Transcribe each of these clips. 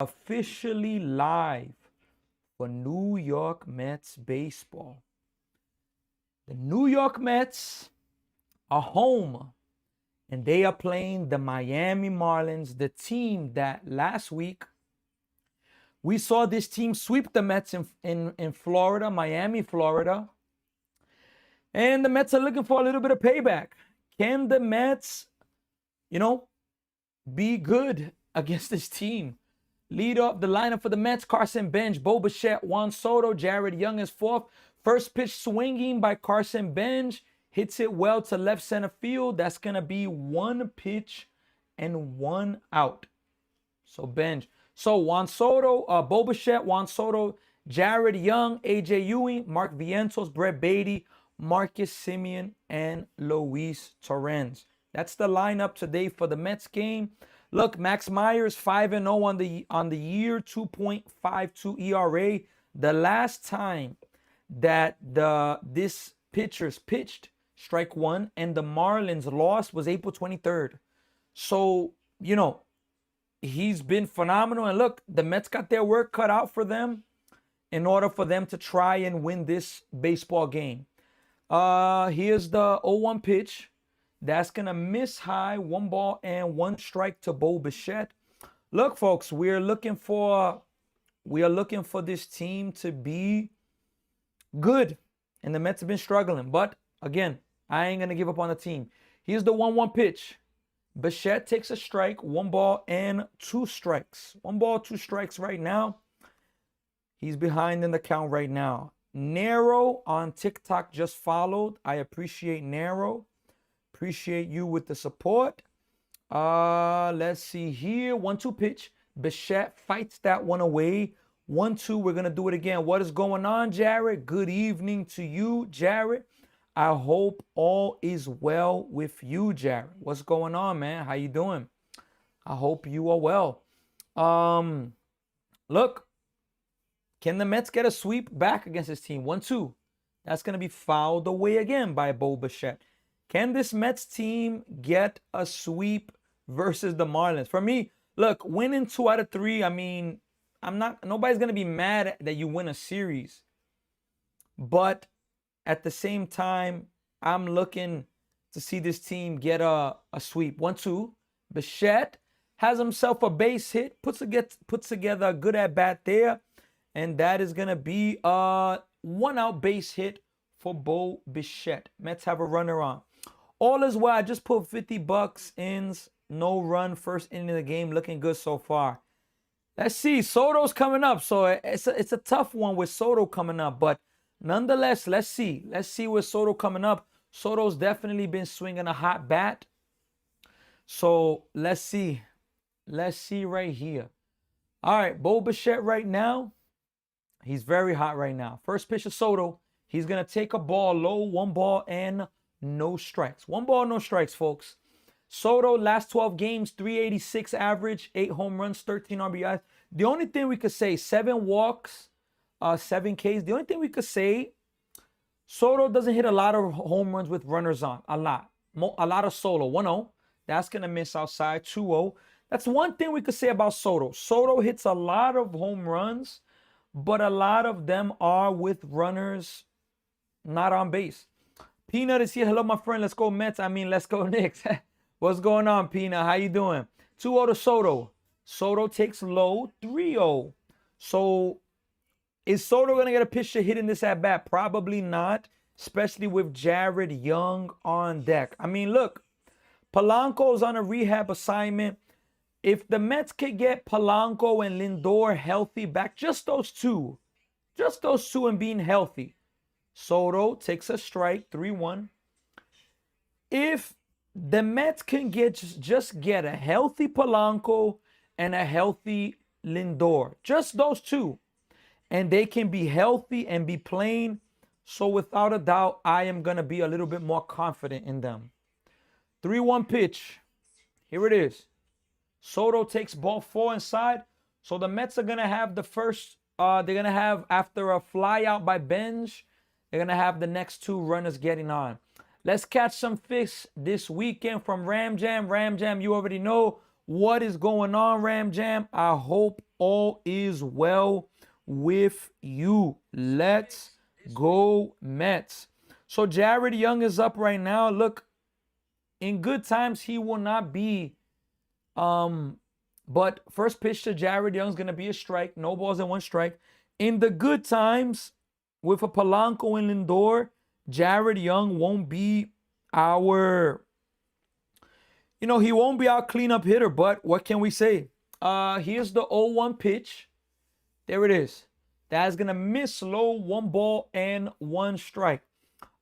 Officially live for New York Mets baseball. The New York Mets are home and they are playing the Miami Marlins, the team that last week we saw this team sweep the Mets in Florida, Miami, Florida. And the Mets are looking for a little bit of payback. Can the Mets, be good against this team? Lead off the lineup for the Mets: Carson Bench, Bo Bichette, Juan Soto, Jared Young is fourth. First pitch swinging by Carson Bench. Hits it well to left center field. That's going to be one pitch and one out. So Bench. So Juan Soto, Bo Bichette, Juan Soto, Jared Young, AJ Ewing, Mark Vientos, Brett Beatty, Marcus Semien, and Luis Torrens. That's the lineup today for the Mets game. Look, Max Myers 5-0 on the year, 2.52 ERA. The last time that this pitchers pitched, strike one, and the Marlins lost was April 23rd. So, he's been phenomenal. And look, the Mets got their work cut out for them in order for them to try and win this baseball game. Here's the 0-1 pitch. That's going to miss high. 1 ball and 1 strike to Bo Bichette. Look, folks, we are looking for this team to be good. And the Mets have been struggling. But, again, I ain't going to give up on the team. Here's the 1-1 pitch. Bichette takes a strike. 1 ball and 2 strikes. 1 ball, 2 strikes right now. He's behind in the count right now. Nero on TikTok just followed. I appreciate Nero. Appreciate you with the support. Let's see here. 1-2 pitch. Bichette fights that one away. 1-2. We're going to do it again. What is going on, Jared? Good evening to you, Jared. I hope all is well with you, Jared. What's going on, man? How you doing? I hope you are well. Look, can the Mets get a sweep back against this team? 1-2. That's going to be fouled away again by Bo Bichette. Can this Mets team get a sweep versus the Marlins? For me, look, winning 2 out of 3, I mean, nobody's going to be mad that you win a series. But at the same time, I'm looking to see this team get a sweep. 1-2. Bichette has himself a base hit, puts together a good at-bat there. And that is going to be a 1-out base hit for Bo Bichette. Mets have a runner on. All is well. I just put $50 in. No run. First inning of the game. Looking good so far. Let's see. Soto's coming up. So it's a tough one with Soto coming up. But nonetheless, let's see. Let's see with Soto coming up. Soto's definitely been swinging a hot bat. So let's see. Let's see right here. All right. Bo Bichette right now. He's very hot right now. First pitch of Soto. He's going to take a ball low. 1 ball and no strikes. 1 ball, no strikes, folks. Soto, last 12 games, 386 average, 8 home runs, 13 RBIs. The only thing we could say, 7 walks, 7 Ks. The only thing we could say, Soto doesn't hit a lot of home runs with runners on. A lot. A lot of solo. 1-0. That's going to miss outside. 2-0. That's one thing we could say about Soto. Soto hits a lot of home runs, but a lot of them are with runners not on base. Peanut is here. Hello, my friend. Let's go Mets. Let's go Knicks. What's going on, Peanut? How you doing? 2-0 to Soto. Soto takes low. 3-0. So is Soto going to get a pitch to hit in this at-bat? Probably not, especially with Jared Young on deck. Look, Polanco's on a rehab assignment. If the Mets could get Polanco and Lindor healthy back, just those two and being healthy, Soto takes a strike, 3-1. If the Mets can just get a healthy Polanco and a healthy Lindor, just those two, and they can be healthy and be playing, so without a doubt, I am going to be a little bit more confident in them. 3-1 pitch. Here it is. Soto takes ball 4 inside. So the Mets are going to have the first, they're going to have, after a fly out by Bench, they're going to have the next 2 runners getting on. Let's catch some fish this weekend from Ram Jam. Ram Jam, you already know what is going on, Ram Jam. I hope all is well with you. Let's go, Mets. So Jared Young is up right now. Look, in good times, he will not be. But first pitch to Jared Young is going to be a strike. No balls and one strike. In the good times, with a Polanco and Lindor, Jared Young won't be our, he won't be our cleanup hitter. But what can we say? Here's the 0-1 pitch. There it is. That's going to miss low, 1 ball and 1 strike.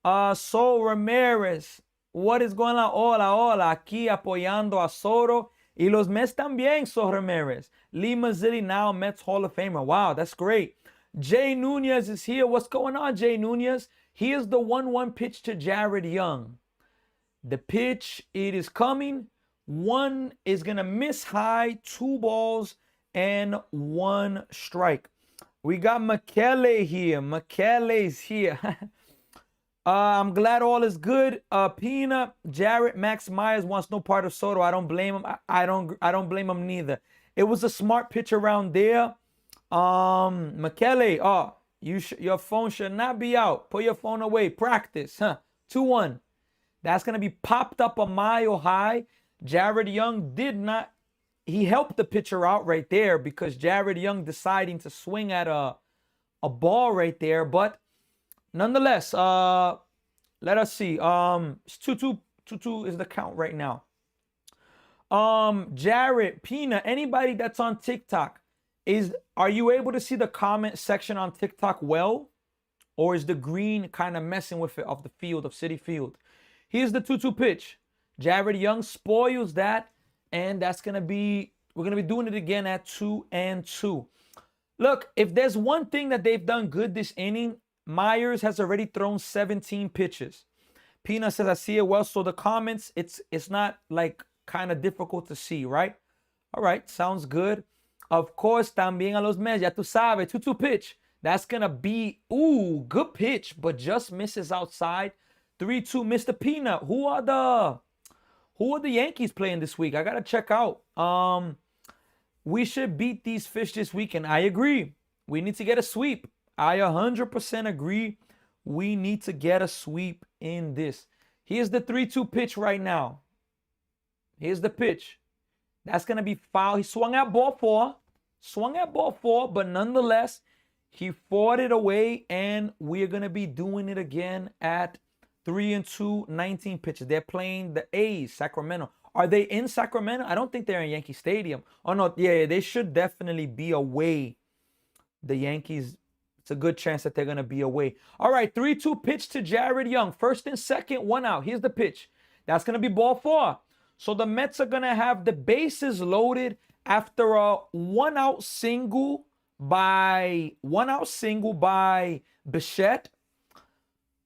So Ramirez, what is going on? Hola, aquí apoyando a Soto. Y los Mets también, So Ramirez. Lee Mazzilli now Mets Hall of Famer. Wow, that's great. Jay Nunez is here. What's going on, Jay Nunez? Here's the 1-1 pitch to Jared Young. The pitch, it is coming. 1 is going to miss high, 2 balls and 1 strike. We got Michele here. Michele's here. I'm glad all is good. Pina, Jarrett, Max Myers wants no part of Soto. I don't blame him. I don't blame him neither. It was a smart pitch around there. Michele, your phone should not be out. Put your phone away. Practice. 2-1. That's gonna be popped up a mile high. Jared Young did not. He helped the pitcher out right there because Jared Young deciding to swing at a ball right there, but. Nonetheless, let us see. It's 2-2 is the count right now. Jared, Pina, anybody that's on TikTok, are you able to see the comment section on TikTok well? Or is the green kind of messing with it of the field, of Citi Field? Here's the 2-2 pitch. Jared Young spoils that, and we're gonna be doing it again at 2-2. Look, if there's one thing that they've done good this inning, Myers has already thrown 17 pitches. Pina says, I see it well. So the comments, it's not like kind of difficult to see, right? All right, sounds good. Of course, también a los Mets, ya tú sabes, 2-2 pitch. That's going to be, good pitch, but just misses outside. 3-2, Mr. Pina. Who are the Yankees playing this week? I got to check out. We should beat these fish this weekend. I agree. We need to get a sweep. I 100% agree. We need to get a sweep in this. Here's the 3-2 pitch right now. Here's the pitch. That's going to be foul. He swung at ball 4. But nonetheless, he fought it away, and we're going to be doing it again at 3-2, 19 pitches. They're playing the A's, Sacramento. Are they in Sacramento? I don't think they're in Yankee Stadium. Oh, no. Yeah, they should definitely be away. The Yankees, it's a good chance that they're going to be away. All right, 3-2 pitch to Jared Young. First and second, 1 out. Here's the pitch. That's going to be ball 4. So the Mets are going to have the bases loaded after a 1-out single by Bichette.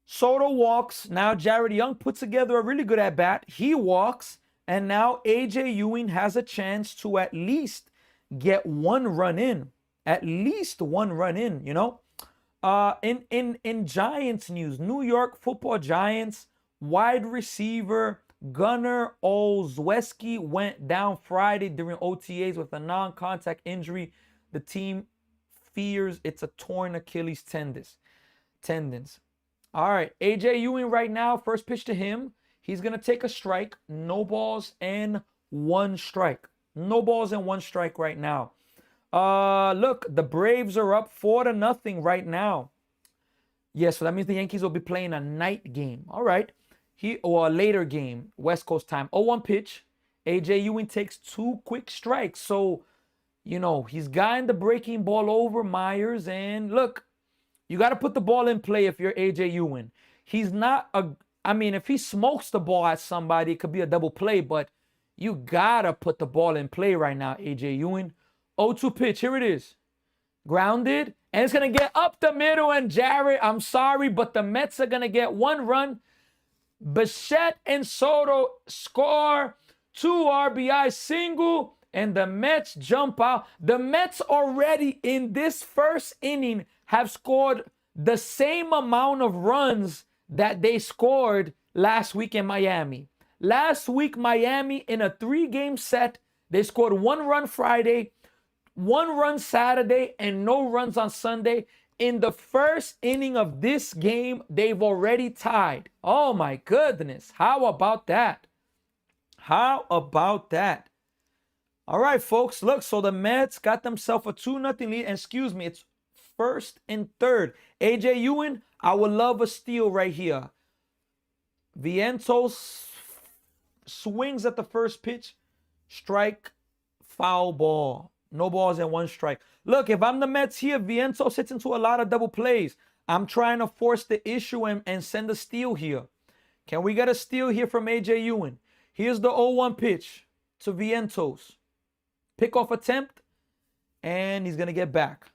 Soto walks. Now Jared Young puts together a really good at-bat. He walks. And now A.J. Ewing has a chance to at least get 1 run in. At least 1 run in, In Giants news, New York Football Giants wide receiver Gunnar Olszewski went down Friday during OTAs with a non-contact injury. The team fears it's a torn Achilles tendons. All right, A.J. Ewing right now, first pitch to him. He's going to take a strike. No balls and 1 strike. No balls and 1 strike right now. Look, the Braves are up 4-0 right now. Yes, so that means the Yankees will be playing a night game. All right. Or a later game, West Coast time. 0-1 pitch. A.J. Ewing takes 2 quick strikes. So, he's gotten the breaking ball over Myers. And look, you got to put the ball in play if you're A.J. Ewing. He's not if he smokes the ball at somebody, it could be a double play. But you got to put the ball in play right now, A.J. Ewing. 0-2 pitch. Here it is. Grounded. And it's going to get up the middle. And Jared, I'm sorry, but the Mets are going to get 1 run. Bichette and Soto score 2 RBI single. And the Mets jump out. The Mets already in this first inning have scored the same amount of runs that they scored last week in Miami. Last week, Miami in a 3-game set, they scored 1 run Friday, 1 run Saturday and no runs on Sunday. In the first inning of this game, they've already tied. Oh my goodness. How about that? How about that? All right, folks. Look, so the Mets got themselves a 2-0 lead. And excuse me, it's first and third. AJ Ewing, I would love a steal right here. Vientos swings at the first pitch. Strike, foul ball. No balls and 1 strike. Look, if I'm the Mets here, Vientos hits into a lot of double plays. I'm trying to force the issue and send a steal here. Can we get a steal here from AJ Ewing? Here's the 0-1 pitch to Vientos. Pickoff attempt, and he's going to get back.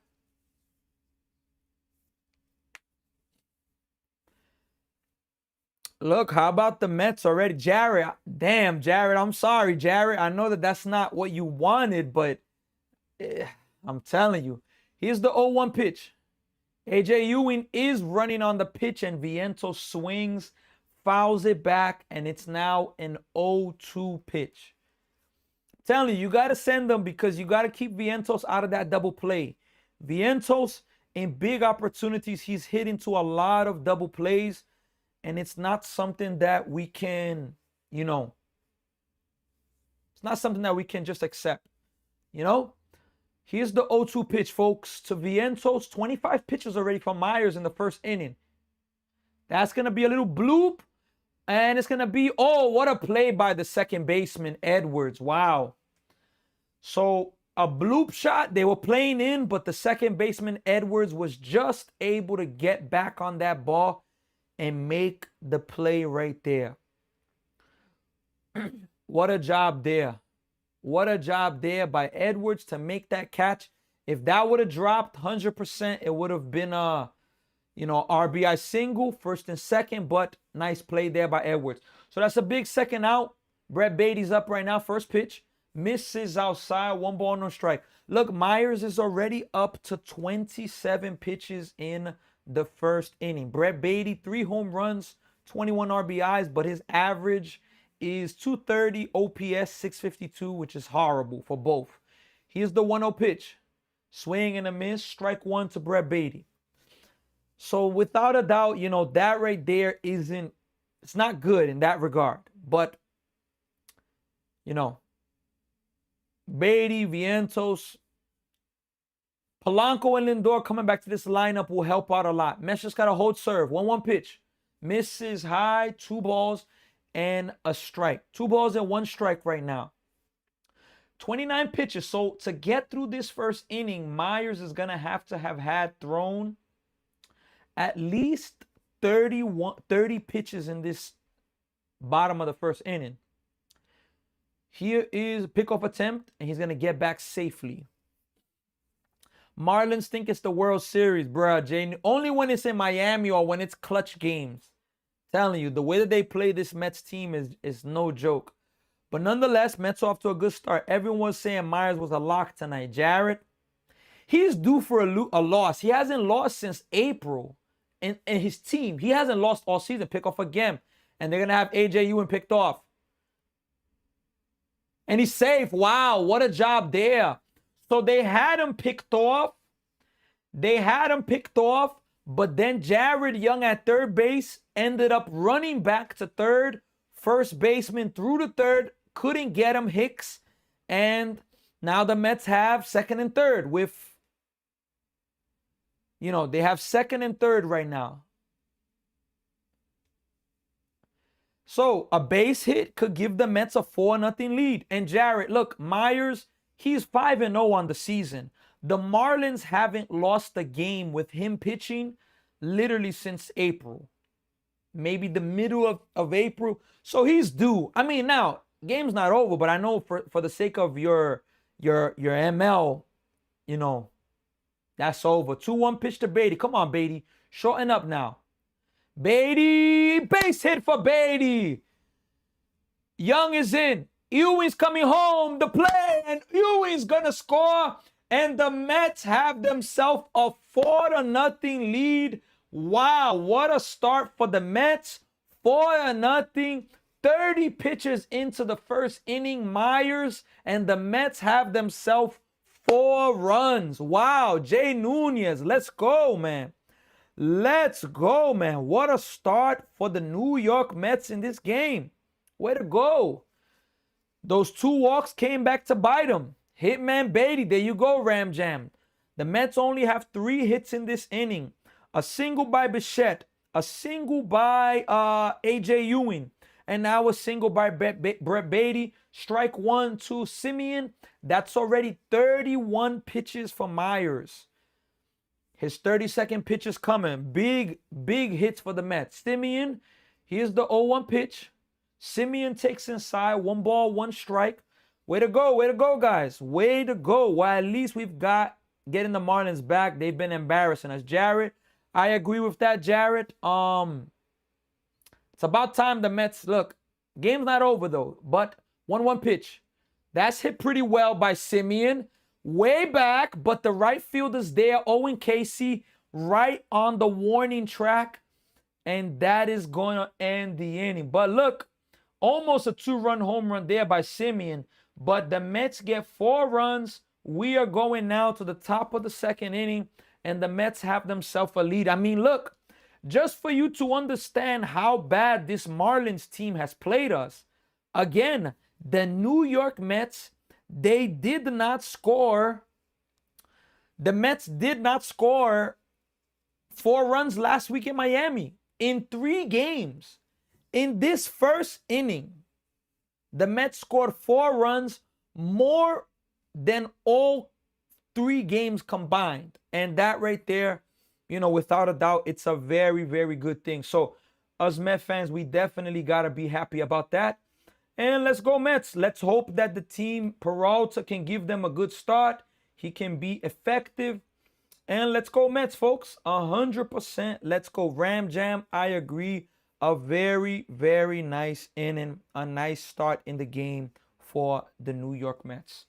Look, how about the Mets already? Jared, damn, Jared, I'm sorry, Jared. I know that that's not what you wanted, but I'm telling you. Here's the 0-1 pitch. AJ Ewing is running on the pitch, and Vientos swings, fouls it back, and it's now an 0-2 pitch. I'm telling you, you got to send them because you got to keep Vientos out of that double play. Vientos, in big opportunities, he's hit into a lot of double plays, and it's not something that we can, it's not something that we can just accept, Here's the 0-2 pitch, folks, to Vientos. 25 pitches already from Myers in the first inning. That's going to be a little bloop. And it's going to be, oh, what a play by the second baseman, Edwards. Wow. So a bloop shot, they were playing in, but the second baseman, Edwards, was just able to get back on that ball and make the play right there. What a job there. What a job there by Edwards to make that catch. If that would have dropped 100%, it would have been a, RBI single, first and second, but nice play there by Edwards. So that's a big second out. Brett Beatty's up right now, first pitch. Misses outside, 1 ball, no strike. Look, Myers is already up to 27 pitches in the first inning. Brett Beatty, 3 home runs, 21 RBIs, but his average is 230, OPS 652, which is horrible for both. Here's the 1-0 pitch. Swing and a miss, strike 1 to Brett Beatty. So without a doubt, that right there it's not good in that regard. But, Beatty, Vientos, Polanco and Lindor coming back to this lineup will help out a lot. Mets just got a hold serve. 1-1 pitch. Misses high, 2 balls and a strike. 2 balls and 1 strike right now. 29 pitches. So to get through this first inning, Myers is going to have had thrown at least 30 pitches in this bottom of the first inning. Here is a pickoff attempt, and he's going to get back safely. Marlins think it's the World Series, bruh, Jane. Only when it's in Miami or when it's clutch games. Telling you, the way that they play this Mets team is no joke. But nonetheless, Mets off to a good start. Everyone's saying Myers was a lock tonight. Jared, he's due for a loss. He hasn't lost since April. And his team, he hasn't lost all season. Pick off again. And they're going to have AJ Ewing picked off. And he's safe. Wow, what a job there. So they had him picked off. But then Jared Young at third base ended up running back to third. First baseman through to third. Couldn't get him, Hicks. And now the Mets have second and third with, they have second and third right now. So a base hit could give the Mets a 4-0 lead. And Jared, look, Myers, he's 5-0 on the season. The Marlins haven't lost a game with him pitching literally since April. Maybe the middle of April. So he's due. I mean, now, game's not over, but I know for the sake of your ML, that's over. 2-1 pitch to Beatty. Come on, Beatty. Shorten up now. Beatty, base hit for Beatty. Young is in. Ewing's coming home. The play, and Ewing's gonna score. And the Mets have themselves a 4-0 lead. Wow, what a start for the Mets. 4-0. 30 pitches into the first inning. Myers and the Mets have themselves 4 runs. Wow, Jay Nunez, let's go, man. Let's go, man. What a start for the New York Mets in this game. Way to go. Those 2 walks came back to bite them. Hitman Beatty, there you go, Ram Jam. The Mets only have 3 hits in this inning. A single by Bichette, a single by A.J. Ewing, and now a single by Brett Beatty. Strike 1 to Semien. That's already 31 pitches for Myers. His 32nd pitch is coming. Big hits for the Mets. Semien, here's the 0-1 pitch. Semien takes inside. 1 ball, 1 strike. Way to go, guys. Way to go. Well, at least we've got getting the Marlins back. They've been embarrassing us. Jared, I agree with that, Jared. It's about time the Mets, look, game's not over though, but 1-1 pitch. That's hit pretty well by Semien. Way back, but the right fielder's there. Owen Casey right on the warning track. And that is going to end the inning. But look, almost a 2-run home run there by Semien. But the Mets get 4 runs. We are going now to the top of the 2nd inning. And the Mets have themselves a lead. I mean, look, just for you to understand how bad this Marlins team has played us. Again, the New York Mets, they did not score. The Mets did not score 4 runs last week in Miami in 3 games. In this first inning, the Mets scored 4 runs, more than all 3 games combined. And that right there, you know, without a doubt, it's a very, very good thing. So us Met fans, we definitely got to be happy about that. And let's go Mets. Let's hope that the team, Peralta, can give them a good start. He can be effective. And let's go Mets, folks. 100%. Let's go Ram Jam. I agree. A very, very nice inning. A nice start in the game for the New York Mets.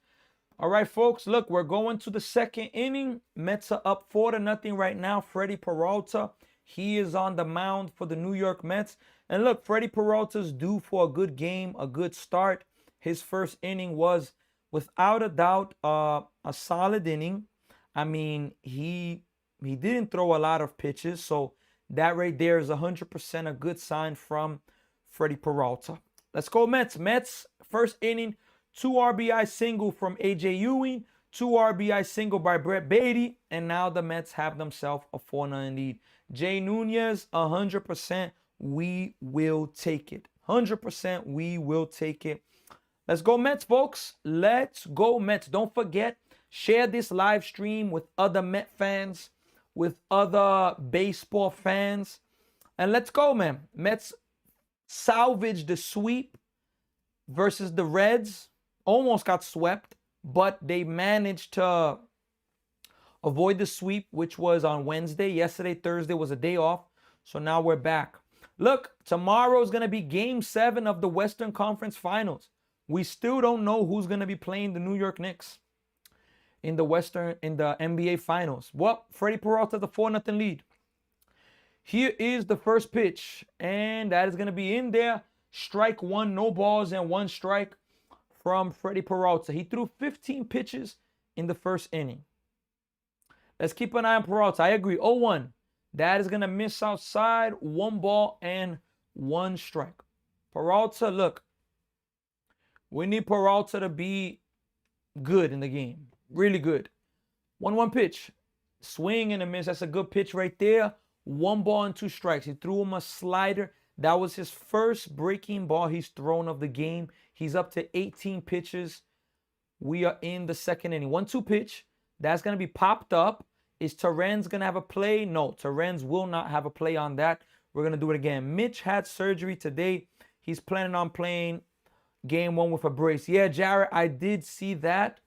All right, folks. Look, we're going to the 2nd inning. Mets are up 4-0 right now. Freddie Peralta, he is on the mound for the New York Mets. And look, Freddie Peralta's due for a good game, a good start. His first inning was, without a doubt, a solid inning. I mean, he didn't throw a lot of pitches, so that right there is 100% a good sign from Freddie Peralta. Let's go Mets. Mets, first inning, 2 RBI single from A.J. Ewing, 2 RBI single by Brett Beatty, and now the Mets have themselves a 4-0 lead. Jay Nunez, 100%. We will take it. 100% we will take it. Let's go Mets, folks. Let's go Mets. Don't forget, share this live stream with other Met fans, with other baseball fans. And let's go, man. Mets salvaged the sweep versus the Reds. Almost got swept, but they managed to avoid the sweep, which was on Wednesday. Yesterday, Thursday was a day off. So now we're back. Look, tomorrow is going to be Game 7 of the Western Conference Finals. We still don't know who's going to be playing the New York Knicks in the NBA Finals. Well, Freddie Peralta, the 4-0 lead. Here is the first pitch, and that is going to be in there. Strike 1, no balls and 1 strike from Freddie Peralta. He threw 15 pitches in the first inning. Let's keep an eye on Peralta. I agree. 0-1. That is going to miss outside. 1 ball and 1 strike. Peralta, look. We need Peralta to be good in the game. Really good. 1-1 pitch. Swing and a miss. That's a good pitch right there. 1 ball and 2 strikes. He threw him a slider. That was his first breaking ball he's thrown of the game. He's up to 18 pitches. We are in the 2nd inning. 1-2 pitch. That's going to be popped up. Is Terrence going to have a play? No, Terrence will not have a play on that. We're going to do it again. Mitch had surgery today. He's planning on playing Game 1 with a brace. Yeah, Jared, I did see that.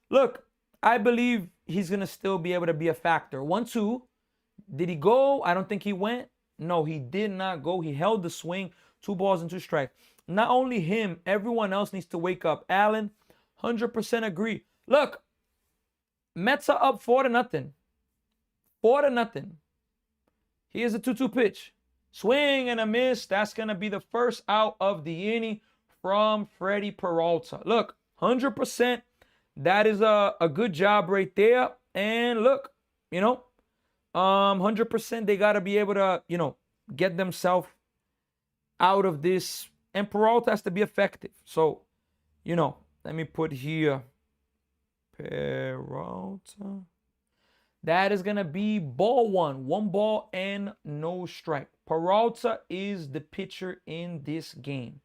Look, I believe he's going to still be able to be a factor. 1-2. Did he go? I don't think he went. No, he did not go. He held the swing. 2 balls and 2 strikes. Not only him, everyone else needs to wake up. Allen, 100% agree. Look, Mets are up 4-0. 4-0. Here's a 2-2 pitch. Swing and a miss. That's going to be the first out of the inning from Freddie Peralta. Look, 100%. That is a good job right there. And look, you know, 100% they got to be able to, you know, get themselves out of this. And Peralta has to be effective. So, you know, let me put here Peralta. That is going to be ball one ball and no strike. Peralta is the pitcher in this game.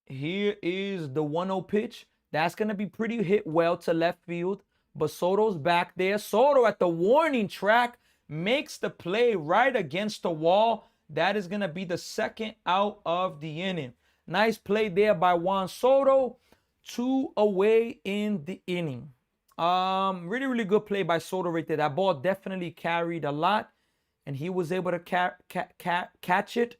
Here is the 1-0 pitch. That's going to be pretty hit well to left field. But Soto's back there. Soto at the warning track makes the play right against the wall. That is going to be the second out of the inning. Nice play there by Juan Soto. 2 away in the inning. Really, really good play by Soto right there. That ball definitely carried a lot. And he was able to catch it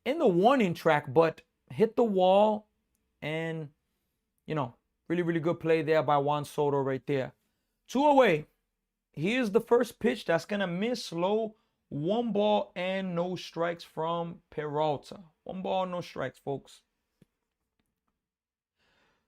in the warning track. But hit the wall, and you know, really, really good play there by Juan Soto right there. 2 away. Here's the first pitch that's gonna miss low. 1 ball and no strikes from Peralta. 1 ball, no strikes, folks.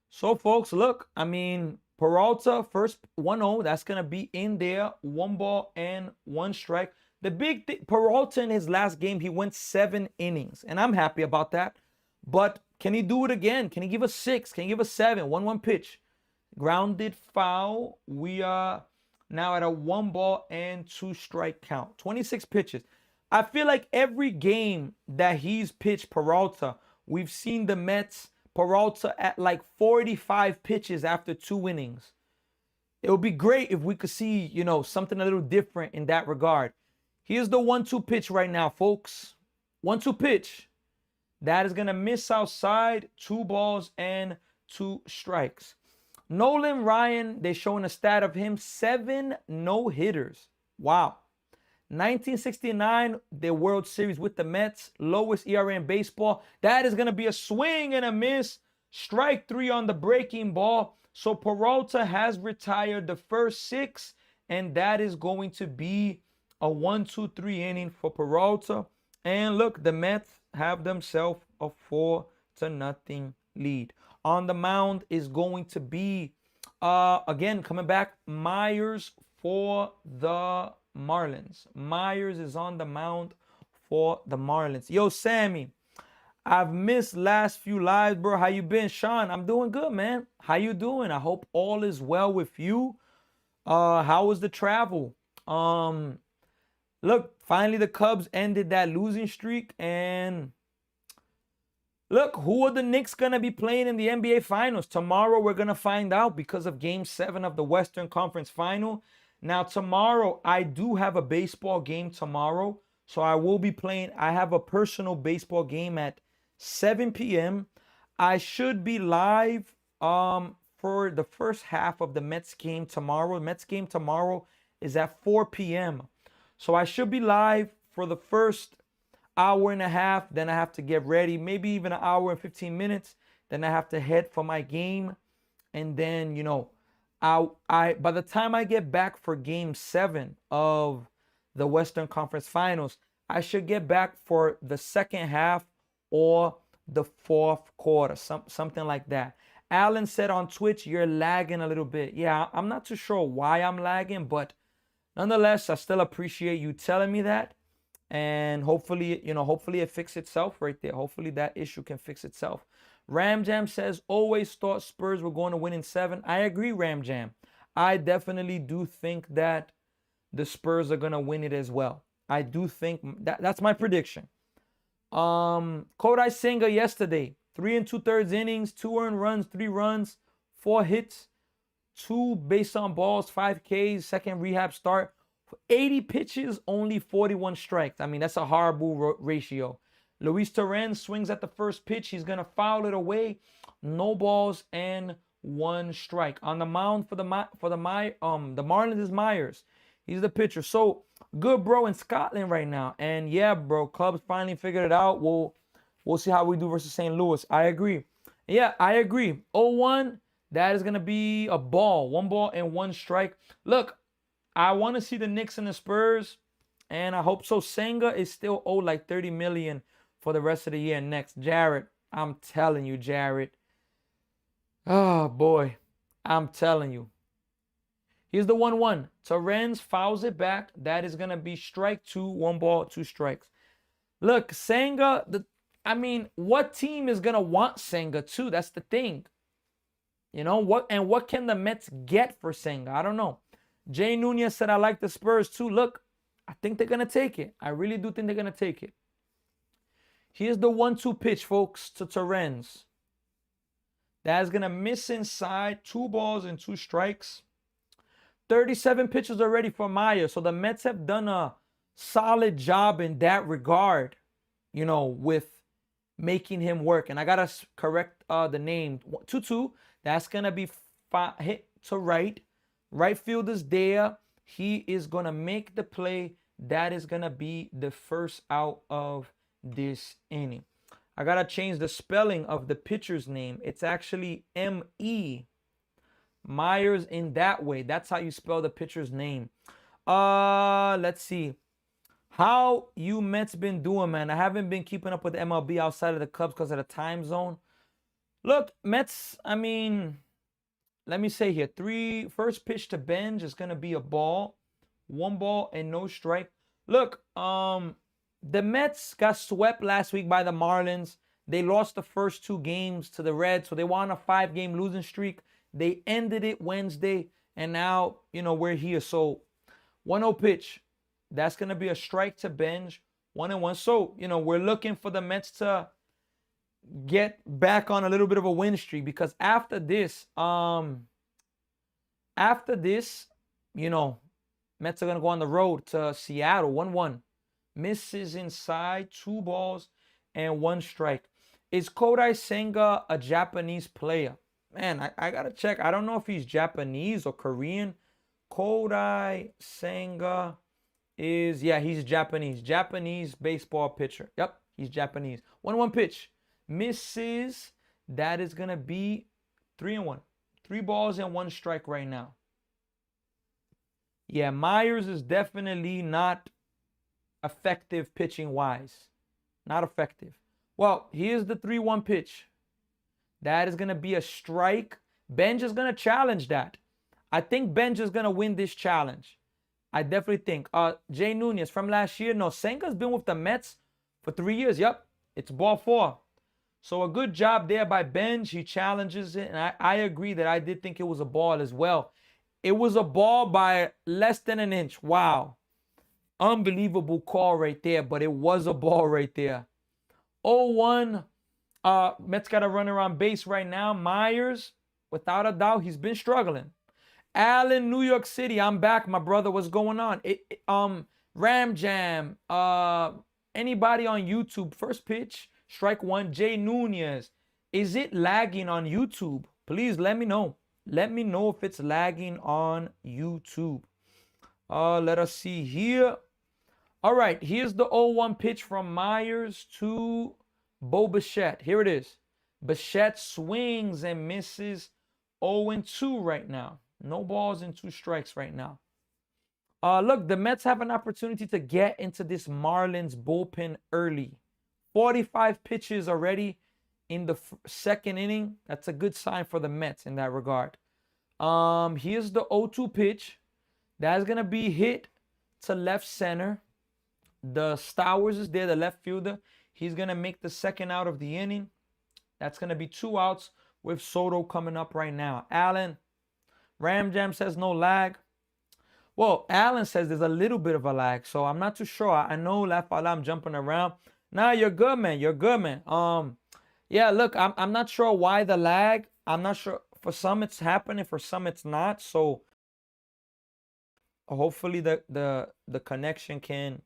So, folks, look, I mean, Peralta first 1-0. That's gonna be in there. 1 ball and 1 strike. The big thing, Peralta in his last game, he went 7 innings, and I'm happy about that. But can he do it again? Can he give us 6? Can he give us 7? 1-1 pitch. Grounded foul. We are now at a 1 ball and 2 strike count. 26 pitches. I feel like every game that he's pitched Peralta, we've seen the Mets, Peralta at like 45 pitches after 2 innings. It would be great if we could see, you know, something a little different in that regard. Here's the 1-2 pitch right now, folks. 1-2 pitch. That is going to miss outside. 2 balls and 2 strikes. Nolan Ryan, they're showing a stat of him 7 no-hitters. Wow. 1969, the World Series with the Mets. Lowest ERA in baseball. That is going to be a swing and a miss. Strike 3 on the breaking ball. So Peralta has retired the first 6. And that is going to be a 1-2-3 inning for Peralta. And look, the Mets have themselves a 4-0 lead. On the mound is going to be, again, coming back, Myers for the Marlins. Myers is on the mound for the Marlins. Yo, Sammy, I've missed last few lives, bro. How you been? Sean, I'm doing good, man. How you doing? I hope all is well with you. How was the travel? Look, finally the Cubs ended that losing streak. And look, who are the Knicks going to be playing in the NBA Finals? Tomorrow we're going to find out because of Game 7 of the Western Conference Final. Now, tomorrow, I do have a baseball game tomorrow. So I will be playing. I have a personal baseball game at 7 p.m. I should be live for the first half of the Mets game tomorrow. The Mets game tomorrow is at 4 p.m. So I should be live for the first hour and a half. Then I have to get ready, maybe even an hour and 15 minutes. Then I have to head for my game. And then, you know, by the time I get back for Game 7 of the Western Conference Finals, I should get back for the second half or the fourth quarter, something like that. Alan said on Twitch, you're lagging a little bit. Yeah, I'm not too sure why I'm lagging, but nonetheless, I still appreciate you telling me that. And hopefully, you know, hopefully it fixes itself right there. Hopefully that issue can fix itself. Ram Jam says, always thought Spurs were going to win in 7. I agree, Ram Jam. I definitely do think that the Spurs are going to win it as well. I do think that's my prediction. Kodai Senga yesterday, 3 2/3 innings, 2 earned runs, 3 runs, 4 hits, 2 base on balls, 5 Ks, second rehab start. 80 pitches, only 41 strikes. I mean, that's a horrible ratio. Luis Torrens swings at the first pitch. He's going to foul it away. No balls and 1 strike. On the mound for the Marlins is Myers. He's the pitcher. So good, bro, in Scotland right now. And yeah, bro, Cubs finally figured it out. We'll see how we do versus St. Louis. I agree. Yeah, I agree. 0-1, that is going to be a ball. 1 ball and 1 strike. Look, I want to see the Knicks and the Spurs, and I hope so. Senga is still owed like $30 million for the rest of the year. Next, Jarrett. I'm telling you, Jarrett. Oh, boy. I'm telling you. Here's the 1-1. Torrens fouls it back. That is going to be strike 2. 1 ball, 2 strikes. Look, Senga, what team is going to want Senga too? That's the thing. You know, what can the Mets get for Senga? I don't know. Jay Nunez said, I like the Spurs too. Look, I think they're going to take it. I really do think they're going to take it. Here's the 1-2 pitch, folks, to Torrens. That's going to miss inside. 2 balls and 2 strikes. 37 pitches already for Myers. So the Mets have done a solid job in that regard, you know, with making him work. And I got to correct the name. 2-2. That's going to be hit to right. Right field is there. He is going to make the play. That is going to be the first out of this inning. I got to change the spelling of the pitcher's name. It's actually M-E. Myers in that way. That's how you spell the pitcher's name. Let's see. How you Mets been doing, man? I haven't been keeping up with MLB outside of the Cubs because of the time zone. Look, Mets, let me say here. First pitch to Benj is going to be a ball. 1 ball and no strike. Look, the Mets got swept last week by the Marlins. They lost the first 2 games to the Reds, so they won a 5-game losing streak. They ended it Wednesday, and now, you know, we're here. So 1-0 pitch. That's going to be a strike to Benj. 1-1. So, you know, we're looking for the Mets to get back on a little bit of a win streak, because after this, you know, Mets are going to go on the road to Seattle. 1-1. Misses inside. 2 balls and 1 strike. Is Kodai Senga a Japanese player? Man, I got to check. I don't know if he's Japanese or Korean. Kodai Senga is, yeah, he's Japanese. Japanese baseball pitcher. Yep, he's Japanese. 1-1 pitch. Misses. That is going to be 3-1. 3 balls and 1 strike right now. Yeah, Myers is definitely not effective pitching-wise. Not effective. Well, here's the 3-1 pitch. That is going to be a strike. Benj is going to challenge that. I think Benj is going to win this challenge. I definitely think. Jay Nunez from last year. No, Senga's been with the Mets for 3 years. Yep, it's ball 4. So a good job there by Benj. He challenges it. And I agree that I did think it was a ball as well. It was a ball by less than an inch. Wow. Unbelievable call right there. But it was a ball right there. 0-1. Mets got a runner on base right now. Myers, without a doubt, he's been struggling. Allen, New York City, I'm back, my brother. What's going on? Ram Jam, anybody on YouTube? First pitch, strike 1. Jay Nunez. Is it lagging on YouTube? Please let me know. Let me know if it's lagging on YouTube. Let us see here. All right, here's the 0-1 pitch from Myers to Bo Bichette. Here it is. Bichette swings and misses. 0-2 right now. No balls and 2 strikes right now. Look, the Mets have an opportunity to get into this Marlins bullpen early. 45 pitches already in the second inning. That's a good sign for the Mets in that regard. Here's the 0-2 pitch. That's going to be hit to left center. The Stowers is there, the left fielder. He's going to make the second out of the inning. That's going to be 2 outs with Soto coming up right now. Allen, Ram Jam says no lag. Well, Allen says there's a little bit of a lag, so I'm not too sure. I know I'm jumping around. Nah, you're good, man. You're good, man. Yeah, look, I'm not sure why the lag. I'm not sure. For some it's happening, for some it's not. So hopefully the connection can,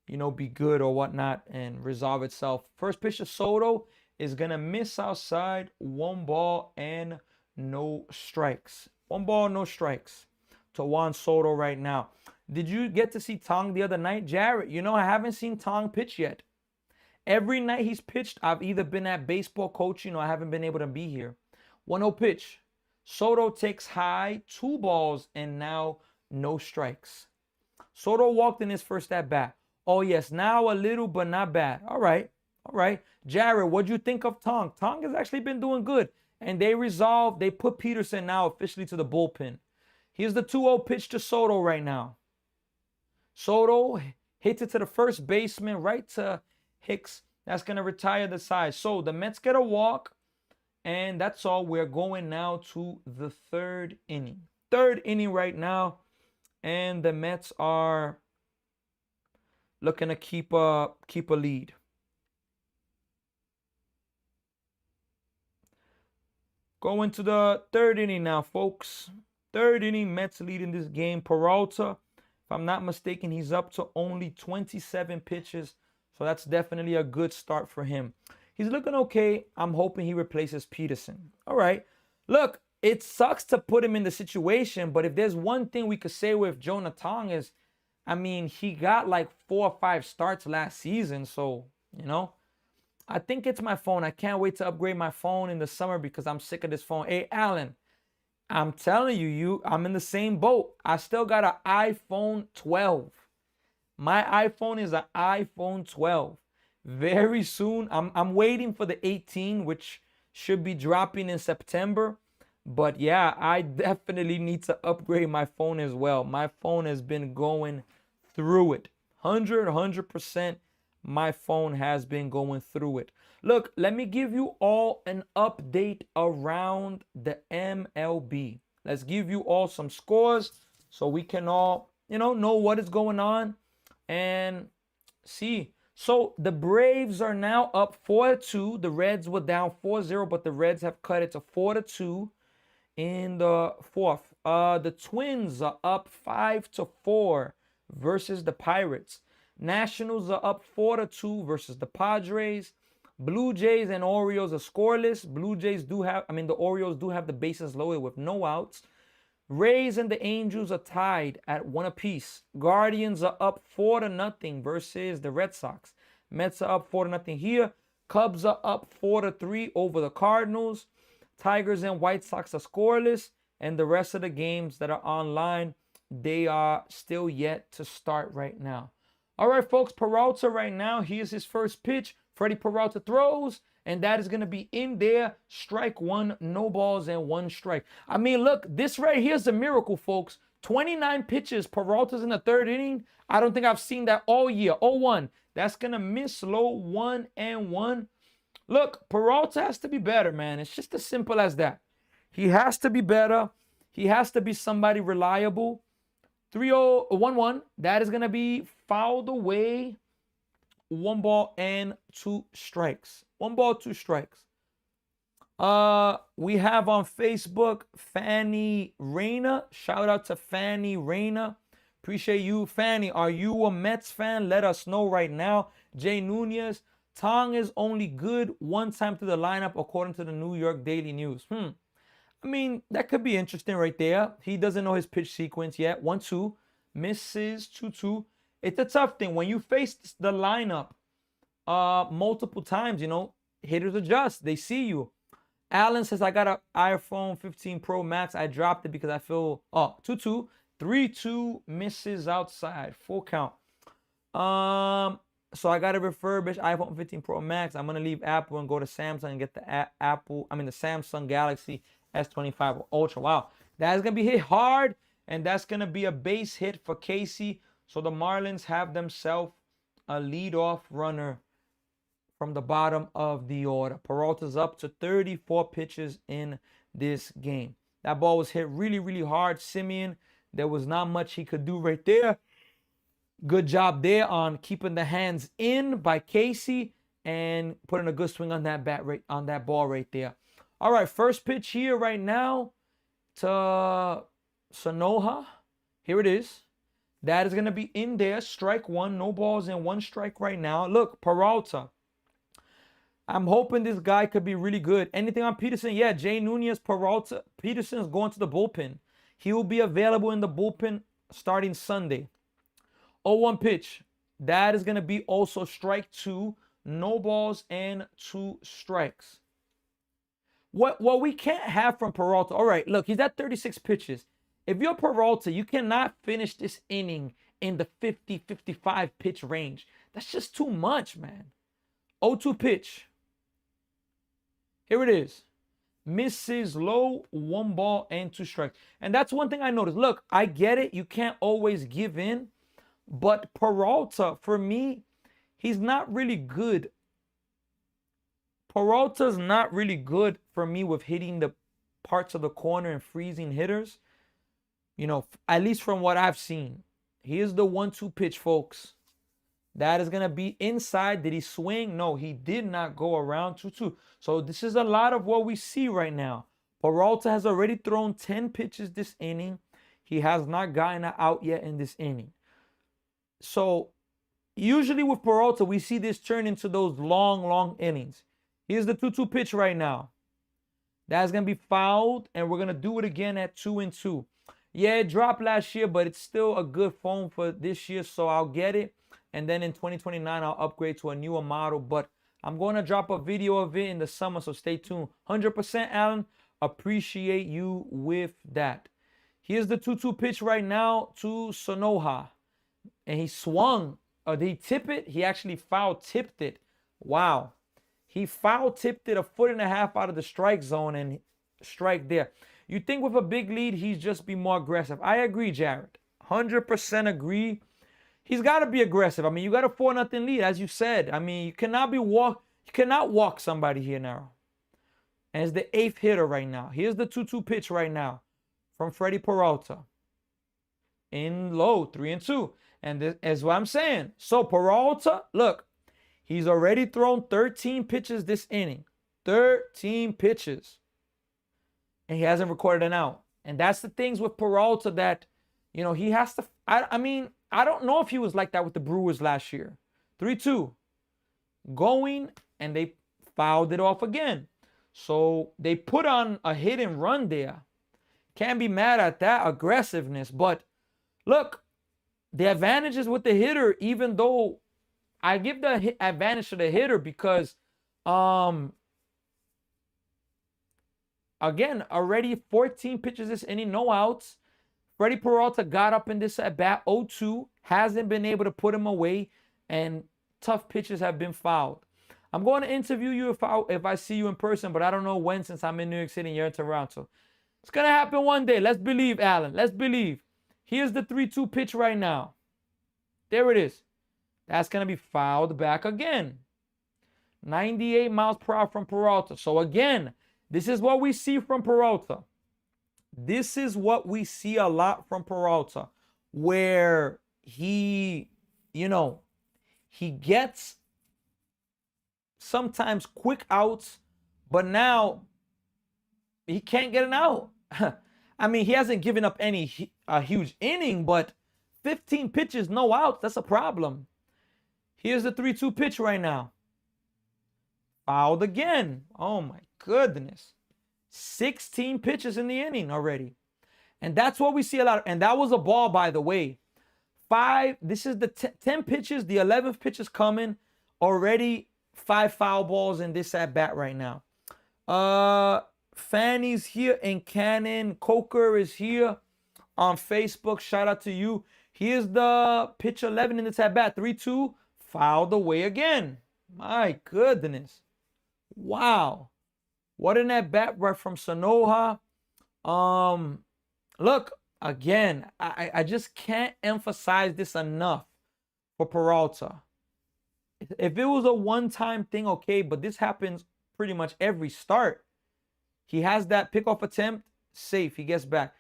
you know, be good or whatnot and resolve itself. First pitch to Soto is gonna miss outside. 1 ball and no strikes. 1 ball, no strikes to Juan Soto right now. Did you get to see Tong the other night? Jarrett, you know, I haven't seen Tong pitch yet. Every night he's pitched, I've either been at baseball coaching or I haven't been able to be here. 1-0 pitch. Soto takes high. 2 balls and now no strikes. Soto walked in his first at bat. Oh, yes, now a little, but not bad. All right. All right. Jared, what'd you think of Tong? Tong has actually been doing good. And they put Peterson now officially to the bullpen. Here's the 2-0 pitch to Soto right now. Soto hits it to the first baseman, right to Hicks. That's going to retire the side. So the Mets get a walk. And that's all. We're going now to the third inning. Third inning right now. And the Mets are looking to keep a lead. Going to the third inning now, folks. Third inning, Mets leading this game. Peralta, if I'm not mistaken, he's up to only 27 pitches. So that's definitely a good start for him. He's looking okay. I'm hoping he replaces Peterson. All right. Look, it sucks to put him in the situation, but if there's one thing we could say with Jonah Tong is, I mean, he got like 4 or 5 starts last season. So, you know, I think it's my phone. I can't wait to upgrade my phone in the summer because I'm sick of this phone. Hey, Alan, I'm telling you, I'm in the same boat. I still got an iPhone 12. My iPhone is an iPhone 12. Very soon, I'm waiting for the 18, which should be dropping in September. But yeah, I definitely need to upgrade my phone as well. My phone has been going through it. 100%. My phone has been going through it. Look, let me give you all an update around the MLB. Let's give you all some scores so we can all, know what is going on and see. So the Braves are now up 4-2. The Reds were down 4-0, but the Reds have cut it to 4-2 in the fourth. The Twins are up 5-4 versus the Pirates. Nationals are up 4-2 versus the Padres. Blue Jays and Orioles are scoreless. The Orioles do have the bases loaded with no outs. Rays and the Angels are tied at 1 apiece. Guardians are up 4-0 versus the Red Sox. Mets are up 4-0 here. Cubs are up 4-3 over the Cardinals. Tigers and White Sox are scoreless. And the rest of the games that are online, they are still yet to start right now. All right, folks, Peralta right now, here's his first pitch. Freddie Peralta throws, and that is going to be in there. Strike one, no balls, and 1 strike. I mean, look, this right here is a miracle, folks. 29 pitches, Peralta's in the third inning. I don't think I've seen that all year. 0-1. That's going to miss low, 1-1. Look, Peralta has to be better, man. It's just as simple as that. He has to be better. He has to be somebody reliable. 3-0, 1-1. That is going to be fouled away. 1 ball and 2 strikes. 1 ball, 2 strikes. We have on Facebook Fanny Reyna. Shout out to Fanny Reyna. Appreciate you, Fanny. Are you a Mets fan? Let us know right now. Jay Nunez. Tong is only good 1 time to the lineup according to the New York Daily News. I mean, that could be interesting right there. He doesn't know his pitch sequence yet. 1-2. Misses 2-2. It's a tough thing. When you face the lineup multiple times, hitters adjust. They see you. Alan says, I got an iPhone 15 Pro Max. I dropped it because I feel, 2-2. 3-2 misses outside. Full count. So I got a refurbished iPhone 15 Pro Max. I'm going to leave Apple and go to Samsung and get the the Samsung Galaxy S25 Ultra. Wow. That's going to be hit hard, and that's going to be a base hit for Casey. So the Marlins have themselves a leadoff runner from the bottom of the order. Peralta's up to 34 pitches in this game. That ball was hit really, really hard. Simeon, there was not much he could do right there. Good job there on keeping the hands in by Casey and putting a good swing on that ball right there. All right, first pitch here right now to Sanoha. Here it is. That is going to be in there. Strike 1. No balls and 1 strike right now. Look, Peralta. I'm hoping this guy could be really good. Anything on Peterson? Yeah, Jay Nunez, Peralta. Peterson is going to the bullpen. He will be available in the bullpen starting Sunday. 0-1 pitch. That is going to be also strike 2. No balls and 2 strikes. What we can't have from Peralta. All right, look, he's at 36 pitches. If you're Peralta, you cannot finish this inning in the 50, 55 pitch range. That's just too much, man. 0-2 pitch. Here it is. Misses low, 1 ball and 2 strikes. And that's one thing I noticed. Look, I get it. You can't always give in. But Peralta, for me, he's not really good. Peralta's not really good for me with hitting the parts of the corner and freezing hitters. You know, at least from what I've seen. Here's the 1-2 pitch, folks. That is going to be inside. Did he swing? No, he did not go around 2-2. So this is a lot of what we see right now. Peralta has already thrown 10 pitches this inning. He has not gotten out yet in this inning. So usually with Peralta, we see this turn into those long innings. Here's the 2-2 pitch right now. That's going to be fouled, and we're going to do it again at 2-2. Yeah, it dropped last year, but it's still a good phone for this year, so I'll get it. And then in 2029, I'll upgrade to a newer model. But I'm going to drop a video of it in the summer, so stay tuned. 100%, Alan. Appreciate you with that. Here's the 2-2 pitch right now to Sonoha. And he swung. Did he tip it? He actually foul-tipped it. Wow. He foul-tipped it 1.5 feet out of the strike zone and strike there. You think with a big lead, he's just be more aggressive. I agree, Jared. 100% agree. He's got to be aggressive. I mean, you got a 4-0 lead, as you said. I mean, you cannot walk somebody here now. And it's the 8th hitter right now. Here's the 2-2 pitch right now from Freddie Peralta. In low, 3-2. And this is what I'm saying. So Peralta, look, he's already thrown 13 pitches this inning. 13 pitches. And he hasn't recorded an out. And that's the things with Peralta that, you know, he has to. I mean, I don't know if he was like that with the Brewers last year. 3-2. Going, and they fouled it off again. So they put on a hit and run there. Can't be mad at that aggressiveness. But look, the advantage is with the hitter, even though I give the advantage to the hitter because, again, already 14 pitches this inning, no outs. Freddie Peralta got up in this at bat 0-2, hasn't been able to put him away, and tough pitches have been fouled. I'm going to interview you if I see you in person, but I don't know when since I'm in New York City and you're in Toronto. It's going to happen one day. Let's believe, Alan. Let's believe. Here's the 3-2 pitch right now. There it is. That's going to be fouled back again. 98 miles per hour from Peralta. So again, this is what we see from Peralta. This is what we see a lot from Peralta, where he, you know, he gets sometimes quick outs, but now he can't get an out. I mean, he hasn't given up a huge inning, but 15 pitches, no outs, that's a problem. Here's the 3-2 pitch right now. Fouled again. Oh my goodness. 16 pitches in the inning already. And that's what we see a lot of. And that was a ball, by the way. This is the 10 pitches. The 11th pitch is coming. Already 5 foul balls in this at bat right now. Fanny's here in Cannon. Coker is here on Facebook. Shout out to you. Here's the pitch 11 in this at bat. 3-2. Fouled away again. My goodness. Wow. What an at bat right from Sonoha. Look, again, I just can't emphasize this enough for Peralta. If it was a one-time thing, okay, but this happens pretty much every start. He has that pickoff attempt, safe, he gets back.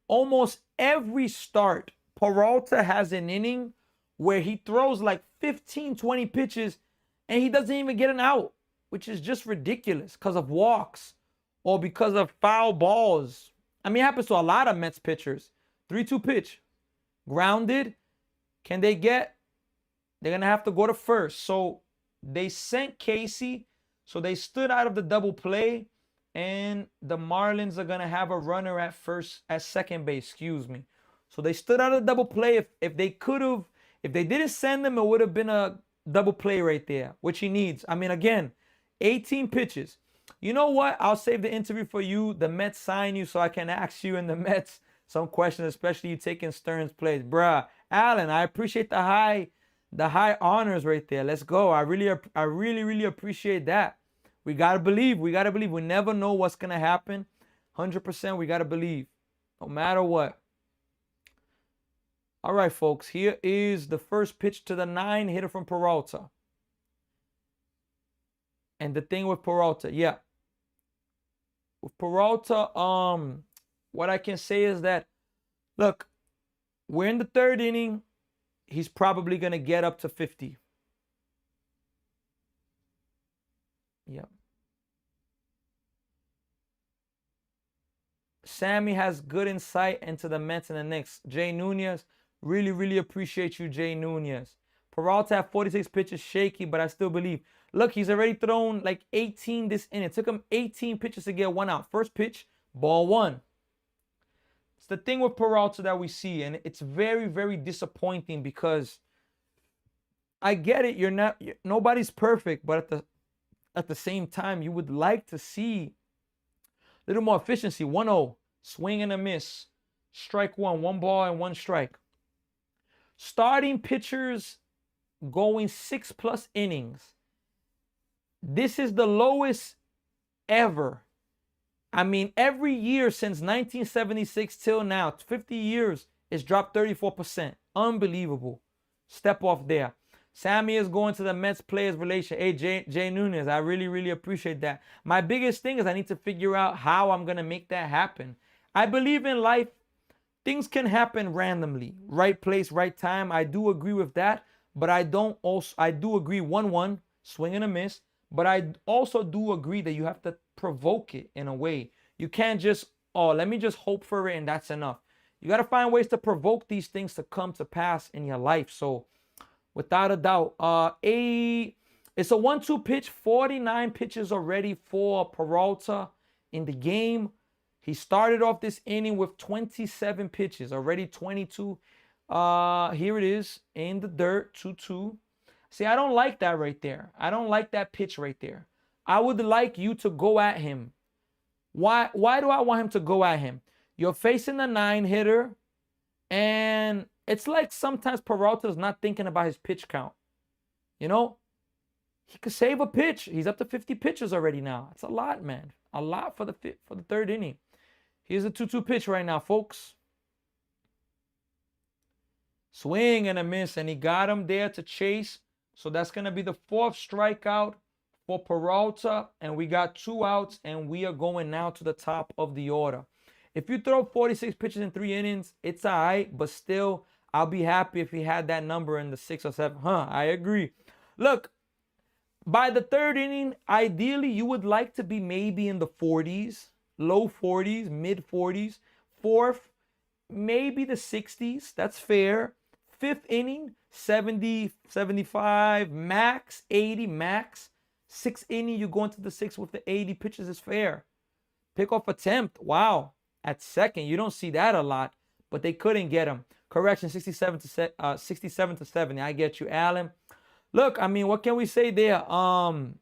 Almost every start, Peralta has an inning where he throws like 15, 20 pitches and he doesn't even get an out, which is just ridiculous because of walks or because of foul balls. I mean, it happens to a lot of Mets pitchers. 3-2 pitch. Grounded. Can they get? They're going to have to go to first. So they sent Casey. So they stood out of the double play. And the Marlins are going to have a runner at second base, excuse me. So they stood out of the double play. If they could have, if they didn't send him, it would have been a double play right there, which he needs. I mean, again, 18 pitches. You know what? I'll save the interview for you. The Mets sign you so I can ask you and the Mets some questions, especially you taking Stearns' place. Bruh, Alan, I appreciate the high The high honors right there. Let's go. I really appreciate that. We gotta believe. We gotta believe. We never know what's gonna happen. 100%. We gotta believe, no matter what. All right, folks. Here is the first pitch to the 9 hitter from Peralta. And the thing with Peralta, yeah. With Peralta, what I can say is that, look, we're in the 3rd inning. He's probably gonna get up to 50. Yeah. Sammy has good insight into the Mets and the Knicks. Jay Nunez, really appreciate you, Jay Nunez. Peralta had 46 pitches, shaky, but I still believe. Look, he's already thrown like 18 this inning. It took him 18 pitches to get 1 out. First pitch, ball 1. It's the thing with Peralta that we see, and it's very disappointing because I get it. Nobody's perfect, but at the same time, you would like to see a little more efficiency. 1-0, swing and a miss. Strike 1, 1 ball and 1 strike. Starting pitchers going 6+ innings. This is the lowest ever. I mean, every year since 1976 till now, 50 years, it's dropped 34%. Unbelievable. Step off there. Sammy is going to the Mets players relation. Hey, Jay Nunez, I really appreciate that. My biggest thing is I need to figure out how I'm going to make that happen. I believe in life, things can happen randomly. Right place, right time. I do agree with that. But I do agree 1-1, swing and a miss. But I also do agree that you have to provoke it in a way. You can't just, let me just hope for it and that's enough. You got to find ways to provoke these things to come to pass in your life. So, without a doubt, it's a 1-2 pitch, 49 pitches already for Peralta in the game. He started off this inning with 27 pitches, already 22. Here it is in the dirt, 2-2. See, I don't like that right there. I don't like that pitch right there. I would like you to go at him. Why do I want him to go at him? You're facing the 9 hitter, and it's like sometimes Peralta's not thinking about his pitch count. You know, he could save a pitch. He's up to 50 pitches already now. It's a lot, man. A lot for the 3rd inning. Here's a 2-2 pitch right now, folks. Swing and a miss, and he got him there to chase. So that's going to be the 4th strikeout for Peralta, and we got 2 outs, and we are going now to the top of the order. If you throw 46 pitches in 3 innings, it's all right, but still, I'll be happy if he had that number in the 6 or 7. I agree. Look, by the 3rd inning, ideally, you would like to be maybe in the 40s, low 40s, mid 40s. 4th, maybe the 60s. That's fair. 5th inning, 70, 75, max, 80, max. 6th inning, you go into the 6th with the 80 pitches is fair. Pickoff attempt, wow. At 2nd, you don't see that a lot, but they couldn't get him. Correction, 67 to 70. I get you, Allen. Look, I mean, what can we say there? 100%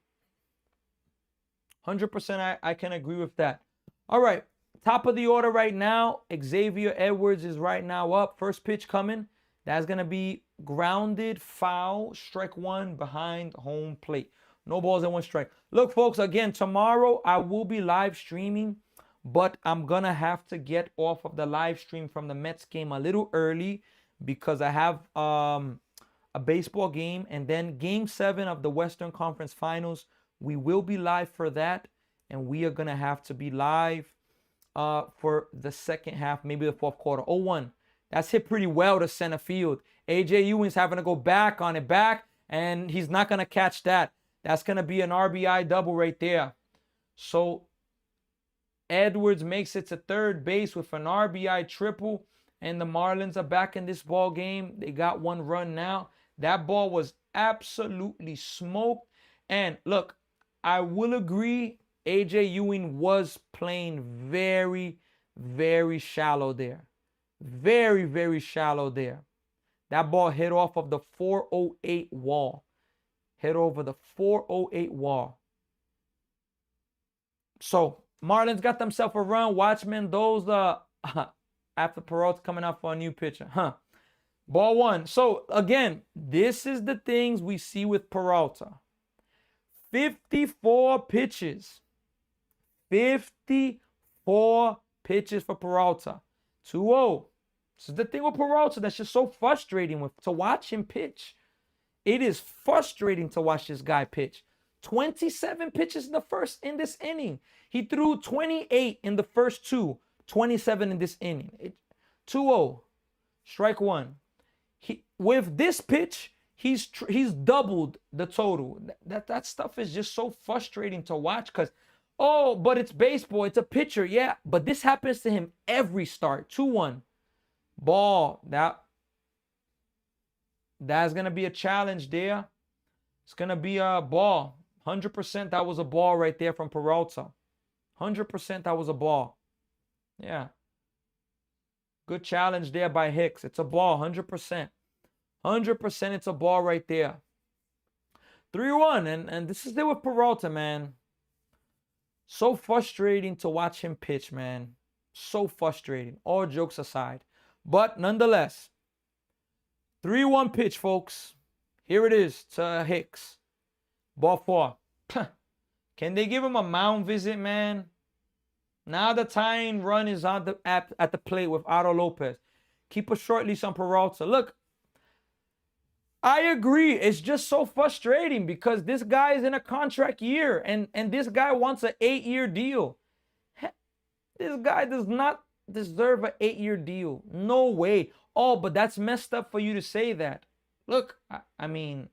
I can agree with that. All right, top of the order right now. Xavier Edwards is right now up. First pitch coming. That's going to be grounded, foul, strike 1 behind home plate. No balls and 1 strike. Look, folks, again, tomorrow I will be live streaming, but I'm going to have to get off of the live stream from the Mets game a little early because I have a baseball game, and then Game 7 of the Western Conference Finals. We will be live for that, and we are going to have to be live for the second half, maybe the 4th quarter. 0-1. That's hit pretty well to center field. A.J. Ewing's having to go back on it back, and he's not going to catch that. That's going to be an RBI double right there. So Edwards makes it to 3rd base with an RBI triple, and the Marlins are back in this ball game. They got 1 run now. That ball was absolutely smoked. And look, I will agree, A.J. Ewing was playing very shallow there. Very shallow there. That ball hit off of the 408 wall. Hit over the 408 wall. So, Marlins got themselves a run. Watch Mendoza after Peralta coming out for a new pitcher. Ball one. So again, this is the things we see with Peralta. 54 pitches. 54 pitches for Peralta. 2-0. This is the thing with Peralta that's just so frustrating to watch him pitch. It is frustrating to watch this guy pitch. 27 pitches in this inning. He threw 28 in the first two, 27 in this inning. 2-0. Strike one. With this pitch, he's doubled the total. That stuff is just so frustrating to watch because, oh, but it's baseball. It's a pitcher. Yeah, but this happens to him every start. 2-1. Ball. That's going to be a challenge there. It's going to be a ball. 100% that was a ball right there from Peralta. 100% that was a ball. Yeah. Good challenge there by Hicks. It's a ball, 100%. 100% it's a ball right there. 3-1. And this is there with Peralta, man. So frustrating to watch him pitch, man. So frustrating. All jokes aside. But nonetheless, 3-1 pitch, folks. Here it is to Hicks. Ball four. Can they give him a mound visit, man? Now the tying run is on at the plate with Otto Lopez. Keep a short leash on Peralta. Look, I agree. It's just so frustrating because this guy is in a contract year and this guy wants an 8-year deal. This guy does not deserve an 8-year deal. No way. Oh, but that's messed up for you to say that. Look, I mean,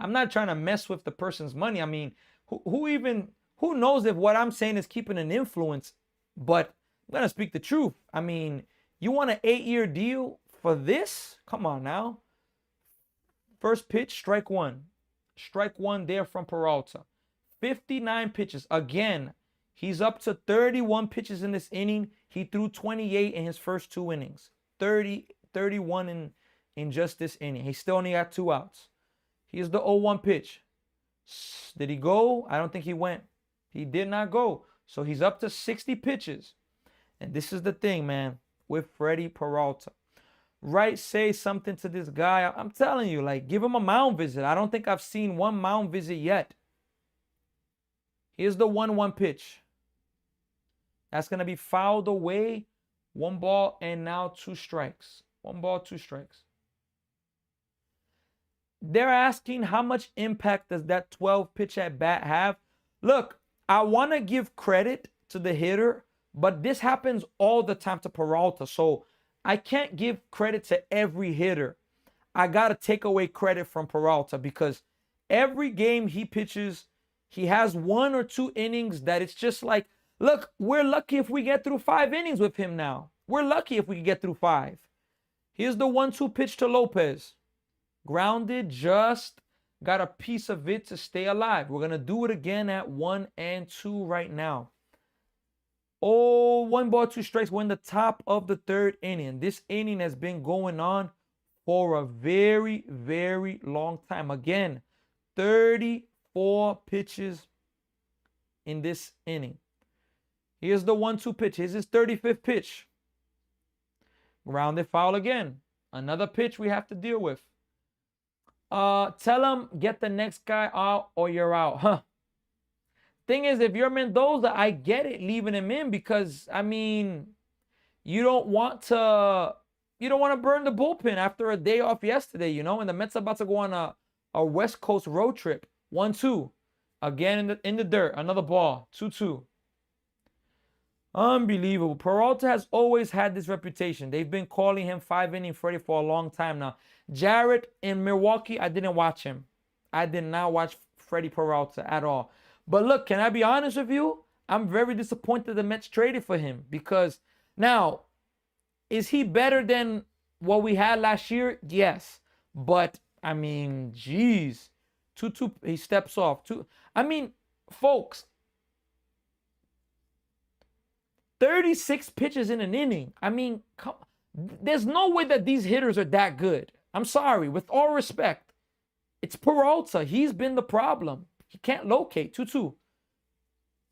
I'm not trying to mess with the person's money. I mean, who knows if what I'm saying is keeping an influence? But I'm going to speak the truth. I mean, you want an 8-year deal for this? Come on now. First pitch, strike one. Strike one there from Peralta. 59 pitches. Again, he's up to 31 pitches in this inning. He threw 28 in his first two innings. 31 in just this inning. He still only got 2 outs. Here's the 0-1 pitch. Did he go? I don't think he went. He did not go. So he's up to 60 pitches. And this is the thing, man, with Freddie Peralta. Right, say something to this guy. I'm telling you, like, give him a mound visit. I don't think I've seen one mound visit yet. Here's the 1-1 pitch. That's going to be fouled away. 1 ball and now 2 strikes. 1 ball, 2 strikes. They're asking how much impact does that 12 pitch at bat have? Look, I want to give credit to the hitter, but this happens all the time to Peralta. So I can't give credit to every hitter. I got to take away credit from Peralta because every game he pitches, he has 1 or 2 innings that it's just like, look, we're lucky if we get through 5 innings with him now. We're lucky if we can get through 5. Here's the 1-2 pitch to Lopez. Grounded, just got a piece of it to stay alive. We're going to do it again at 1 and 2 right now. Oh, 1 ball, 2 strikes. We're in the top of the 3rd inning. This inning has been going on for a very, very long time. Again, 34 pitches in this inning. Here's the 1-2 pitch. Here's his 35th pitch. Grounded foul again. Another pitch we have to deal with. Tell him, get the next guy out or you're out. Huh. Thing is, if you're Mendoza, I get it leaving him in because, I mean, you don't want to burn the bullpen after a day off yesterday, you know, and the Mets are about to go on a West Coast road trip. 1-2. Again in the dirt. Another ball. 2-2. Unbelievable. Peralta has always had this reputation. They've been calling him 5-inning Freddy for a long time now. Jarrett in Milwaukee, I didn't watch him. I did not watch Freddy Peralta at all. But look, can I be honest with you? I'm very disappointed the Mets traded for him because now, is he better than what we had last year? Yes. But, I mean, geez. 2-2, he steps off. I mean, folks, 36 pitches in an inning. I mean, there's no way that these hitters are that good. I'm sorry. With all respect, it's Peralta. He's been the problem. He can't locate. 2-2.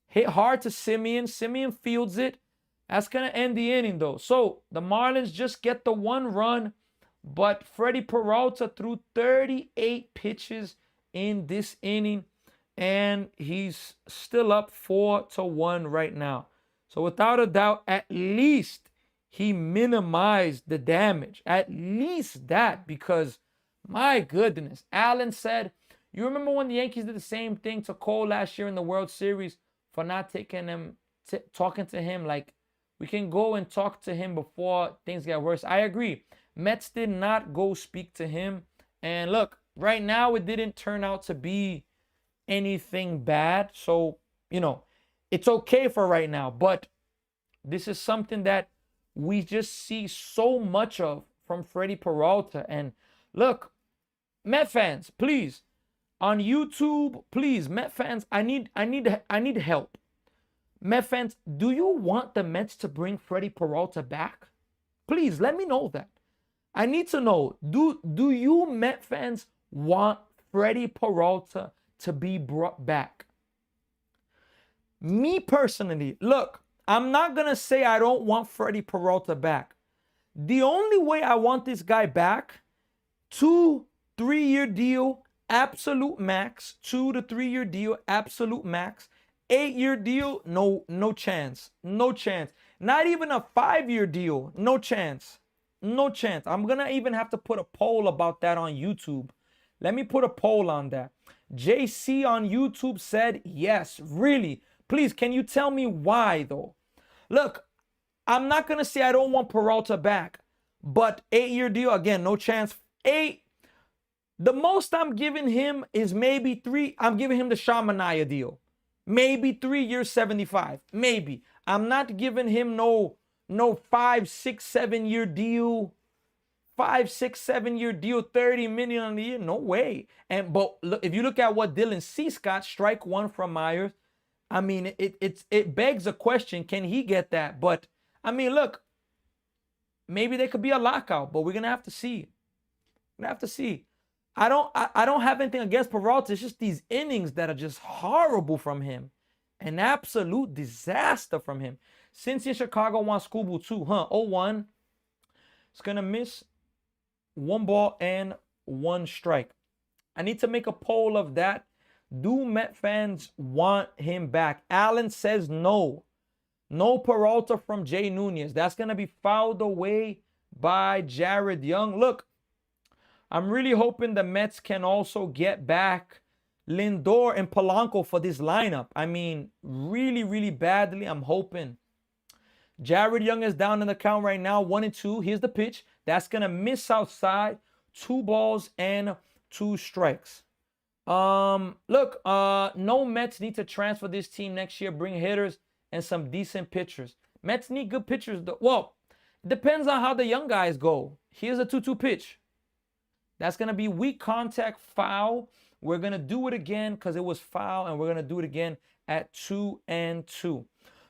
Hit hard to Simeon. Simeon fields it. That's going to end the inning, though. So the Marlins just get the 1 run. But Freddie Peralta threw 38 pitches in this inning, and he's still up 4-1 right now. So without a doubt, at least he minimized the damage. At least that, because my goodness, Allen said, you remember when the Yankees did the same thing to Cole last year in the World Series for not taking him, talking to him like, we can go and talk to him before things get worse. I agree. Mets did not go speak to him. And look, right now it didn't turn out to be anything bad. So, it's okay for right now. But this is something that we just see so much of from Freddie Peralta. And look, Met fans, please, on YouTube, please, Met fans, I need help. Met fans, do you want the Mets to bring Freddie Peralta back? Please let me know that. I need to know, do you Met fans want Freddie Peralta to be brought back? Me personally, look, I'm not going to say I don't want Freddie Peralta back. The only way I want this guy back, 2-3-year deal, absolute max. 2 to 3 year deal, absolute max. 8-year deal, no chance. No chance. Not even a 5-year deal, no chance. No chance. I'm going to even have to put a poll about that on YouTube. Let me put a poll on that. JC on YouTube said yes. Really? Please, can you tell me why, though? Look, I'm not going to say I don't want Peralta back, but 8-year deal, again, no chance. 8. The most I'm giving him is maybe 3. I'm giving him the Shamanaya deal. Maybe 3 years, 75. Maybe. I'm not giving him no 5, 6, 7-year deal. 5, 6, 7-year deal, 30 million on the year. No way. But look, if you look at what Dylan Cease got, strike 1 from Myers. I mean, it begs a question. Can he get that? But I mean, look, maybe there could be a lockout, but we're gonna have to see. We're gonna have to see. I don't have anything against Peralta. It's just these innings that are just horrible from him. An absolute disaster from him. Since in Chicago wants Scooble too, 0-1. It's gonna miss 1 ball and 1 strike. I need to make a poll of that. Do Met fans want him back? Allen says no. No Peralta from Jay Nunez. That's gonna be fouled away by Jared Young. Look, I'm really hoping the Mets can also get back Lindor and Polanco for this lineup. I mean, really, really badly. I'm hoping. Jared Young is down in the count right now, 1-2. Here's the pitch. That's going to miss outside. 2 balls and 2 strikes. Look, no Mets need to transfer this team next year. Bring hitters and some decent pitchers. Mets need good pitchers, though. Well, it depends on how the young guys go. Here's a 2-2 pitch. That's going to be weak contact, foul. We're going to do it again because it was foul, and we're going to do it again at 2-2.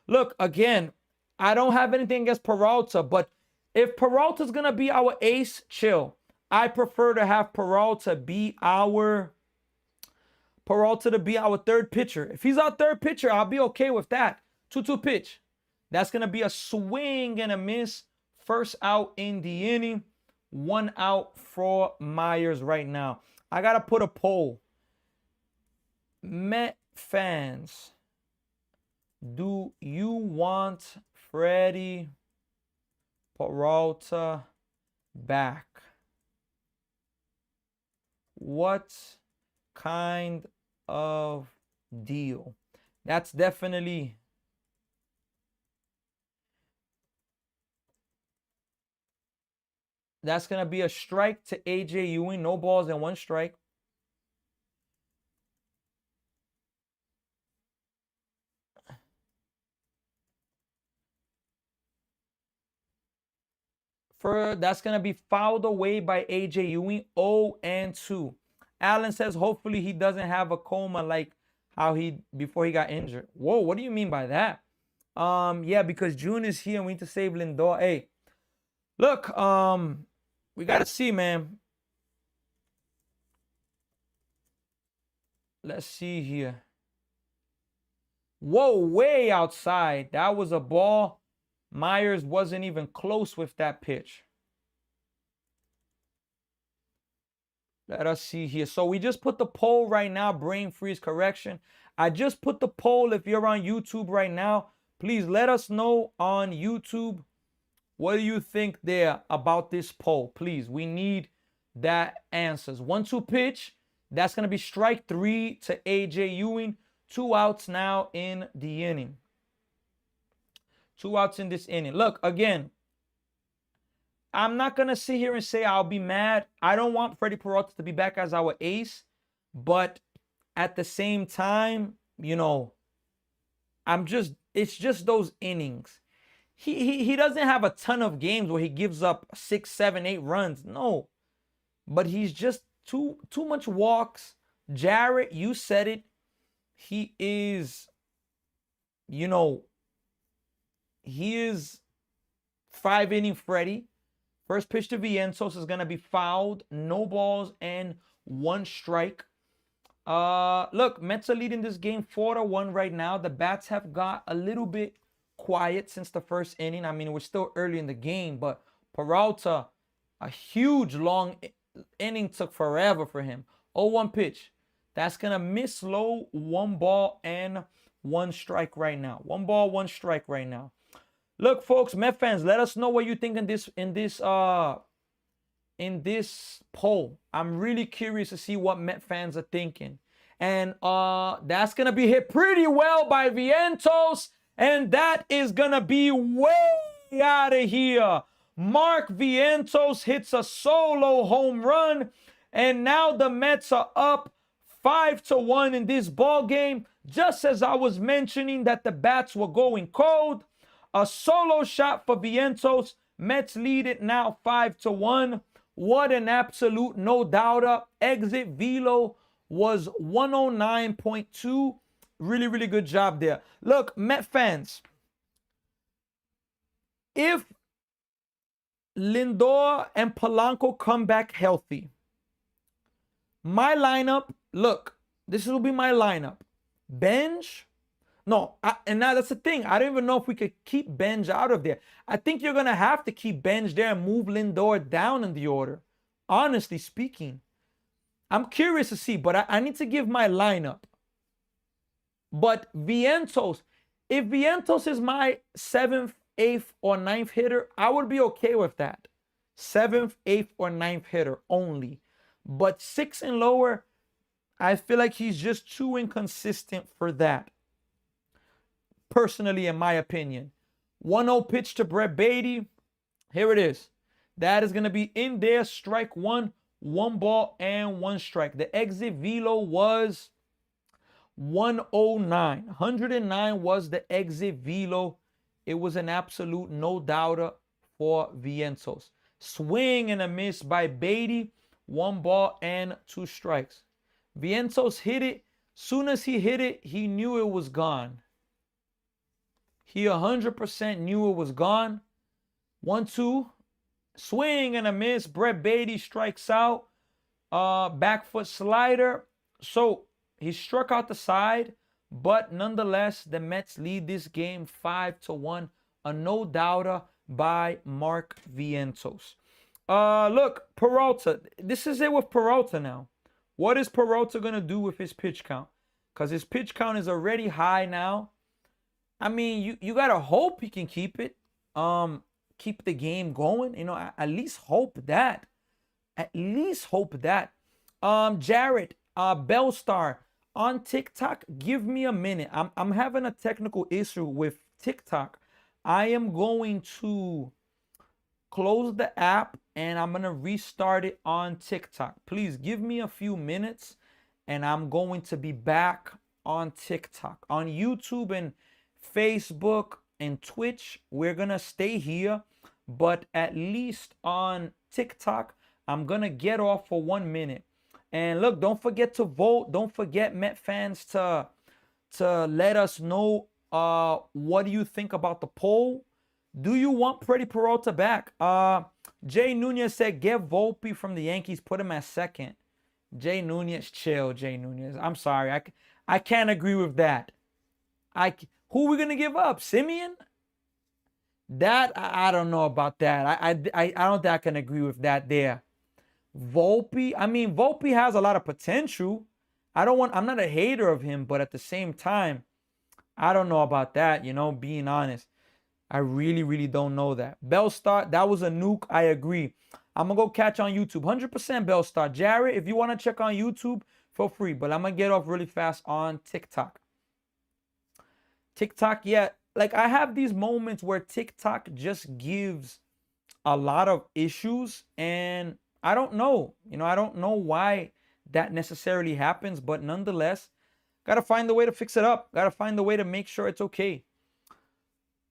Look, again, I don't have anything against Peralta, but if Peralta's going to be our ace, chill. I prefer to have Peralta be our third pitcher. If he's our third pitcher, I'll be okay with that. 2-2 pitch. That's going to be a swing and a miss. First out in the inning. 1 out for Myers right now. I got to put a poll. Met fans, do you want Freddie Peralta back? What kind of deal? That's definitely... That's going to be a strike to AJ Ewing. No balls and 1 strike. That's going to be fouled away by AJ Ewing. 0-2. Allen says hopefully he doesn't have a coma like how before he got injured. Whoa, what do you mean by that? Yeah, because June is here and we need to save Lindor. Hey, look, we got to see, man. Let's see here. Whoa, way outside. That was a ball. Myers wasn't even close with that pitch. Let us see here. So we just put the poll right now, brain freeze correction. I just put the poll. If you're on YouTube right now, please let us know on YouTube. What do you think there about this poll? Please, we need that answers. 1-2 pitch. That's going to be strike 3 to AJ Ewing. 2 outs now in the inning. 2 outs in this inning. Look, again, I'm not going to sit here and say I'll be mad. I don't want Freddie Peralta to be back as our ace. But at the same time, you know, it's just those innings. He doesn't have a ton of games where he gives up 6, 7, 8 runs. No. But he's just too much walks. Jarrett, you said it. He is, you know, he is 5-inning Freddie. First pitch to Vientos is going to be fouled. No balls and 1 strike. Look, Mets are leading this game 4-1 right now. The bats have got a little bit quiet since the first inning. I mean, we're still early in the game, but Peralta, a huge long inning, took forever for him. 0-1 pitch. That's going to miss low. 1 ball and 1 strike right now. 1 ball, 1 strike right now. Look, folks, Met fans, let us know what you think in this poll. I'm really curious to see what Met fans are thinking. And that's going to be hit pretty well by Vientos. And that is going to be way out of here. Mark Vientos hits a solo home run. And now the Mets are up 5-1 in this ball game. Just as I was mentioning that the bats were going cold. A solo shot for Vientos. Mets lead it now 5-1. What an absolute no-doubter. Exit velo was 109.2. Really, really good job there. Look, Met fans, if Lindor and Polanco come back healthy, my lineup, look, this will be my lineup. Benj. No, and now that's the thing. I don't even know if we could keep Benj out of there. I think you're going to have to keep Benj there and move Lindor down in the order. Honestly speaking. I'm curious to see, but I need to give my lineup. But Vientos, if Vientos is my 7th, 8th, or 9th hitter, I would be okay with that. 7th, 8th, or 9th hitter only. But 6 and lower, I feel like he's just too inconsistent for that. Personally, in my opinion. 1-0 pitch to Brett Beatty. Here it is. That is going to be in there. Strike 1. 1 ball and 1 strike. The exit velo was 109. 109 was the exit velo. It was an absolute no-doubter for Vientos. Swing and a miss by Beatty. 1 ball and 2 strikes. Vientos hit it. Soon as he hit it, he knew it was gone. He 100% knew it was gone. 1-2. Swing and a miss. Brett Beatty strikes out. Back foot slider. So he struck out the side. But nonetheless, the Mets lead this game 5-1. A no-doubter by Mark Vientos. Look, Peralta. This is it with Peralta now. What is Peralta going to do with his pitch count? Because his pitch count is already high now. I mean, you got to hope he can keep it. Keep the game going. You know, at least hope that. At least hope that. Jarrett, Bellstar on TikTok, give me a minute. I'm having a technical issue with TikTok. I am going to close the app and I'm going to restart it on TikTok. Please give me a few minutes and I'm going to be back on TikTok. On YouTube and Facebook and Twitch, we're going to stay here. But at least on TikTok, I'm going to get off for 1 minute. And look, don't forget to vote. Don't forget, Met fans, to let us know what do you think about the poll. Do you want Freddie Peralta back? Jay Nunez said, get Volpe from the Yankees. Put him at second. Jay Nunez, chill, Jay Nunez. I'm sorry. I can't agree with that. Who are we going to give up? Simeon? That, I don't know about that. I don't think I can agree with that there. Volpe, I mean, Volpe has a lot of potential. I'm not a hater of him, but at the same time, I don't know about that, being honest. I really, really don't know that. Bellstar, that was a nuke. I agree. I'm going to go catch on YouTube. 100% Bellstar. Jared, if you want to check on YouTube, feel free. But I'm going to get off really fast on TikTok. TikTok, yeah. Like, I have these moments where TikTok just gives a lot of issues. And I don't know. I don't know why that necessarily happens. But nonetheless, got to find a way to fix it up. Got to find a way to make sure it's okay.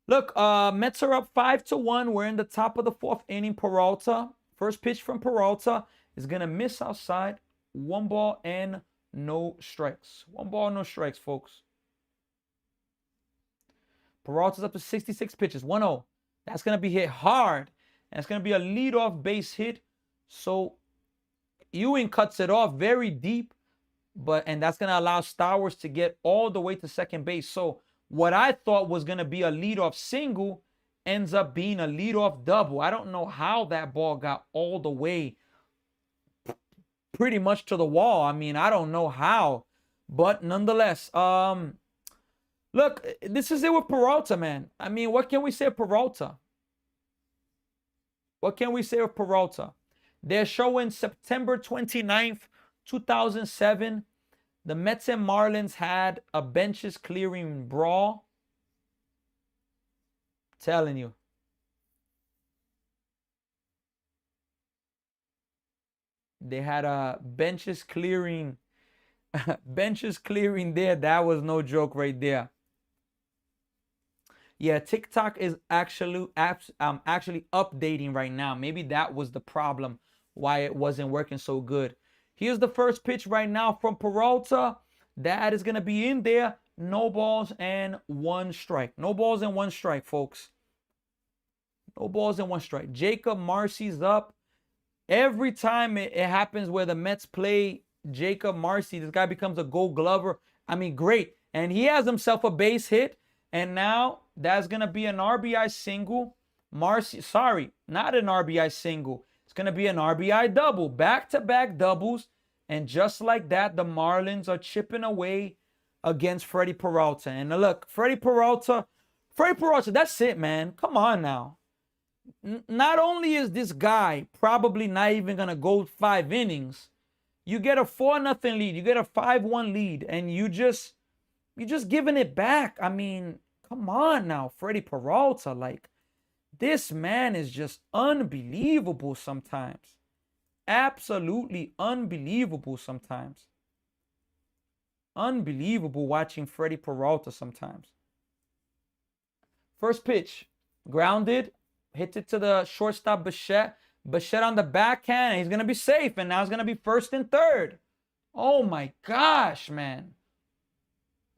Look, Mets are up 5-1. We're in the top of the 4th inning. Peralta, first pitch from Peralta is going to miss outside. 1 ball and no strikes. 1 ball, no strikes, folks. Peralta's up to 66 pitches. 1-0. That's going to be hit hard. And it's going to be a leadoff base hit. So Ewing cuts it off very deep. And that's going to allow Stowers to get all the way to second base. So what I thought was going to be a leadoff single ends up being a leadoff double. I don't know how that ball got all the way pretty much to the wall. I mean, I don't know how. But nonetheless, look, this is it with Peralta, man. I mean, what can we say of Peralta? What can we say of Peralta? They're showing September 29th, 2007. The Mets and Marlins had a benches clearing brawl. Telling you. They had a benches clearing there. That was no joke right there. Yeah, TikTok is actually updating right now. Maybe that was the problem why it wasn't working so good. Here's the first pitch right now from Peralta. That is going to be in there. No balls and 1 strike. No balls and 1 strike, folks. No balls and 1 strike. Jacob Marcy's up. Every time it happens where the Mets play Jacob Marcy, this guy becomes a Gold Glover. I mean, great. And he has himself a base hit. And now that's going to be an RBI single. Marcy, sorry, not an RBI single. It's going to be an RBI double. Back-to-back doubles. And just like that, the Marlins are chipping away against Freddie Peralta. And look, Freddie Peralta, that's it, man. Come on now. Not only is this guy probably not even going to go 5 innings, you get a 4-0 lead, you get a 5-1 lead, and you're just giving it back. I mean, come on now, Freddie Peralta. Like, this man is just unbelievable sometimes. Absolutely unbelievable sometimes. Unbelievable watching Freddie Peralta sometimes. First pitch, grounded, hits it to the shortstop Bichette. Bichette on the backhand, and he's going to be safe. And now it's going to be 1st and 3rd. Oh my gosh, man.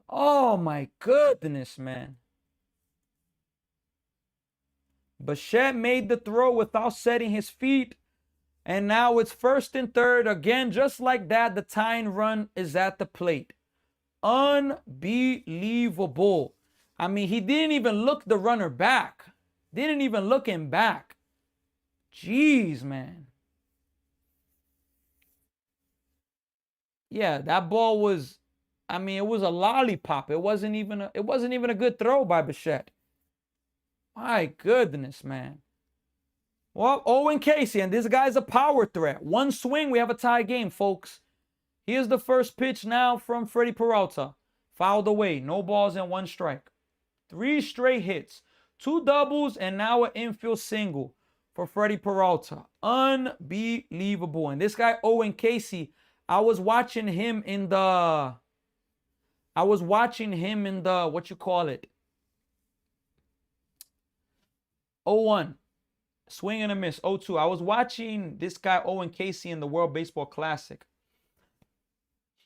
Oh my goodness, man. Bichette made the throw without setting his feet. And now it's 1st and 3rd. Again, just like that, the tying run is at the plate. Unbelievable. I mean, he didn't even look the runner back. Didn't even look him back. Jeez, man. Yeah, that ball was, I mean, it was a lollipop. It wasn't even a good throw by Bichette. My goodness, man. Well, Owen Casey, and this guy's a power threat. 1 swing, we have a tie game, folks. Here's the first pitch now from Freddie Peralta. Fouled away, no balls and 1 strike. 3 straight hits, 2 doubles, and now an infield single for Freddie Peralta. Unbelievable. And this guy, Owen Casey, I was watching him in the, what you call it? 0-1. Swing and a miss. 0-2. I was watching this guy, Owen Casey, in the World Baseball Classic.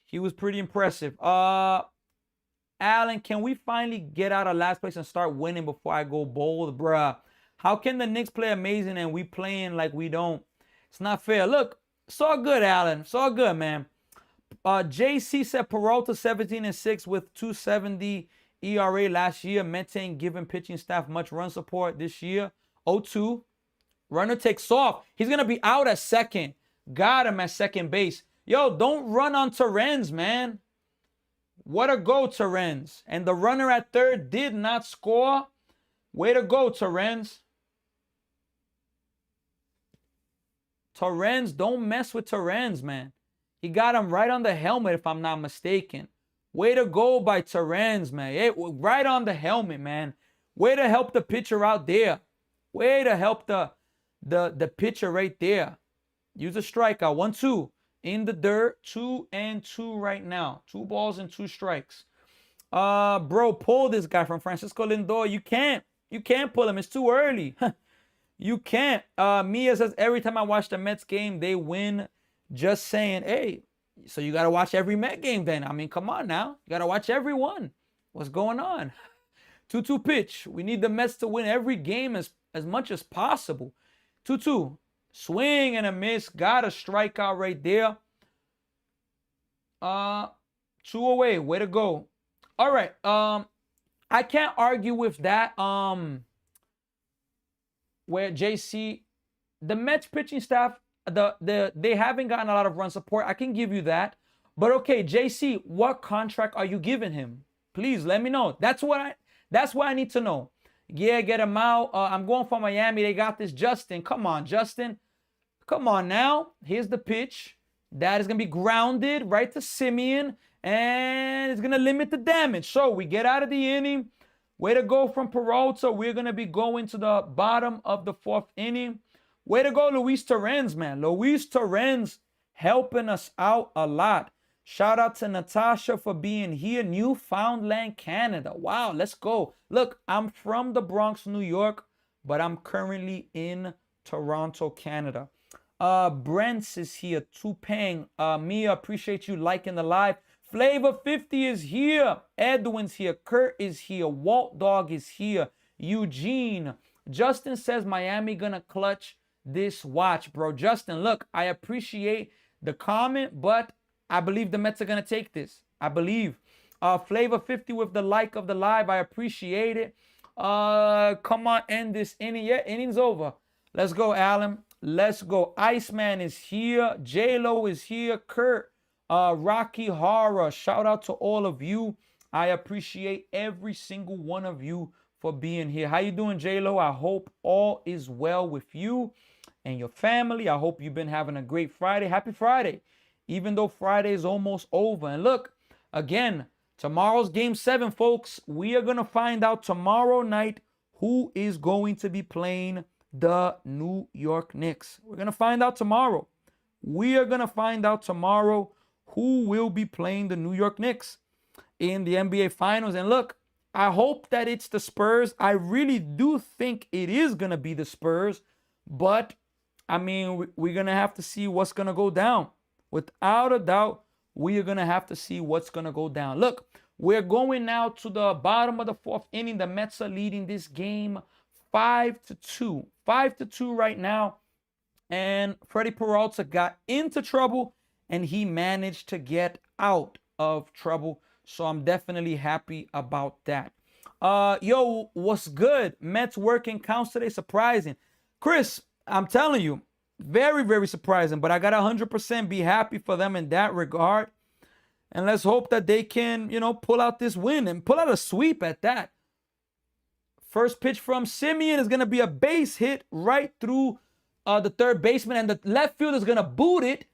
He was pretty impressive. Alan, can we finally get out of last place and start winning before I go bold? Bruh, how can the Knicks play amazing and we playing like we don't? It's not fair. Look, it's all good, Alan. It's all good, man. JC said Peralta 17-6 with 2.70 ERA last year. Mets ain't giving pitching staff much run support this year. 0-2. Runner takes off. He's going to be out at second. Got him at second base. Yo, don't run on Terrence, man. What a go, Terrence. And the runner at third did not score. Way to go, Terrence. Terrence, don't mess with Terrence, man. He got him right on the helmet, if I'm not mistaken. Way to go by Terrence, man. Right on the helmet, man. Way to help the pitcher out there. Way to help the pitcher right there. Use a strikeout. 1-2 in the dirt. 2-2 right now. 2 balls and 2 strikes. Bro, pull this guy from Francisco Lindor. You can't. You can't pull him. It's too early. You can't. Mia says, every time I watch the Mets game, they win. Just saying, hey, so you got to watch every Met game then. I mean, come on now. You got to watch every one. What's going on? 2-2 pitch. We need the Mets to win every game as much as possible. 2-2. Swing and a miss. Got a strikeout right there. 2 away. Way to go. All right. I can't argue with that. Where JC, the Mets pitching staff, they haven't gotten a lot of run support. I can give you that. But okay, JC, what contract are you giving him? Please let me know. That's what I need to know. Yeah, get him out. I'm going for Miami. They got this Justin. Come on, Justin. Come on now. Here's the pitch. That is going to be grounded right to Simeon. And it's going to limit the damage. So we get out of the inning. Way to go from Peralta. We're going to be going to the bottom of the 4th inning. Way to go, Luis Torrens, man. Luis Torrens helping us out a lot. Shout out to Natasha for being here. Newfoundland, Canada. Wow, let's go. Look, I'm from the Bronx, New York, but I'm currently in Toronto, Canada. Brents is here. Tupang. Mia, appreciate you liking the live. Flavor 50 is here. Edwin's here. Kurt is here. Walt Dog is here. Eugene. Justin says Miami gonna clutch this watch, bro. Justin, look, I appreciate the comment, but I believe the Mets are gonna take this. I believe. Flavor 50 with the like of the live. I appreciate it. Come on, end this inning. Yeah, inning's over. Let's go, Alan. Let's go. Iceman is here. J-Lo is here. Kurt. Rocky Horror, shout out to all of you. I appreciate every single one of you for being here. How you doing, J-Lo? I hope all is well with you and your family. I hope you've been having a great Friday. Happy Friday, even though Friday is almost over. And look, again, tomorrow's Game 7, folks. We are going to find out tomorrow night who is going to be playing the New York Knicks. We're going to find out tomorrow. We are going to find out tomorrow who will be playing the New York Knicks in the NBA Finals. And look, I hope that it's the Spurs. I really do think it is going to be the Spurs. But, I mean, we're going to have to see what's going to go down. Without a doubt, we are going to have to see what's going to go down. Look, we're going now to the bottom of the 4th inning. The Mets are leading this game 5-2. 5-2 right now. And Freddie Peralta got into trouble, and he managed to get out of trouble. So I'm definitely happy about that. Yo, what's good? Mets working counts today. Surprising. Chris, I'm telling you, very, very surprising. But I got 100% be happy for them in that regard. And let's hope that they can, pull out this win and pull out a sweep at that. First pitch from Simeon is going to be a base hit right through the third baseman. And the left fielder is going to boot it.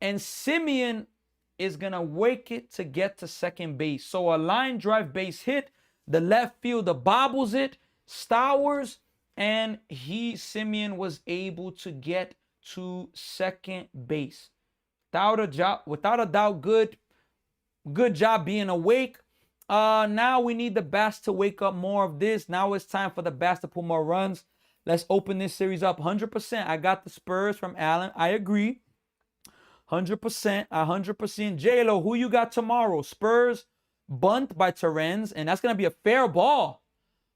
And Simeon is going to wake it to get to second base. So a line drive base hit. The left fielder bobbles it. Stowers. And Simeon was able to get to second base. Without a doubt, good job being awake. Now we need the Bats to wake up more of this. Now it's time for the Bats to put more runs. Let's open this series up 100%. I got the Spurs from Allen. I agree. 100%. 100%. J-Lo, who you got tomorrow? Spurs, bunt by Terrence, and that's going to be a fair ball.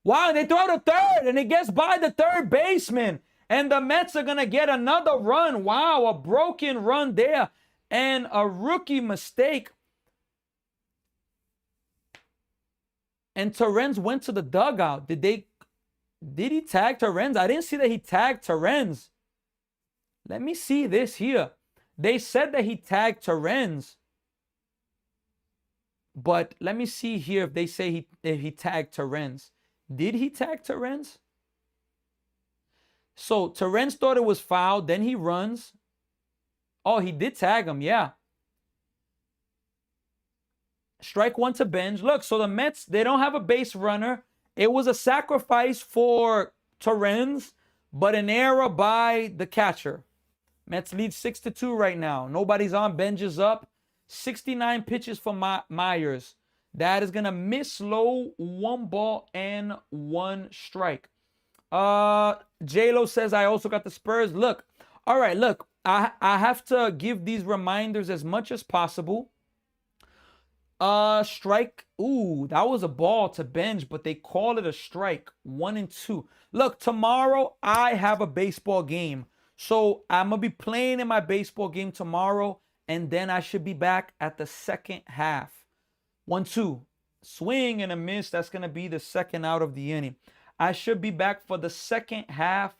Wow, they throw to third, and it gets by the third baseman. And the Mets are going to get another run. Wow, a broken run there. And a rookie mistake. And Terrence went to the dugout. Did he tag Terrence? I didn't see that he tagged Terrence. Let me see this here. They said that he tagged Terrence. But let me see here if they say if he tagged Terrence. Did he tag Terrence? So Terrence thought it was foul. Then he runs. Oh, he did tag him. Yeah. Strike one to bench. Look, so the Mets, they don't have a base runner. It was a sacrifice for Terrence, but an error by the catcher. Mets lead 6-2 right now. Nobody's on. Bench is up. 69 pitches for Myers. That is going to miss low. 1 ball and 1 strike. J-Lo says, I also got the Spurs. Look. All right, look. I have to give these reminders as much as possible. Strike. Ooh, that was a ball to bench, but they call it a strike. 1 and 2. Look, tomorrow I have a baseball game. So I'm going to be playing in my baseball game tomorrow, and then I should be back at the second half. 1-2. Swing and a miss. That's going to be the second out of the inning. I should be back for the second half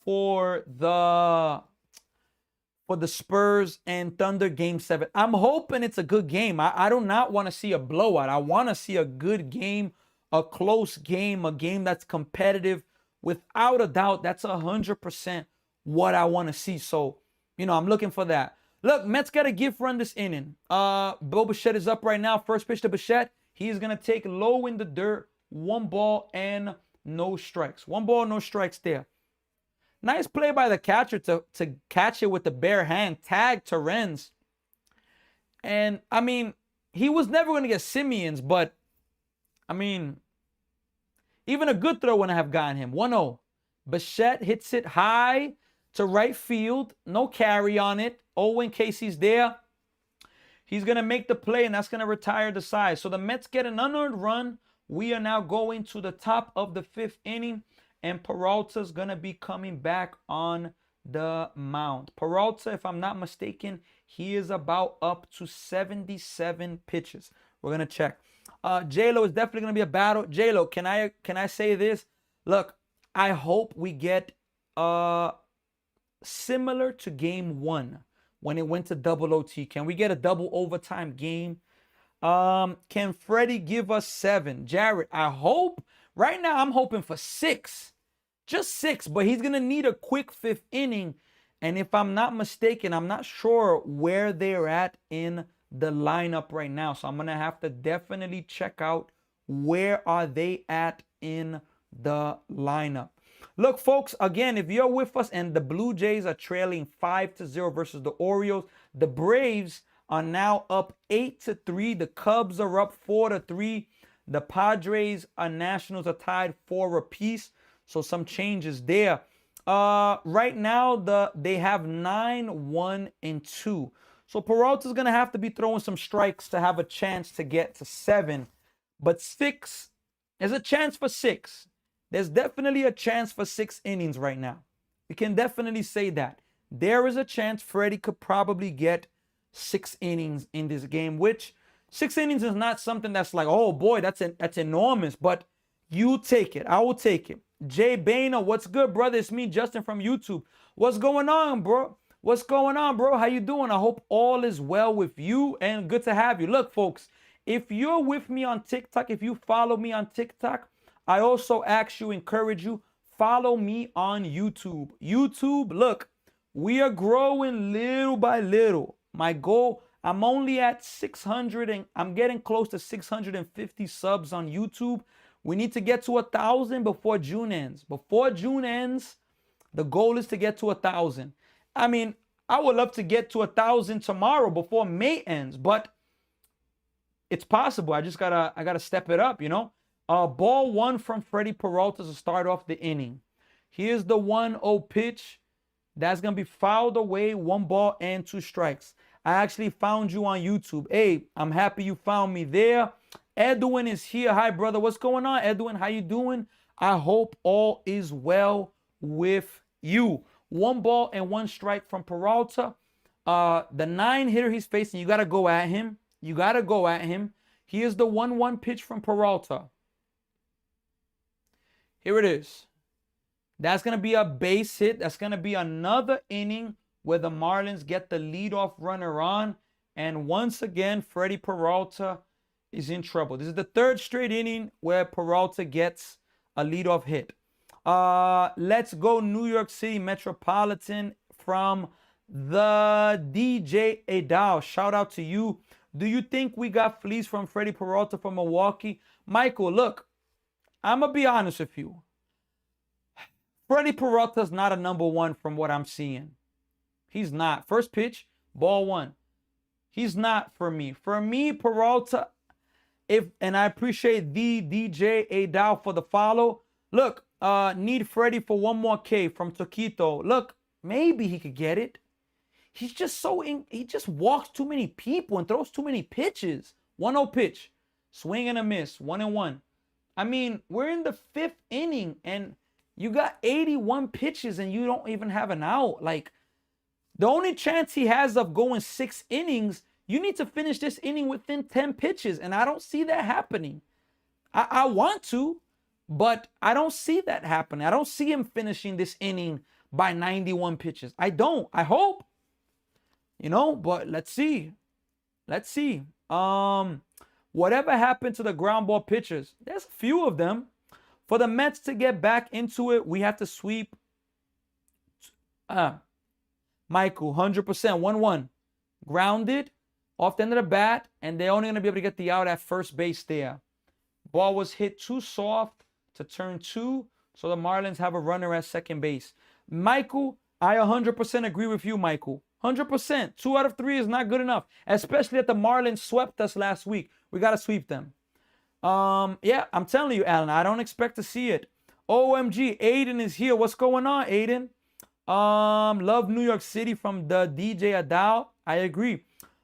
for the Spurs and Thunder Game 7. I'm hoping it's a good game. I do not want to see a blowout. I want to see a good game, a close game, a game that's competitive. Without a doubt, that's 100% what I want to see. So, I'm looking for that. Look, Mets got a gift run this inning. Bo Bichette is up right now. First pitch to Bichette. He's going to take low in the dirt. 1 ball and no strikes. 1 ball, no strikes there. Nice play by the catcher to catch it with the bare hand. Tag Terrence. And, he was never going to get Simeons, but, even a good throw wouldn't have gotten him. 1-0. Bichette hits it high to right field. No carry on it. Owen Casey's there. He's going to make the play, and that's going to retire the side. So the Mets get an unearned run. We are now going to the top of the 5th inning, and Peralta's going to be coming back on the mound. Peralta, if I'm not mistaken, he is about up to 77 pitches. We're going to check. J-Lo is definitely going to be a battle. J-Lo, can I say this? Look, I hope we get similar to game 1 when it went to double OT. Can we get a double overtime game? Can Freddie give us 7? Jared, I hope. Right now, I'm hoping for 6. Just 6, but he's going to need a quick 5th inning. And if I'm not mistaken, I'm not sure where they're at in the lineup right now. So I'm going to have to definitely check out where are they at in the lineup. Look, folks, again, if you're with us and the Blue Jays are trailing 5-0 versus the Orioles, the Braves are now up 8-3. The Cubs are up 4-3. The Padres and Nationals are tied 4 apiece. So some changes there. Right now, they have 9-1-2. So Peralta's going to have to be throwing some strikes to have a chance to get to 7. But 6, there's a chance for 6. There's definitely a chance for 6 innings right now. We can definitely say that. There is a chance Freddie could probably get 6 innings in this game, which 6 innings is not something that's like, oh boy, that's enormous. But you take it. I will take it. Jay Boehner, what's good, brother? It's me, Justin from YouTube. What's going on, bro? What's going on, bro? How you doing? I hope all is well with you and good to have you. Look, folks, if you're with me on TikTok, if you follow me on TikTok, I also encourage you, follow me on YouTube. YouTube, look, we are growing little by little. My goal, I'm only at 600 and I'm getting close to 650 subs on YouTube. We need to get to 1,000 before June ends. Before June ends, the goal is to get to 1,000. I would love to get to 1,000 tomorrow before May ends, but it's possible. I gotta step it up, Ball 1 from Freddie Peralta to start off the inning. Here's the 1-0 pitch. That's gonna be fouled away. 1 ball and 2 strikes. I actually found you on YouTube. Hey, I'm happy you found me there. Edwin is here. Hi, brother. What's going on, Edwin? How you doing? I hope all is well with you. 1 ball and 1 strike from Peralta. The 9 hitter he's facing, you got to go at him. Here's the 1-1 pitch from Peralta. Here it is. That's going to be a base hit. That's going to be another inning where the Marlins get the leadoff runner on. And once again, Freddie Peralta is in trouble. This is the third straight inning where Peralta gets a leadoff hit. Let's go New York City Metropolitan from the DJ Adao. Shout out to you. Do you think we got fleas from Freddie Peralta from Milwaukee? Michael, look, I'm going to be honest with you. Freddie Peralta's not a number one from what I'm seeing. He's not. First pitch, ball one. He's not for me. For me, Peralta, and I appreciate the DJ Adao for the follow. Look, need Freddie for one more K from Toquito. Look, maybe he could get it. He's just he just walks too many people and throws too many pitches. 1-0 pitch, swing and a miss, 1-1. I mean, we're in the 5th inning and you got 81 pitches and you don't even have an out. Like, the only chance he has of going 6 innings, you need to finish this inning within 10 pitches. And I don't see that happening. I want to, but I don't see that happening. I don't see him finishing this inning by 91 pitches. I don't. I hope. You know, but let's see. Let's see. Whatever happened to the ground ball pitchers? There's a few of them. For the Mets to get back into it, we have to sweep. Michael, 100%, 1-1. Grounded off the end of the bat, and they're only going to be able to get the out at first base there. Ball was hit too soft to turn 2, so the Marlins have a runner at second base. Michael, I 100% agree with you, Michael. 100%. 2 out of 3 is not good enough, especially that the Marlins swept us last week. We got to sweep them. Yeah, I'm telling you, Alan, I don't expect to see it. OMG, Aiden is here. What's going on, Aiden? Love New York City from the DJ Adao. I agree.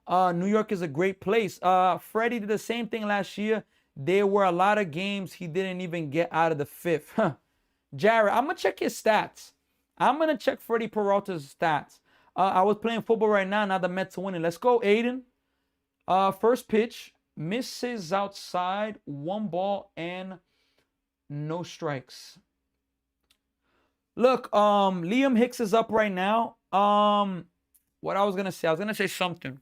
New York is a great place. Freddie did the same thing last year. There were a lot of games he didn't even get out of the 5th. Jared, I'm going to check his stats. I'm going to check Freddie Peralta's stats. I was playing football right now. Now the Mets are winning. Let's go, Aiden. First pitch. Misses outside. 1 ball and no strikes. Look, Liam Hicks is up right now. What I was going to say. I was going to say something.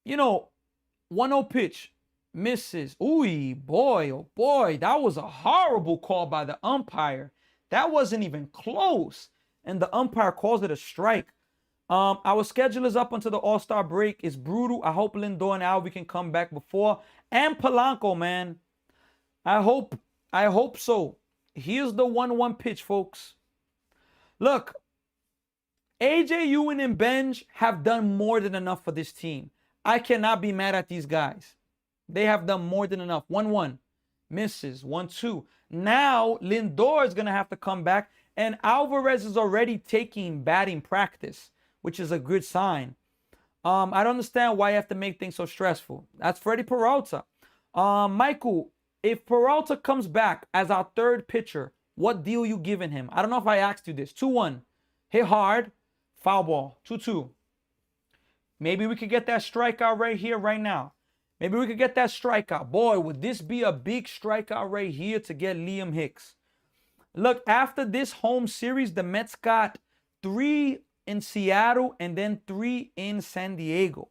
You know, 1-0 pitch. Misses. Ooh, boy, oh boy. That was a horrible call by the umpire. That wasn't even close. And the umpire calls it a strike. Our schedule is up until the All-Star break. It's brutal. I hope Lindor and Alvey can come back before. And Polanco, man. I hope so. Here's the 1-1 pitch, folks. Look, AJ Ewing and Benj have done more than enough for this team. I cannot be mad at these guys. They have done more than enough. 1-1. Misses. 1-2. Now, Lindor is going to have to come back. And Alvarez is already taking batting practice, which is a good sign. I don't understand why you have to make things so stressful. That's Freddie Peralta. Michael, if Peralta comes back as our 3rd pitcher, what deal you giving him? I don't know if I asked you this. 2-1. Hit hard. Foul ball. 2-2. Maybe we could get that strikeout right here, right now. Maybe we could get that strikeout. Boy, would this be a big strikeout right here to get Liam Hicks. Look, after this home series, the Mets got 3 in Seattle and then 3 in San Diego.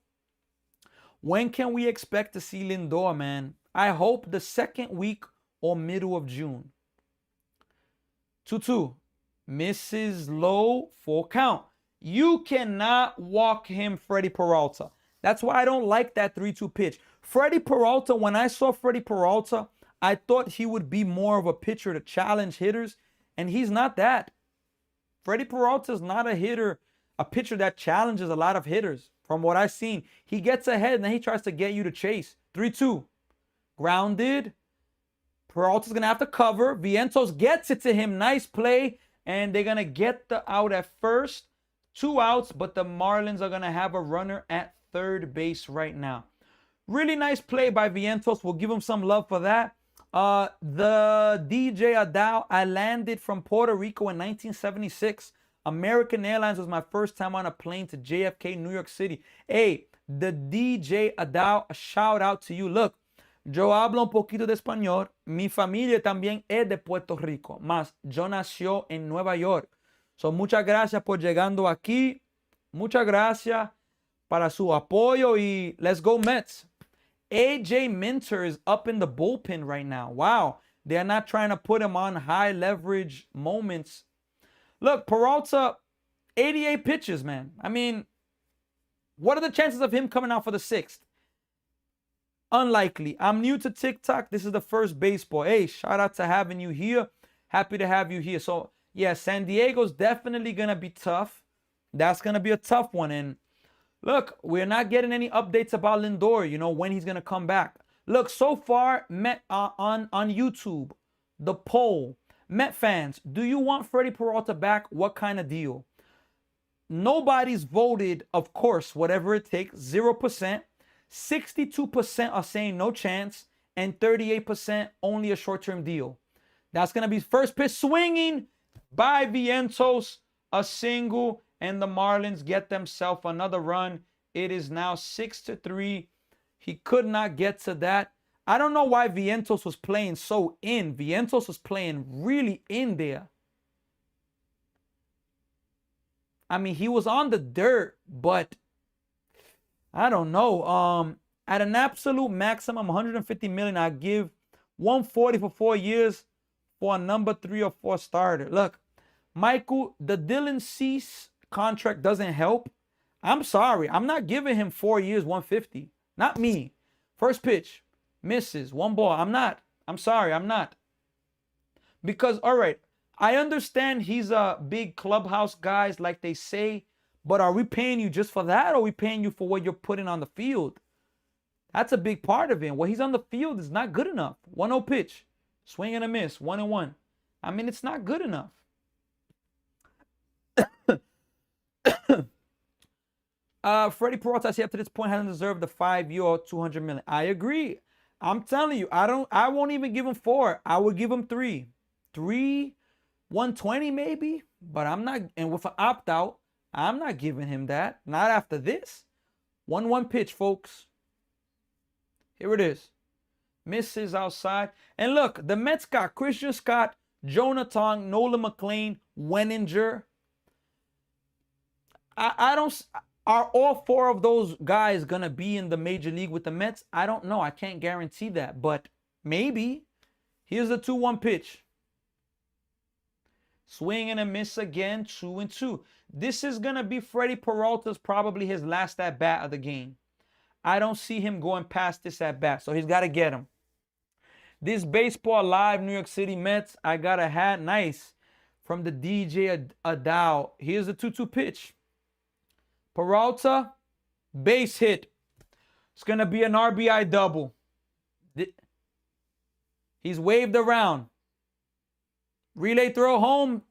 When can we expect to see Lindor, man? I hope the 2nd week or middle of June. 2-2. Misses low, 4 count. You cannot walk him, Freddie Peralta. That's why I don't like that 3-2 pitch. Freddie Peralta, when I saw Freddie Peralta, I thought he would be more of a pitcher to challenge hitters, and he's not that. Freddie Peralta is not a hitter, a pitcher that challenges a lot of hitters. From what I've seen, he gets ahead and then he tries to get you to chase. 3-2. Grounded. Peralta's going to have to cover. Vientos gets it to him. Nice play. And they're going to get the out at first. 2 outs, but the Marlins are going to have a runner at 3rd base right now. Really nice play by Vientos. We'll give him some love for that. The DJ Adao, I landed from Puerto Rico in 1976. American Airlines was my first time on a plane to JFK, New York City. Hey, the DJ Adao, a shout out to you. Look, Yo hablo un poquito de español. Mi familia también es de Puerto Rico. Más, yo nació en Nueva York. So, muchas gracias por llegando aquí. Muchas gracias para su apoyo y let's go Mets. AJ Minter is up in the bullpen right now. Wow. They're not trying to put him on high leverage moments. Look, Peralta, 88 pitches, man. I mean, what are the chances of him coming out for the sixth? Unlikely. I'm new to TikTok. This is the first baseball. Hey, shout out to having you here. Happy to have you here. So, yeah, San Diego's definitely going to be tough. That's going to be a tough one. And look, we're not getting any updates about Lindor, you know, when he's going to come back. Look, so far, Met on YouTube, the poll, Met fans, do you want Freddie Peralta back? What kind of deal? Nobody's voted, of course, whatever it takes, 0%. 62% are saying no chance, and 38% only a short-term deal. That's going to be first pitch swinging by Vientos, a single, and the Marlins get themselves another run. It is now 6-3. He could not get to that. I don't know why Vientos was playing so in. Vientos was playing really in there. I mean, he was on the dirt, but I don't know. At an absolute maximum, 150 million, I give 140 for 4 years for a number 3 or 4 starter. Look, Michael, the Dylan Cease contract doesn't help. I'm sorry. I'm not giving him 4 years, 150. Not me. First pitch, misses, 1 ball. I'm not. I'm sorry. I'm not. Because, all right, I understand he's a big clubhouse guys like they say, but are we paying you just for that, or are we paying you for what you're putting on the field? That's a big part of it. What he's on the field is not good enough. 1-0 pitch, swing and a miss, 1-1. I mean, it's not good enough. Freddie Peralta, I say up to this point hasn't deserved the 5-year or 200 million. I agree. I'm telling you, I won't even give him 4. I would give him 3. 120 maybe, but I'm not, and with an opt-out, I'm not giving him that. Not after this. 1-1 pitch, folks. Here it is. Misses outside. And look, the Mets got Christian Scott, Jonathan, Nolan McLean, Wenninger. I don't... Are all 4 of those guys going to be in the major league with the Mets? I don't know. I can't guarantee that, but maybe. Here's the 2-1 pitch. Swing and a miss again, 2-2. This is going to be Freddie Peralta's probably his last at-bat of the game. I don't see him going past this at-bat, so he's got to get him. This Baseball Live New York City Mets, I got a hat, nice, from the DJ Adow. Here's the 2-2 pitch. Peralta, base hit. It's going to be an RBI double. He's waved around. Relay throw home.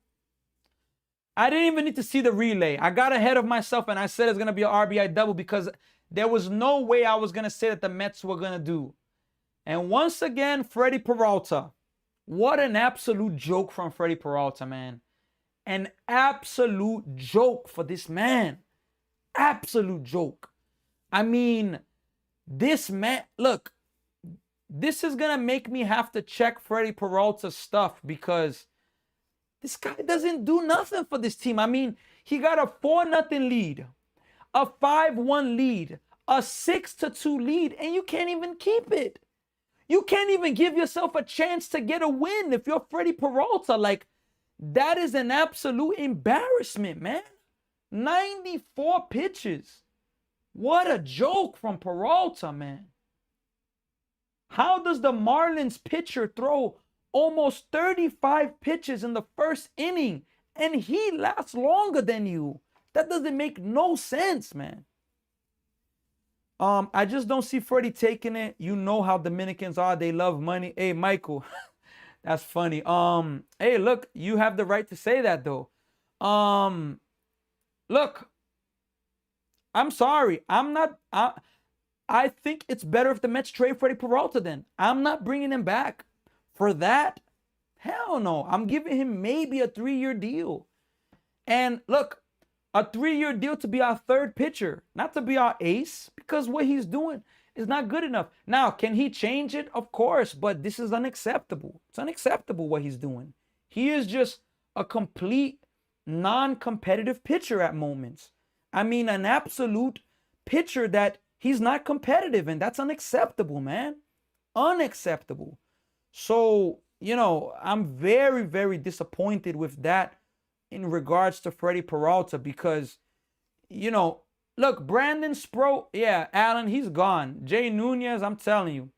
I didn't even need to see the relay. I got ahead of myself and I said it's going to be an RBI double because there was no way I was going to say that the Mets were going to do. And once again, Freddie Peralta. What an absolute joke from Freddie Peralta, man. An absolute joke for this man. Absolute joke. I mean, this man, look, this is going to make me have to check Freddie Peralta's stuff because this guy doesn't do nothing for this team. I mean, he got a 4-0 lead, a 5-1 lead, a 6-2 lead, and you can't even keep it. You can't even give yourself a chance to get a win if you're Freddie Peralta. Like, that is an absolute embarrassment, man. 94 pitches. What a joke from Peralta, man. How does the Marlins pitcher throw almost 35 pitches in the first inning and he lasts longer than you? That doesn't make no sense, man. I just don't see Freddie taking it. You know how Dominicans are. They love money. Hey, Michael, that's funny. Hey, look, you have the right to say that, though. Look, I'm sorry. I think it's better if the Mets trade Freddie Peralta then. I'm not bringing him back for that. Hell no. I'm giving him maybe a 3-year deal. And look, a 3-year deal to be our third pitcher, not to be our ace, because what he's doing, It's not good enough. Now, can he change it? Of course, but this is unacceptable. It's unacceptable what he's doing. He is just a complete non-competitive pitcher at moments. I mean, an absolute pitcher that he's not competitive, and that's unacceptable, man. Unacceptable. So, I'm very, very disappointed with that in regards to Freddie Peralta because, look, Brandon Sproat, yeah, Allen, he's gone. Jay Nunez, I'm telling you.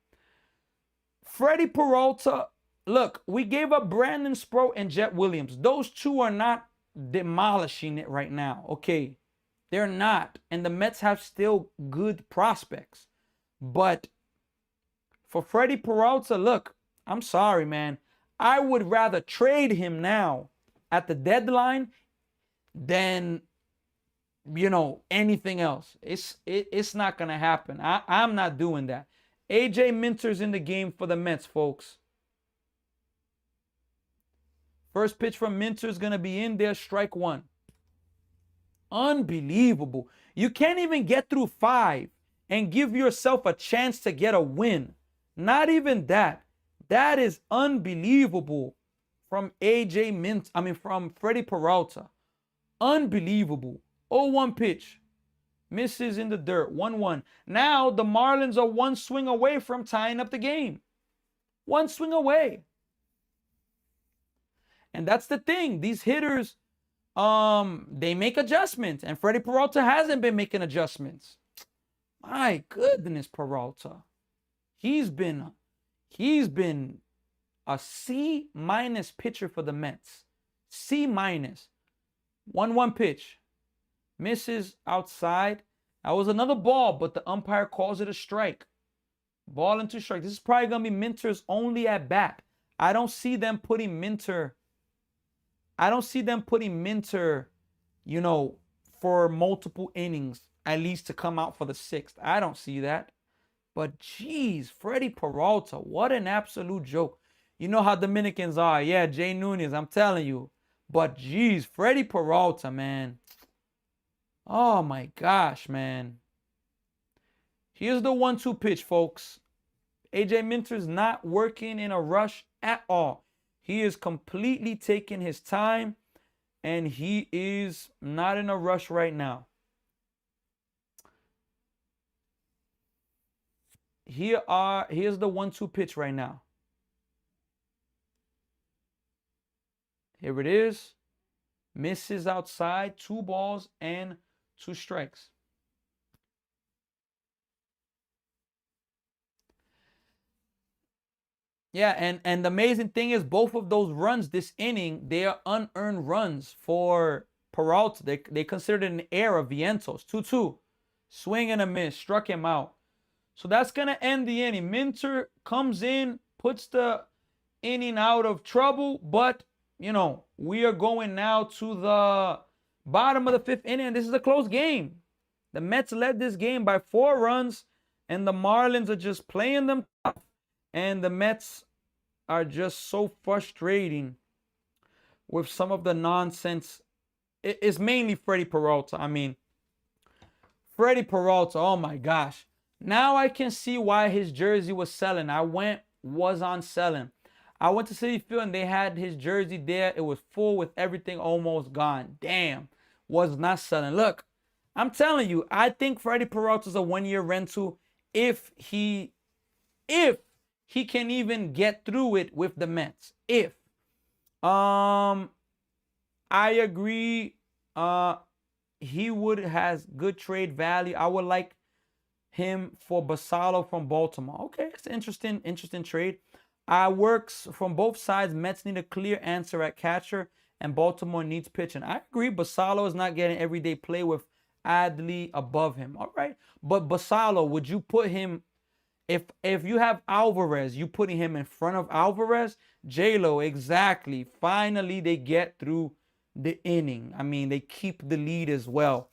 Freddie Peralta, look, we gave up Brandon Sproat and Jet Williams. Those two are not demolishing it right now, okay? They're not. And the Mets have still good prospects. But for Freddie Peralta, look, I'm sorry, man. I would rather trade him now at the deadline than, anything else. It's not going to happen. I'm not doing that. AJ Minter's in the game for the Mets, folks. First pitch from Minter is going to be in there, strike one. Unbelievable. You can't even get through 5 and give yourself a chance to get a win. Not even that. That is unbelievable from from Freddie Peralta. Unbelievable. 0-1 pitch. Misses in the dirt. 1-1. Now the Marlins are one swing away from tying up the game. One swing away. And that's the thing. These hitters, they make adjustments. And Freddie Peralta hasn't been making adjustments. My goodness, Peralta. He's been a C- pitcher for the Mets. C-. 1-1 pitch. Misses outside. That was another ball, but the umpire calls it a strike. Ball into strike. This is probably going to be Minter's only at bat. I don't see them putting Minter, for multiple innings, at least to come out for the 6th. I don't see that. But geez, Freddie Peralta, what an absolute joke. You know how Dominicans are. Yeah, Jay Nunez, I'm telling you. But geez, Freddie Peralta, man. Oh my gosh, man. Here's the 1-2 pitch, folks. AJ Minter's not working in a rush at all. He is completely taking his time, and he is not in a rush right now. Here's the 1-2 pitch right now. Here it is. Misses outside, 2 balls and 2 strikes. Yeah, and the amazing thing is both of those runs this inning, they are unearned runs for Peralta. They considered it an error, Vientos. 2-2. Swing and a miss. Struck him out. So that's going to end the inning. Minter comes in, puts the inning out of trouble, but, we are going now to the bottom of the 5th inning, and this is a close game. The Mets led this game by 4 runs, and the Marlins are just playing them tough, and the Mets are just so frustrating with some of the nonsense. It's mainly Freddie Peralta. I mean, Freddie Peralta, oh my gosh. Now I can see why his jersey was selling. Was on selling. I went to Citi Field and they had his jersey there. It was full with everything almost gone. Damn, was not selling. Look, I'm telling you, I think Freddie Peralta is a 1-year rental if he can even get through it with the Mets. I agree. He has good trade value. I would like him for Basallo from Baltimore. Okay, it's an interesting trade. Works from both sides. Mets need a clear answer at catcher, and Baltimore needs pitching. I agree. Basallo is not getting everyday play with Adley above him. All right, but Basallo, would you put him? If you have Alvarez, you putting him in front of Alvarez? J-Lo, exactly. Finally, they get through the inning. I mean, they keep the lead as well.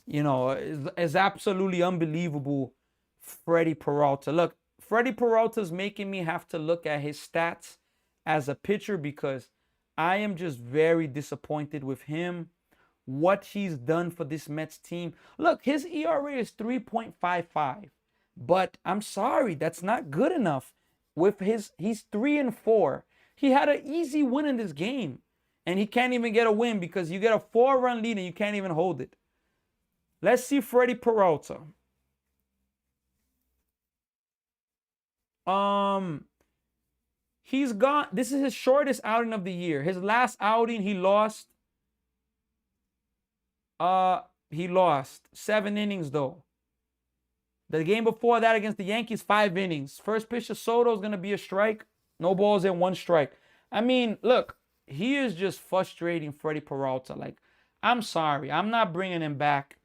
It's absolutely unbelievable. Freddie Peralta. Look, Freddie Peralta is making me have to look at his stats as a pitcher because I am just very disappointed with him. What he's done for this Mets team. Look, his ERA is 3.55. But I'm sorry, that's not good enough. He's 3-4. He had an easy win in this game. And he can't even get a win because you get a 4-run lead and you can't even hold it. Let's see Freddie Peralta. He's gone. This is his shortest outing of the year. His last outing, he lost. He lost 7 innings though. The game before that against the Yankees, 5 innings. First pitch to Soto is gonna be a strike. No balls and 1 strike. I mean, look, he is just frustrating Freddie Peralta. Like, I'm sorry, I'm not bringing him back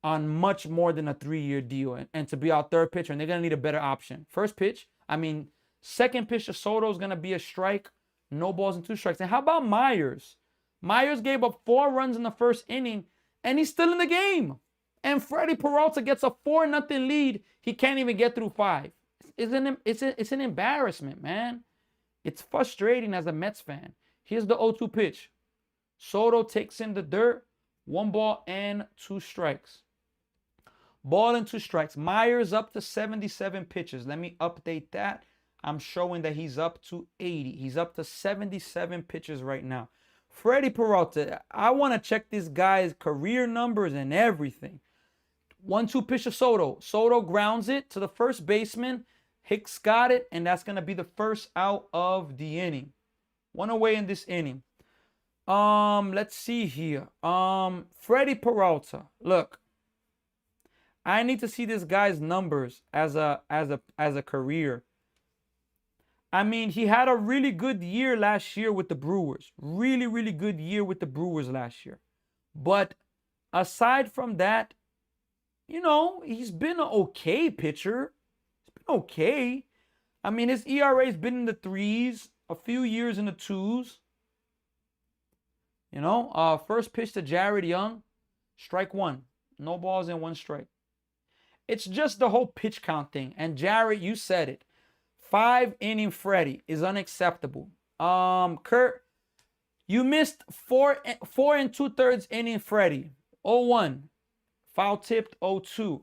on much more than a 3-year deal and to be our third pitcher, and they're gonna need a better option. First pitch, second pitch to Soto is gonna be a strike. No balls and 2 strikes. And how about Myers? Myers gave up 4 runs in the first inning, and he's still in the game. And Freddie Peralta gets a 4-0 lead. He can't even get through 5. It's an embarrassment, man. It's frustrating as a Mets fan. Here's the 0-2 pitch. Soto takes in the dirt. 1 ball and 2 strikes. Ball and 2 strikes. Myers up to 77 pitches. Let me update that. I'm showing that he's up to 80. He's up to 77 pitches right now. Freddie Peralta, I want to check this guy's career numbers and everything. 1-2 pitch to Soto. Soto grounds it to the first baseman. Hicks got it, and that's going to be the first out of the inning. 1 away in this inning. Let's see here. Freddie Peralta. Look, I need to see this guy's numbers as a career. I mean, he had a really good year last year with the Brewers. Really, really good year with the Brewers last year. But aside from that, you know, he's been an okay pitcher. He's been okay. I mean, his ERA's been in the 3s, a few years in the 2s. You know, first pitch to Jared Young, strike 1. No balls and 1 strike. It's just the whole pitch count thing. And Jared, you said it. 5-inning Freddie is unacceptable. Kurt, you missed 4 2/3 inning Freddie. 0-1. Foul tipped 0-2.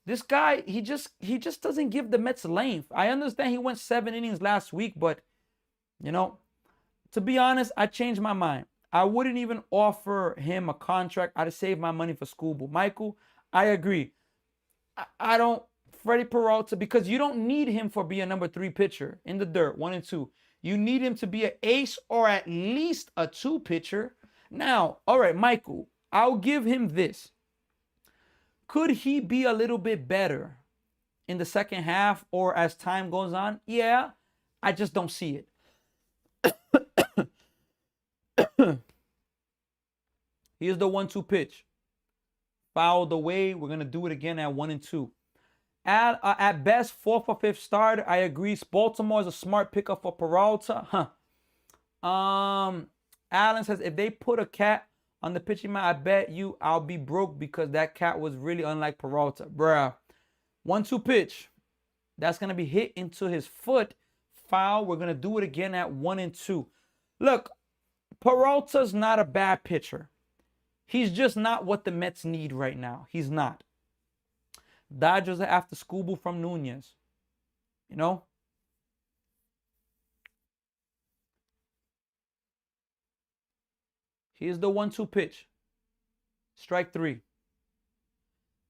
This guy, he just doesn't give the Mets length. I understand he went 7 innings last week, but you know, to be honest, I changed my mind. I wouldn't even offer him a contract. I'd save my money for Scooble. Michael, I agree. I don't, Freddie Peralta, because you don't need him for being a number 3 pitcher in the dirt, 1 and 2. You need him to be an ace or at least a 2 pitcher. Now, all right, Michael, I'll give him this. Could he be a little bit better in the second half or as time goes on? Yeah, I just don't see it. Here's the 1-2 pitch. Fouled away. We're going to do it again at 1 and 2. At best, 4th or 5th start. I agree. Baltimore is a smart pickup for Peralta. Allen says, if they put a cat on the pitching mound, I bet you I'll be broke because that cat was really unlike Peralta. Bruh. 1-2 pitch. That's going to be hit into his foot. Foul. We're going to do it again at 1 and 2. Look, Peralta's not a bad pitcher. He's just not what the Mets need right now. He's not. Dodgers are after Scooble from Nunez. You know? Here's the 1-2 pitch. Strike 3.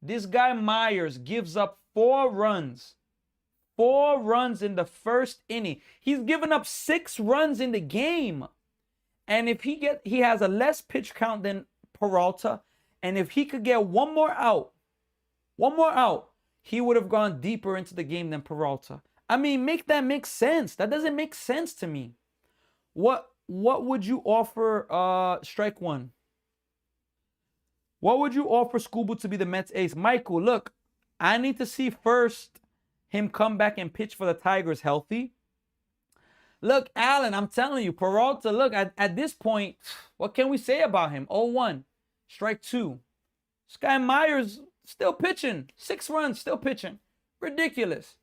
This guy Myers gives up 4 runs. 4 runs in the first inning. He's given up 6 runs in the game. And if he has a less pitch count than Peralta, and if he could get one more out, he would have gone deeper into the game than Peralta. I mean, make that make sense. That doesn't make sense to me. What would you offer strike 1? What would you offer Scooble to be the Mets ace? Michael, look, I need to see first him come back and pitch for the Tigers healthy. Look, Allen, I'm telling you, Peralta, look, at this point, what can we say about him? 0-1, strike 2. This guy Myers still pitching. 6 runs, still pitching. Ridiculous.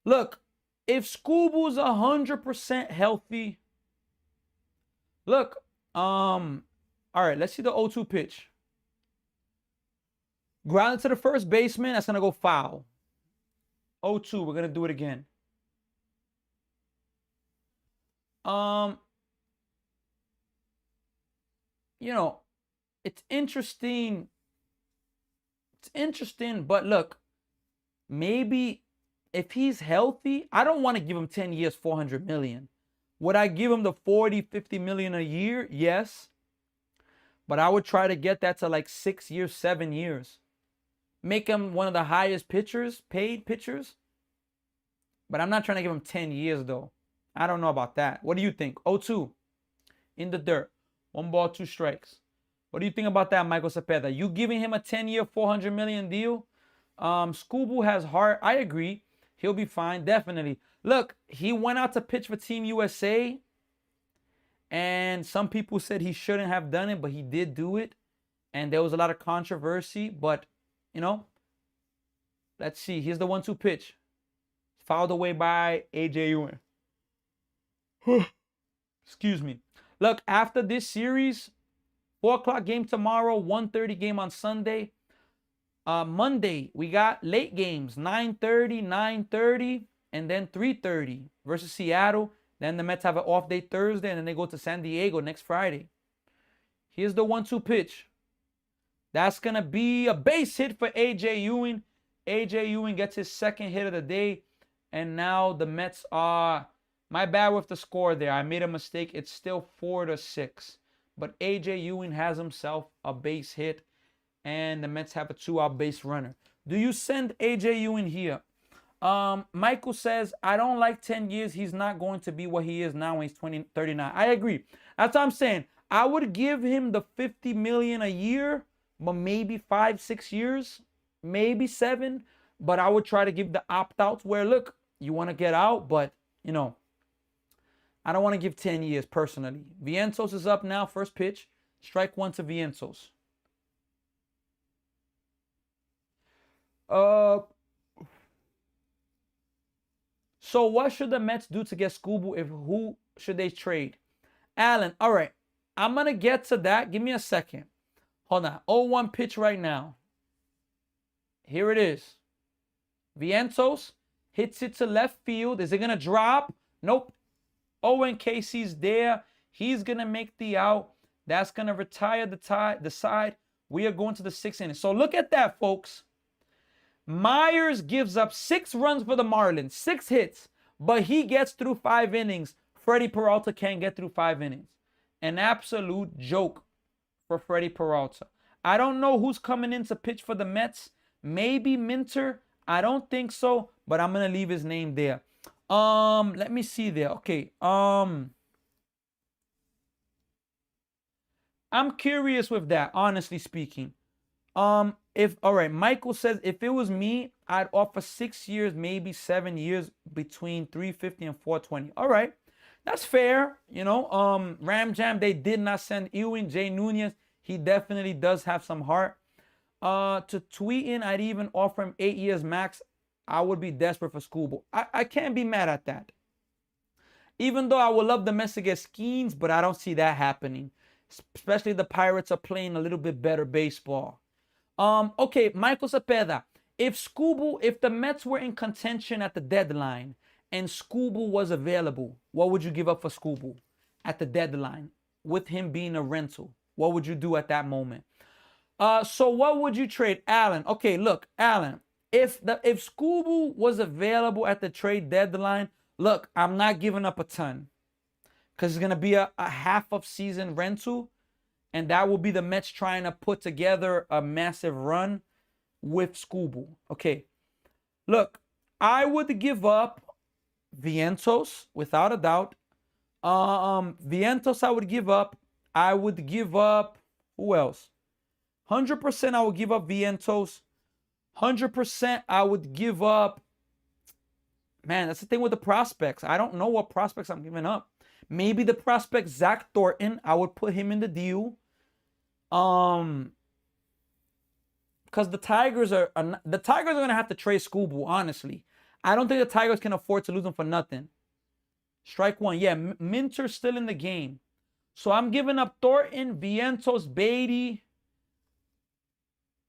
Look, if Scooble's 100% healthy, look, all right, let's see the 0-2 pitch. Grounded to the first baseman, that's going to go foul. 0-2. We're gonna do it again. You know, it's interesting. It's interesting, but look, maybe if he's healthy, I don't want to give him 10 years, 400 million. Would I give him the 40, 50 million a year? Yes. But I would try to get that to like 6 years, 7 years. Make him one of the highest pitchers, paid pitchers. But I'm not trying to give him 10 years though. I don't know about that. What do you think? 0-2 in the dirt. 1 ball, 2 strikes. What do you think about that, Michael Cepeda? You giving him a 10-year, 400 million deal? Scooble has heart. I agree. He'll be fine, definitely. Look, he went out to pitch for Team USA, and some people said he shouldn't have done it, but he did do it, and there was a lot of controversy. But you know, let's see. Here's the 1-2 pitch, fouled away by AJ Ewing. Excuse me. Look, after this series, 4 o'clock game tomorrow, 1:30 game on Sunday. Monday, we got late games, 9:30, 9:30, and then 3:30 versus Seattle. Then the Mets have an off day Thursday, and then they go to San Diego next Friday. Here's the 1-2 pitch. That's going to be a base hit for AJ Ewing. AJ Ewing gets his second hit of the day, and now the Mets are... My bad with the score there. I made a mistake. It's still 4-6. But AJ Ewing has himself a base hit, and the Mets have a 2-out base runner. Do you send AJ Ewing here? Michael says, I don't like 10 years. He's not going to be what he is now when he's 39. I agree. That's what I'm saying. I would give him the 50 million a year, but maybe 5-6 years, maybe 7. But I would try to give the opt-outs where, look, you want to get out, but, you know, I don't want to give 10 years personally. Vientos is up now, first pitch. Strike 1 to Vientos. So what should the Mets do to get Scooble? Who should they trade? Allen, all right. I'm going to get to that. Give me a second. Hold on. 0-1 pitch right now. Here it is. Vientos hits it to left field. Is it going to drop? Nope. Owen Casey's there. He's going to make the out. That's going to retire the side. We are going to the 6th inning. So look at that, folks. Myers gives up 6 runs for the Marlins, 6 hits, but he gets through 5 innings. Freddie Peralta can't get through 5 innings. An absolute joke for Freddie Peralta. I don't know who's coming in to pitch for the Mets. Maybe Minter. I don't think so, but I'm going to leave his name there. Let me see there. Okay. I'm curious with that, honestly speaking. All right, Michael says if it was me, I'd offer 6 years, maybe 7 years, between 350 and 420. All right, that's fair. You know, Ram Jam, they did not send Ewing. Jay Nunez, he definitely does have some heart. To tweet in, I'd even offer him 8 years max. I would be desperate for Scooble. I can't be mad at that. Even though I would love the Mets to get Skeens, but I don't see that happening. Especially the Pirates are playing a little bit better baseball. Okay, Michael Cepeda. If the Mets were in contention at the deadline and Scooble was available, what would you give up for Scooble at the deadline with him being a rental? What would you do at that moment? So what would you trade? Allen. Okay, look, Allen. If Scooble was available at the trade deadline, look, I'm not giving up a ton. Because it's going to be a half of season rental. And that will be the Mets trying to put together a massive run with Scooble. Okay. Look, I would give up Vientos, without a doubt. Vientos I would give up. I would give up, who else? 100% I would give up Vientos. 100% I would give up. Man, that's the thing with the prospects. I don't know what prospects I'm giving up. Maybe the prospect Zach Thornton, I would put him in the deal. Because the Tigers are going to have to trade Scooble, honestly. I don't think the Tigers can afford to lose him for nothing. Strike 1. Yeah, Minter's still in the game. So I'm giving up Thornton, Vientos, Beatty.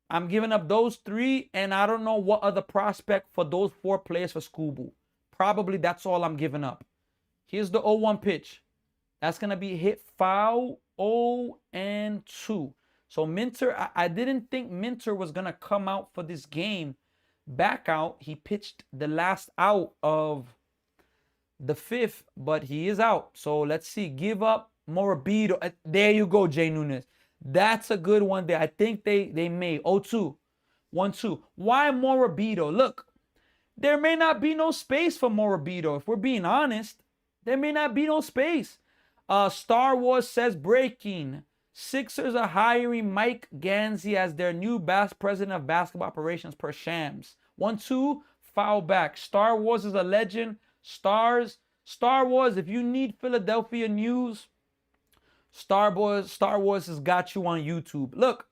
I'm giving up those 3, and I don't know what other prospect for those 4 players for Scooble. Probably that's all I'm giving up. Here's the 0-1 pitch. That's going to be hit foul, 0-2. So Minter, I didn't think Minter was going to come out for this game. Back out. He pitched the last out of the 5th, but he is out. So let's see. Give up Morabito. There you go, Jay Nunez. That's a good one there. I think they made 0-2. 1-2. Why Morabito? Look, there may not be no space for Morabito. If we're being honest, there may not be no space. Star Wars says breaking. Sixers are hiring Mike Ganzi as their new president of basketball operations per Shams. 1-2, foul back. Star Wars is a legend. Star Wars, if you need Philadelphia news, Star Wars has got you on YouTube. Look,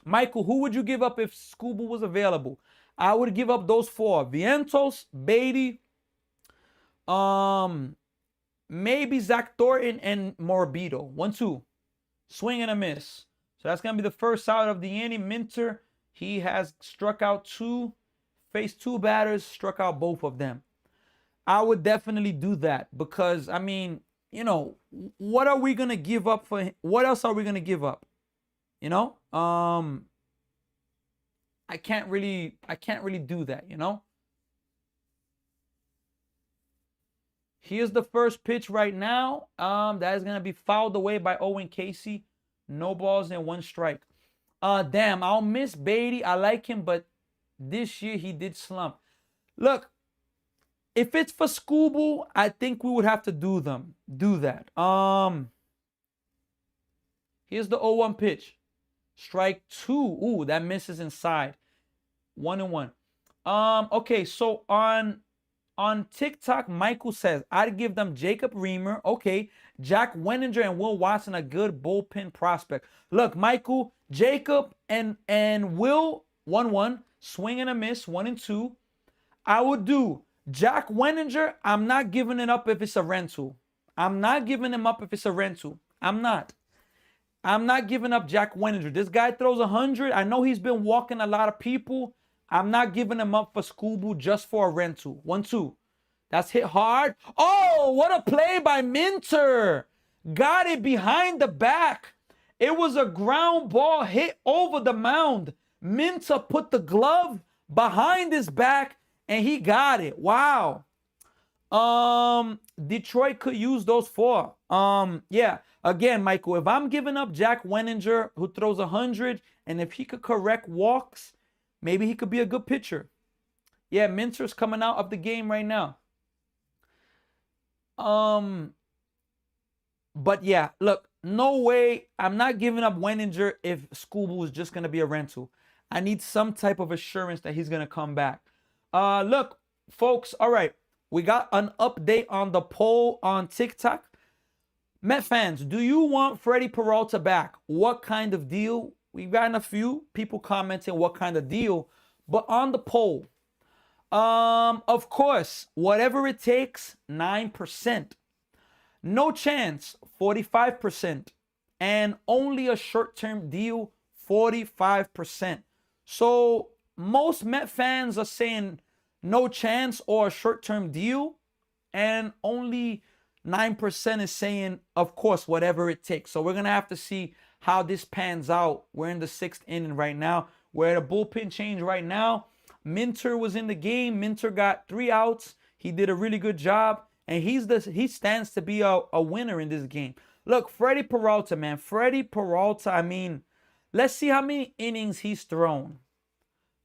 Michael, who would you give up if Scuba was available? I would give up those 4. Vientos, Beatty, maybe Zach Thornton and Morabito. 1-2. Swing and a miss. So that's going to be the first out of the inning. Minter, he has struck out 2, faced 2 batters, struck out both of them. I would definitely do that because, I mean, you know, what are we going to give up for him? What else are we going to give up? You know? I can't really do that, you know? Here's the first pitch right now. That is going to be fouled away by Owen Casey. No balls and 1 strike. Damn, I'll miss Beatty. I like him, but this year he did slump. Look, if it's for Scooble, I think we would have to do that. Here's the 0-1 pitch. Strike 2. Ooh, that misses inside. 1-1. Okay, so on TikTok, Michael says, I'd give them Jacob Reamer. Okay. Jack Wenninger and Will Watson, a good bullpen prospect. Look, Michael, Jacob and Will, 1-1. Swing and a miss, 1-2. I would do Jack Wenninger. I'm not giving it up if it's a rental. I'm not giving him up if it's a rental. I'm not giving up Jack Wenninger. This guy throws 100. I know he's been walking a lot of people. I'm not giving him up for Scooby just for a rental. 1-2. That's hit hard. Oh, what a play by Minter. Got it behind the back. It was a ground ball hit over the mound. Minter put the glove behind his back and he got it. Wow. Detroit could use those 4. Yeah. Again, Michael, if I'm giving up Jack Wenninger, who throws 100, and if he could correct walks, maybe he could be a good pitcher. Yeah, Minter's coming out of the game right now. But yeah, look, no way. I'm not giving up Wenninger if Scooby is just going to be a rental. I need some type of assurance that he's going to come back. Look, folks, all right. We got an update on the poll on TikTok. Met fans, do you want Freddie Peralta back? What kind of deal? We've gotten a few people commenting what kind of deal. But on the poll, of course, whatever it takes, 9%. No chance, 45%. And only a short-term deal, 45%. So most Met fans are saying no chance or a short-term deal. And only 9% is saying, of course, whatever it takes. So we're going to have to see how this pans out. We're in the 6th inning right now. We're at a bullpen change right now. Minter was in the game. Minter got 3 outs. He did a really good job. And he stands to be a winner in this game. Look, Freddie Peralta, man. Freddie Peralta, I mean, let's see how many innings he's thrown.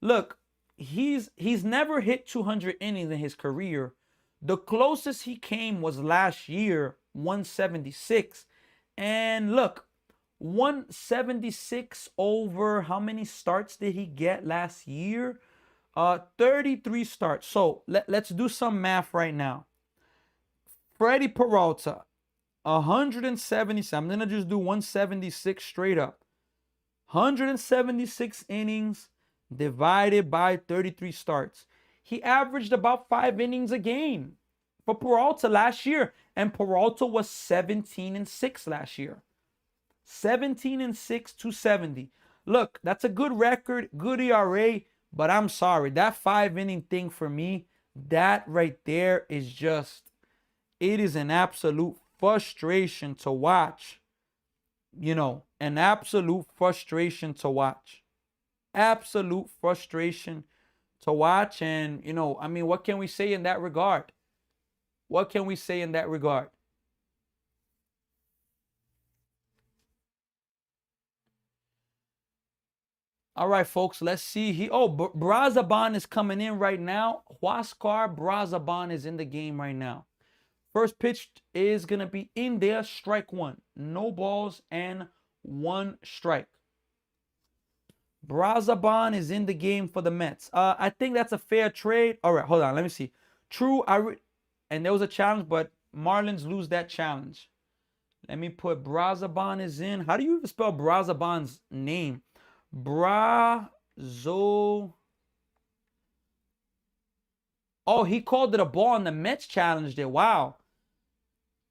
Look, he's never hit 200 innings in his career. The closest he came was last year, 176. And look, 176 over how many starts did he get last year? 33 starts. So let's do some math right now. Freddie Peralta, 176. I'm going to just do 176 straight up. 176 innings divided by 33 starts. He averaged about 5 innings a game for Peralta last year. And Peralta was 17-6 last year. 17-6, 270. look, that's a good record, good ERA, but I'm sorry. That 5-inning thing for me, that right there is just, it is an absolute frustration to watch. An absolute frustration to watch. Absolute frustration to watch. And, I mean, what can we say in that regard? What can we say in that regard? All right, folks, let's see. Brazaban is coming in right now. Huascar Brazaban is in the game right now. First pitch is going to be in there. Strike one. No balls and 1 strike. Brazaban is in the game for the Mets. I think that's a fair trade. All right, hold on. Let me see. True, and there was a challenge, but Marlins lose that challenge. Let me put Brazaban is in. How do you even spell Brazaban's name? Brazo. Oh, he called it a ball and the Mets challenged it. Wow.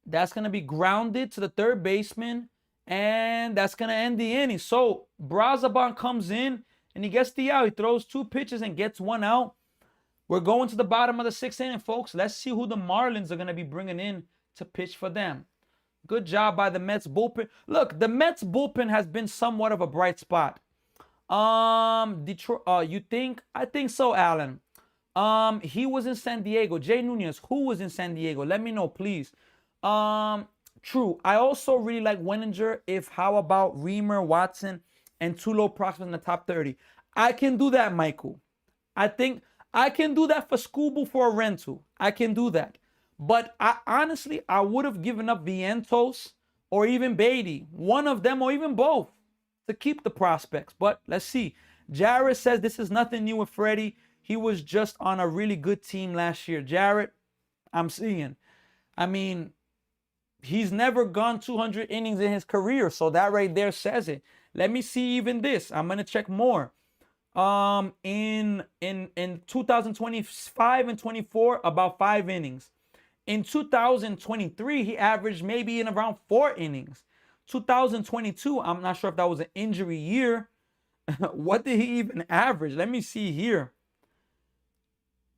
That's going to be grounded to the third baseman. And that's going to end the inning. So Brazaban comes in and he gets the out. He throws 2 pitches and gets 1 out. We're going to the bottom of the 6th inning, folks. Let's see who the Marlins are going to be bringing in to pitch for them. Good job by the Mets bullpen. Look, the Mets bullpen has been somewhat of a bright spot. Detroit, you think? I think so, Alan. He was in San Diego. Jay Nunez, who was in San Diego? Let me know, please. True. I also really like Wenninger. How about Reamer, Watson, and 2 low prospects in the top 30? I can do that, Michael. I think I can do that for Scooble for a rental. I can do that. But honestly, I would have given up Vientos or even Beatty, one of them or even both, to keep the prospects. But let's see. Jared says this is nothing new with Freddie. He was just on a really good team last year. Jared, I'm seeing. I mean, he's never gone 200 innings in his career. So that right there says it. Let me see even this. I'm going to check more. In 2025 and 24, about 5 innings. In 2023, he averaged maybe in around 4 innings. 2022, I'm not sure if that was an injury year. What did he even average? Let me see here.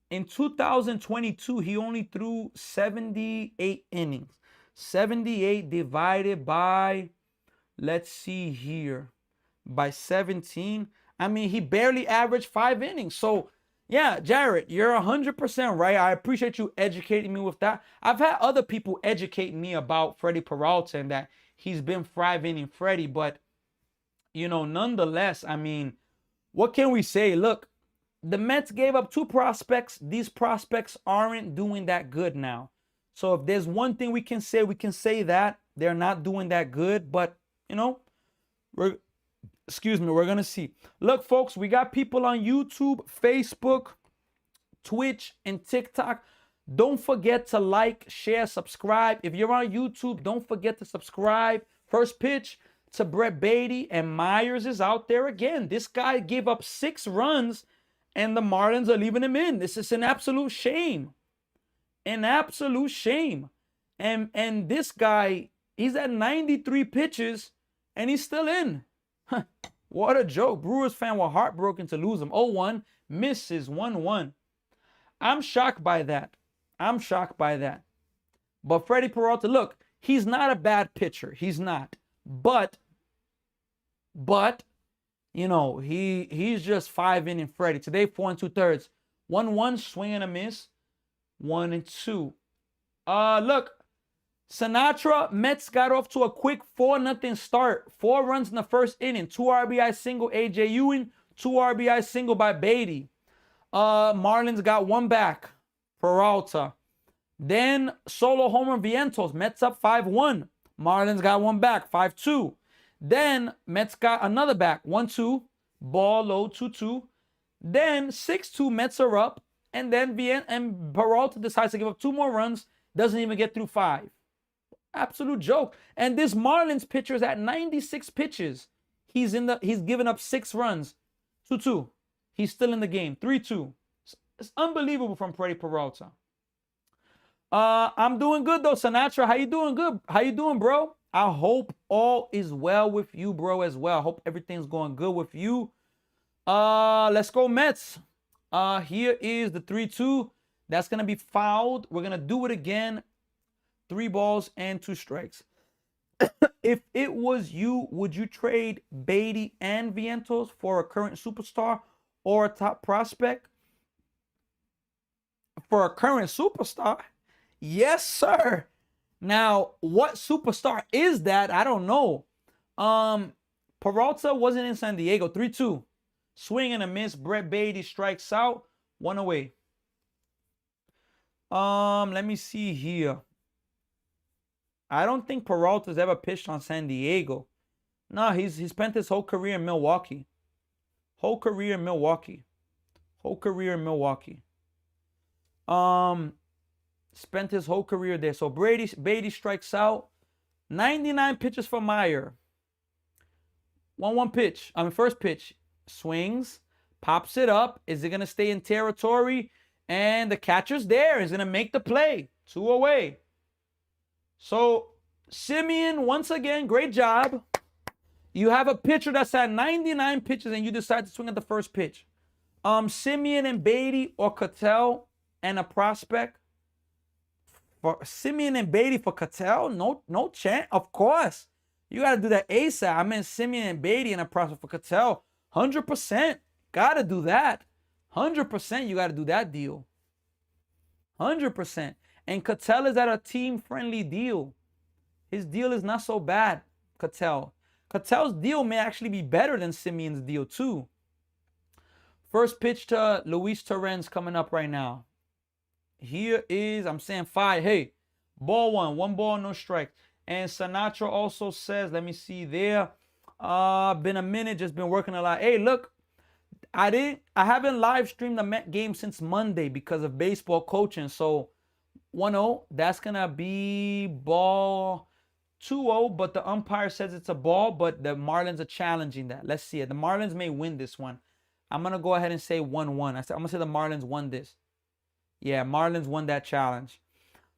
In 2022, he only threw 78 innings. 78 divided by, let's see here, by 17. I mean, he barely averaged 5 innings. So, yeah, Jared, you're 100% right. I appreciate you educating me with that. I've had other people educate me about Freddie Peralta and that he's been 5-inning Freddie. But, nonetheless, I mean, what can we say? Look, the Mets gave up 2 prospects. These prospects aren't doing that good now. So if there's one thing we can say that they're not doing that good. But, we're going to see. Look, folks, we got people on YouTube, Facebook, Twitch, and TikTok. Don't forget to like, share, subscribe. If you're on YouTube, don't forget to subscribe. First pitch to Brett Beatty, and Myers is out there again. This guy gave up 6 runs, and the Marlins are leaving him in. This is an absolute shame. An absolute shame. And this guy, he's at 93 pitches, and he's still in. What a joke. Brewers fan were heartbroken to lose him. 0-1, misses 1-1. I'm shocked by that. But Freddie Peralta, look, he's not a bad pitcher. He's not. But he's just 5-inning Freddie. Today, 4 2/3. 1-1, swing and a miss. 1-2. Look, Sinatra, Mets got off to a quick 4-0 start. 4 runs in the first inning. 2 RBI single, A.J. Ewing. 2 RBI single by Beatty. Marlins got 1 back. Peralta. Then solo homer Vientos. Mets up 5-1. Marlins got 1 back. 5-2. Then Mets got another back. 1-2. Ball low, 2-2. Then 6-2. Mets are up. And then Peralta decides to give up 2 more runs. Doesn't even get through 5. Absolute joke. And this Marlins pitcher is at 96 pitches. He's given up 6 runs. 2-2. He's still in the game. 3-2. It's unbelievable from Freddie Peralta. I'm doing good though, Sinatra. How you doing? Good. How you doing, bro? I hope all is well with you, bro, as well. I hope everything's going good with you. Let's go Mets. Here is the 3-2. That's gonna be fouled. We're gonna do it again. 3 balls and 2 strikes. If it was you, would you trade Beatty and Vientos for a current superstar or a top prospect? For a current superstar? Yes, sir. Now, what superstar is that? I don't know. Peralta wasn't in San Diego. 3-2. Swing and a miss. Brett Beatty strikes out. 1 away. Let me see here. I don't think Peralta's ever pitched on San Diego. No, he spent his whole career in Milwaukee. Whole career in Milwaukee. Spent his whole career there. So Beatty strikes out. 99 pitches for Meyer. 1-1 pitch. First pitch. Swings. Pops it up. Is it going to stay in territory? And the catcher's there. He's going to make the play. 2 away. So, Simeon, once again, great job. You have a pitcher that's had 99 pitches and you decide to swing at the first pitch. Simeon and Beatty or Cattell and a prospect. For Simeon and Beatty for Cattell? No chance. Of course. You got to do that ASAP. I meant Simeon and Beatty and a prospect for Cattell. 100%. Got to do that. 100% you got to do that deal. 100%. And Cattell is at a team-friendly deal. His deal is not so bad, Cattell. Cattell's deal may actually be better than Simeon's deal, too. First pitch to Luis Torrens coming up right now. Here is, I'm saying 5. Hey, ball 1. 1 ball, no strike. And Sinatra also says, let me see there. Been a minute, just been working a lot. Hey, look, I haven't live streamed the Met game since Monday because of baseball coaching. So 1-0, that's going to be ball 2-0, but the umpire says it's a ball, but the Marlins are challenging that. Let's see it. The Marlins may win this one. I'm going to go ahead and say 1-1. I'm going to say the Marlins won this. Yeah, Marlins won that challenge.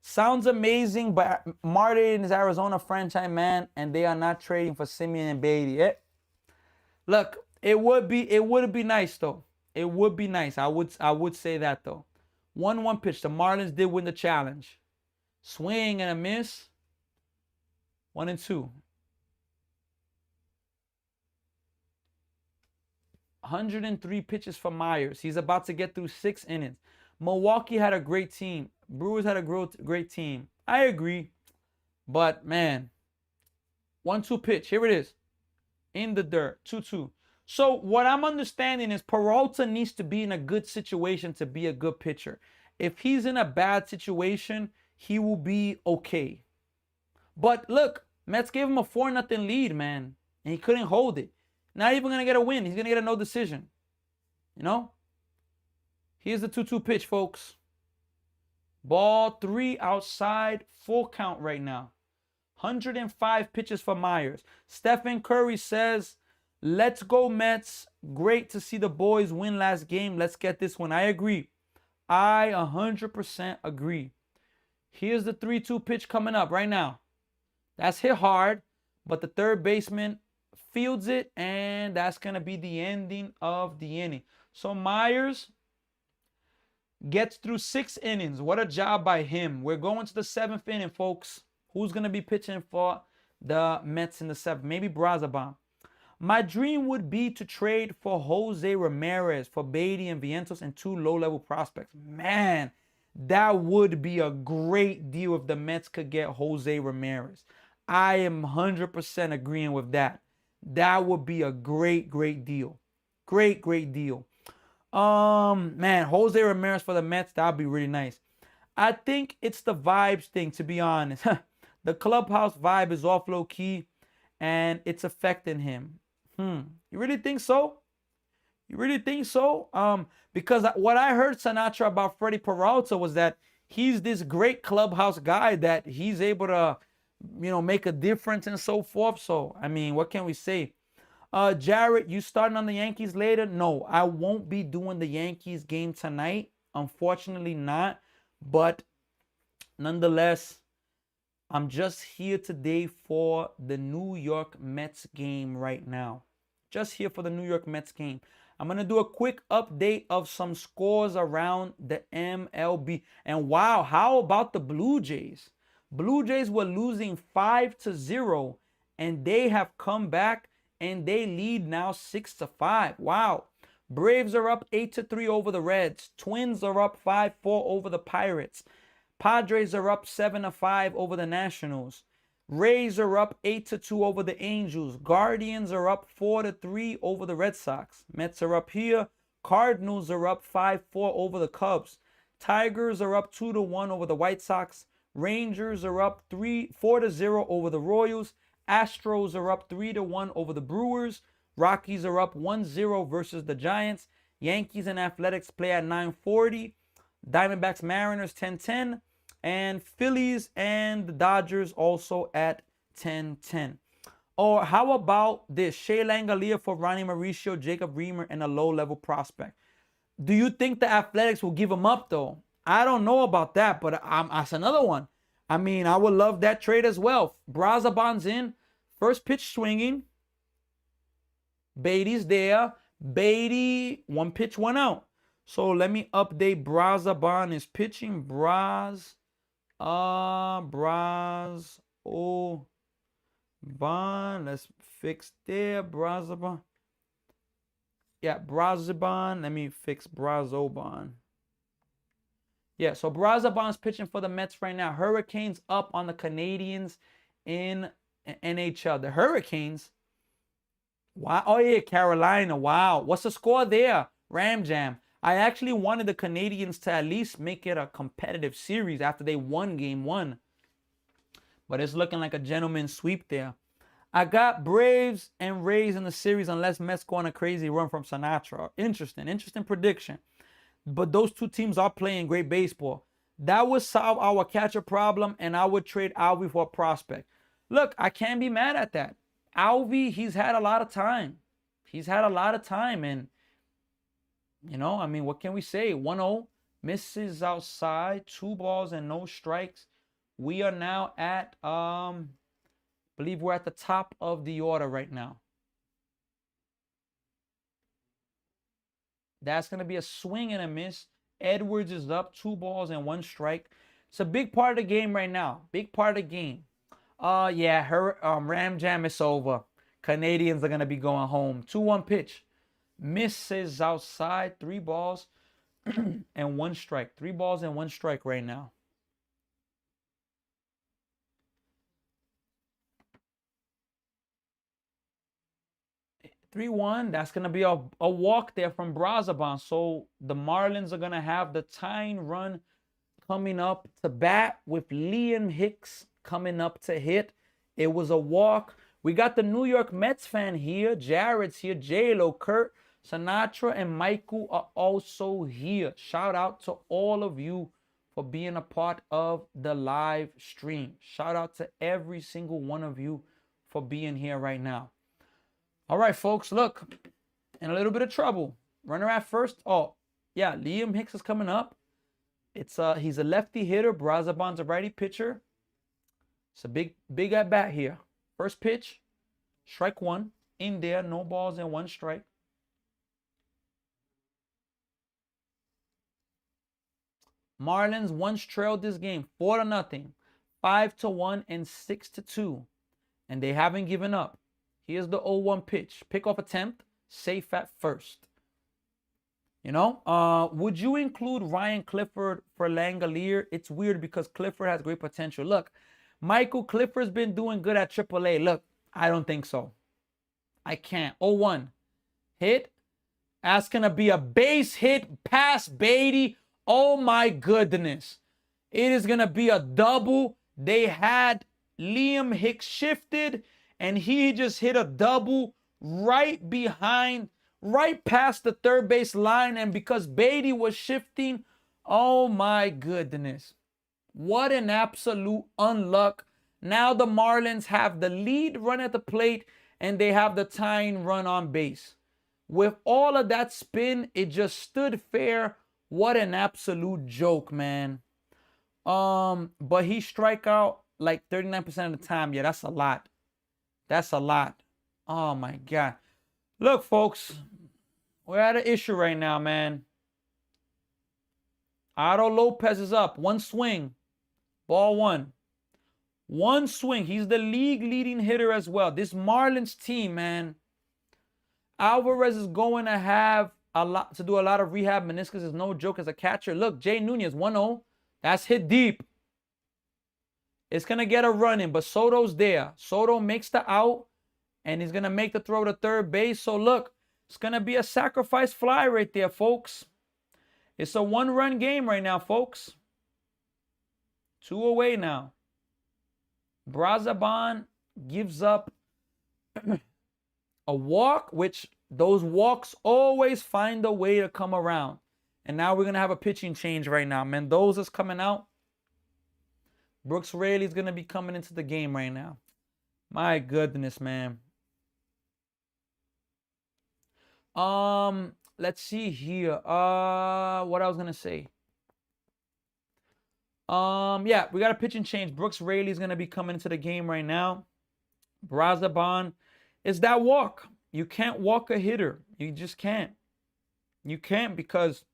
Sounds amazing, but Martin is Arizona franchise man, and they are not trading for Simeon and Beatty. Look, it would be nice though. It would be nice. I would say that though. 1-1 pitch. The Marlins did win the challenge. Swing and a miss. 1-2. 103 pitches for Myers. He's about to get through 6 innings. Milwaukee had a great team. Brewers had a great team. I agree. But, man, 1-2 pitch. Here it is. In the dirt. 2-2. So, what I'm understanding is Peralta needs to be in a good situation to be a good pitcher. If he's in a bad situation, he will be okay. But, look, Mets gave him a 4-0 lead, man. And he couldn't hold it. Not even going to get a win. He's going to get a no decision. You know? Here's the 2-2 pitch, folks. Ball 3 outside. Full count right now. 105 pitches for Myers. Stephen Curry says, let's go Mets. Great to see the boys win last game. Let's get this one. I agree. I 100% agree. Here's the 3-2 pitch coming up right now. That's hit hard, but the third baseman fields it, and that's going to be the ending of the inning. So Myers gets through 6 innings. What a job by him. We're going to the 7th inning, folks. Who's going to be pitching for the Mets in the 7th? Maybe Brazaban. My dream would be to trade for Jose Ramirez, for Beatty and Vientos, and 2 low-level prospects. Man, that would be a great deal if the Mets could get Jose Ramirez. I am 100% agreeing with that. That would be a great deal. Great deal. Man, Jose Ramirez for the Mets, that would be really nice. I think it's the vibes thing, to be honest. The clubhouse vibe is off low key, and it's affecting him. You really think so? You really think so? Because what I heard Sinatra about Freddie Peralta was that he's this great clubhouse guy that he's able to, make a difference and so forth. So, I mean, what can we say? Jared, you starting on the Yankees later? No, I won't be doing the Yankees game tonight. Unfortunately not. But nonetheless, I'm just here today for the New York Mets game right now. Just here for the New York Mets game. I'm going to do a quick update of some scores around the MLB. And wow, how about the Blue Jays? Blue Jays were losing 5-0, and they have come back and they lead now 6-5. Wow. Braves are up 8-3 over the Reds. Twins are up 5-4 over the Pirates. Padres are up 7-5 over the Nationals. Rays are up 8-2 over the Angels. Guardians are up 4-3 over the Red Sox. Mets are up here. Cardinals are up 5-4 over the Cubs. Tigers are up 2-1 over the White Sox. Rangers are up 4-0 over the Royals. Astros are up 3-1 over the Brewers. Rockies are up 1-0 versus the Giants. Yankees and Athletics play at 9:40. Diamondbacks Mariners 10:10. And Phillies and the Dodgers also at 10:10. Or how about this? Shea Langolier for Ronnie Mauricio, Jacob Reamer, and a low-level prospect. Do you think the Athletics will give him up, though? I don't know about that, but that's another one. I mean, I would love that trade as well. Brazaban's in. First pitch swinging. Beatty's there. Beatty, one pitch, one out. So let me update. Brazaban is pitching. Let's fix there. Brazaban. Yeah, Brazaban. Let me fix Brazoban. Yeah, so Brazaban's pitching for the Mets right now. Hurricanes up on the Canadians in NHL. The Hurricanes. Wow. Oh, yeah, Carolina. Wow. What's the score there? Ram Jam. I actually wanted the Canadians to at least make it a competitive series after they won game 1. But it's looking like a gentleman's sweep there. I got Braves and Rays in the series unless Mets go on a crazy run from Sinatra. Interesting prediction. But those two teams are playing great baseball. That would solve our catcher problem, and I would trade Alvey for a prospect. Look, I can't be mad at that. Alvey, he's had a lot of time. And you know, I mean, what can we say? 1-0, misses outside, 2 balls and no strikes. We are now at, I believe we're at the top of the order right now. That's going to be a swing and a miss. Edwards is up, 2 balls and 1 strike. It's a big part of the game right now. Big part of the game. Ram Jam is over. Canadians are going to be going home. 2-1 pitch. Misses outside, 3 balls and 1 strike. 3 balls and 1 strike right now. (3-1). That's going to be a walk there from Brazaban. So the Marlins are going to have the tying run coming up to bat with Liam Hicks coming up to hit. It was a walk. We got the New York Mets fan here. Jared's here. J-Lo, Kurt, Sinatra, and Michael are also here. Shout out to all of you for being a part of the live stream. Shout out to every single one of you for being here right now. All right, folks, look, in a little bit of trouble. Runner at first. Oh, yeah, Liam Hicks is coming up. He's a lefty hitter. Brazaban's a righty pitcher. It's a big at bat here. First pitch, strike 1. In there, no balls and 1 strike. Marlins once trailed this game 4-0, 5-1, and 6-2. And they haven't given up. Here's the 0-1 pitch. Pickoff attempt. Safe at first. You know, would you include Ryan Clifford for Langolier? It's weird because Clifford has great potential. Look, Michael Clifford's been doing good at AAA. Look, I don't think so. I can't. 0-1. Hit. That's going to be a base hit past Beatty. Oh, my goodness. It is going to be a double. They had Liam Hicks shifted, and he just hit a double right behind, right past the third base line. And because Beatty was shifting, oh my goodness. What an absolute unluck. Now the Marlins have the lead run at the plate, and they have the tying run on base. With all of that spin, it just stood fair. What an absolute joke, man. But he strike out like 39% of the time. Yeah, that's a lot. That's a lot. Oh my God. Look, folks, we're at an issue right now, man. Otto Lopez is up. One swing. Ball one. One swing. He's the league leading hitter as well. This Marlins team, man. Alvarez is going to have do a lot of rehab. Meniscus is no joke as a catcher. Look, Jay Nunez, 1-0. That's hit deep. It's going to get a run in, but Soto's there. Soto makes the out, and he's going to make the throw to third base. So, look, it's going to be a sacrifice fly right there, folks. It's a one-run game right now, folks. 2 away now. Brazaban gives up a walk, which those walks always find a way to come around. And now we're going to have a pitching change right now. Mendoza's coming out. Brooks Raley's going to be coming into the game right now. My goodness, man. Let's see here. What I was going to say. Yeah, we got a pitching change. Brooks Raley's going to be coming into the game right now. Brazaban is that walk. You can't walk a hitter. You just can't. You can't because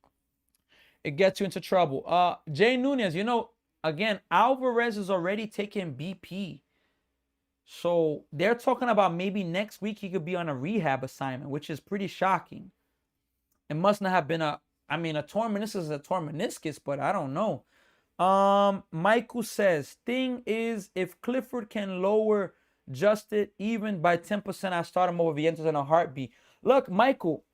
it gets you into trouble. Jay Nunez, you know, again, Alvarez is already taking BP. So they're talking about maybe next week he could be on a rehab assignment, which is pretty shocking. It must not have been a torn meniscus is a torn meniscus, but I don't know. Michael says, thing is, if Clifford can lower Justin even by 10%, I start him over Vientos in a heartbeat. Look, Michael,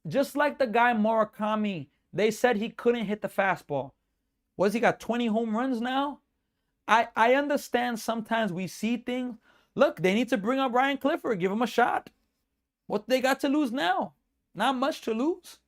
just like the guy Murakami, they said he couldn't hit the fastball. He got 20 home runs now? I understand sometimes we see things. Look, they need to bring up Ryan Clifford, give him a shot. What they got to lose now? Not much to lose.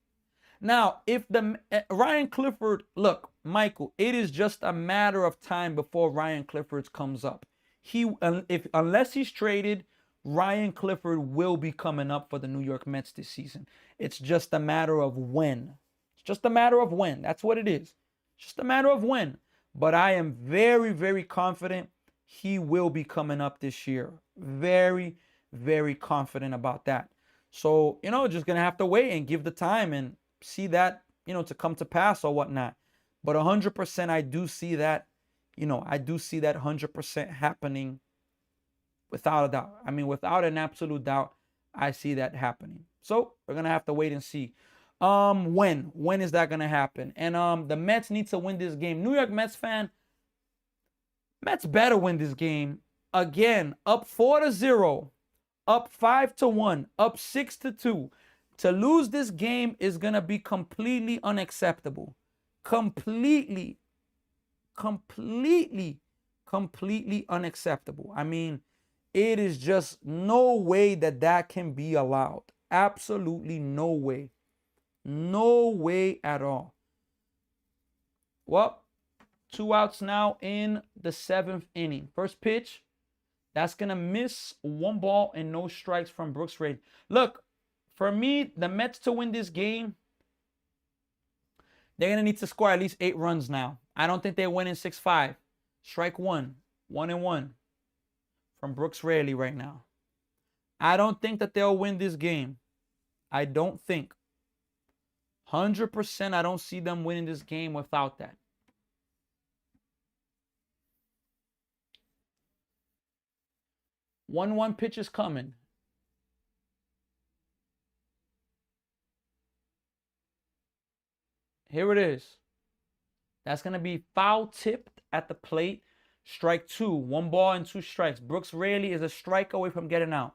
Now, if the Ryan Clifford, look, Michael, it is just a matter of time before Ryan Clifford comes up. Unless he's traded, Ryan Clifford will be coming up for the New York Mets this season. It's just a matter of when. It's just a matter of when. That's what it is. Just a matter of when. But I am very, very confident he will be coming up this year. Very, very confident about that. So, just going to have to wait and give the time and see that, to come to pass or whatnot. But 100%, I do see that, I do see that 100% happening without a doubt. I mean, without an absolute doubt, I see that happening. So we're going to have to wait and see. When is that going to happen? And the Mets need to win this game. New York Mets fan, Mets better win this game. Again, up 4-0, up 5-1, up 6-2. To lose this game is going to be completely unacceptable. Completely unacceptable. I mean, it is just no way that can be allowed. Absolutely no way. No way at all. Well, 2 outs now in the 7th inning. First pitch, that's going to miss. 1 ball and no strikes from Brooks Raley. Look, for me, the Mets to win this game, they're going to need to score at least 8 runs now. I don't think they're winning 6-5. Strike 1. 1-1 from Brooks Raley right now. I don't think that they'll win this game. I don't think. 100%, I don't see them winning this game without that. One pitch is coming. Here it is. That's going to be foul tipped at the plate. Strike 2. 1 ball and 2 strikes. Brooks Raley is a strike away from getting out.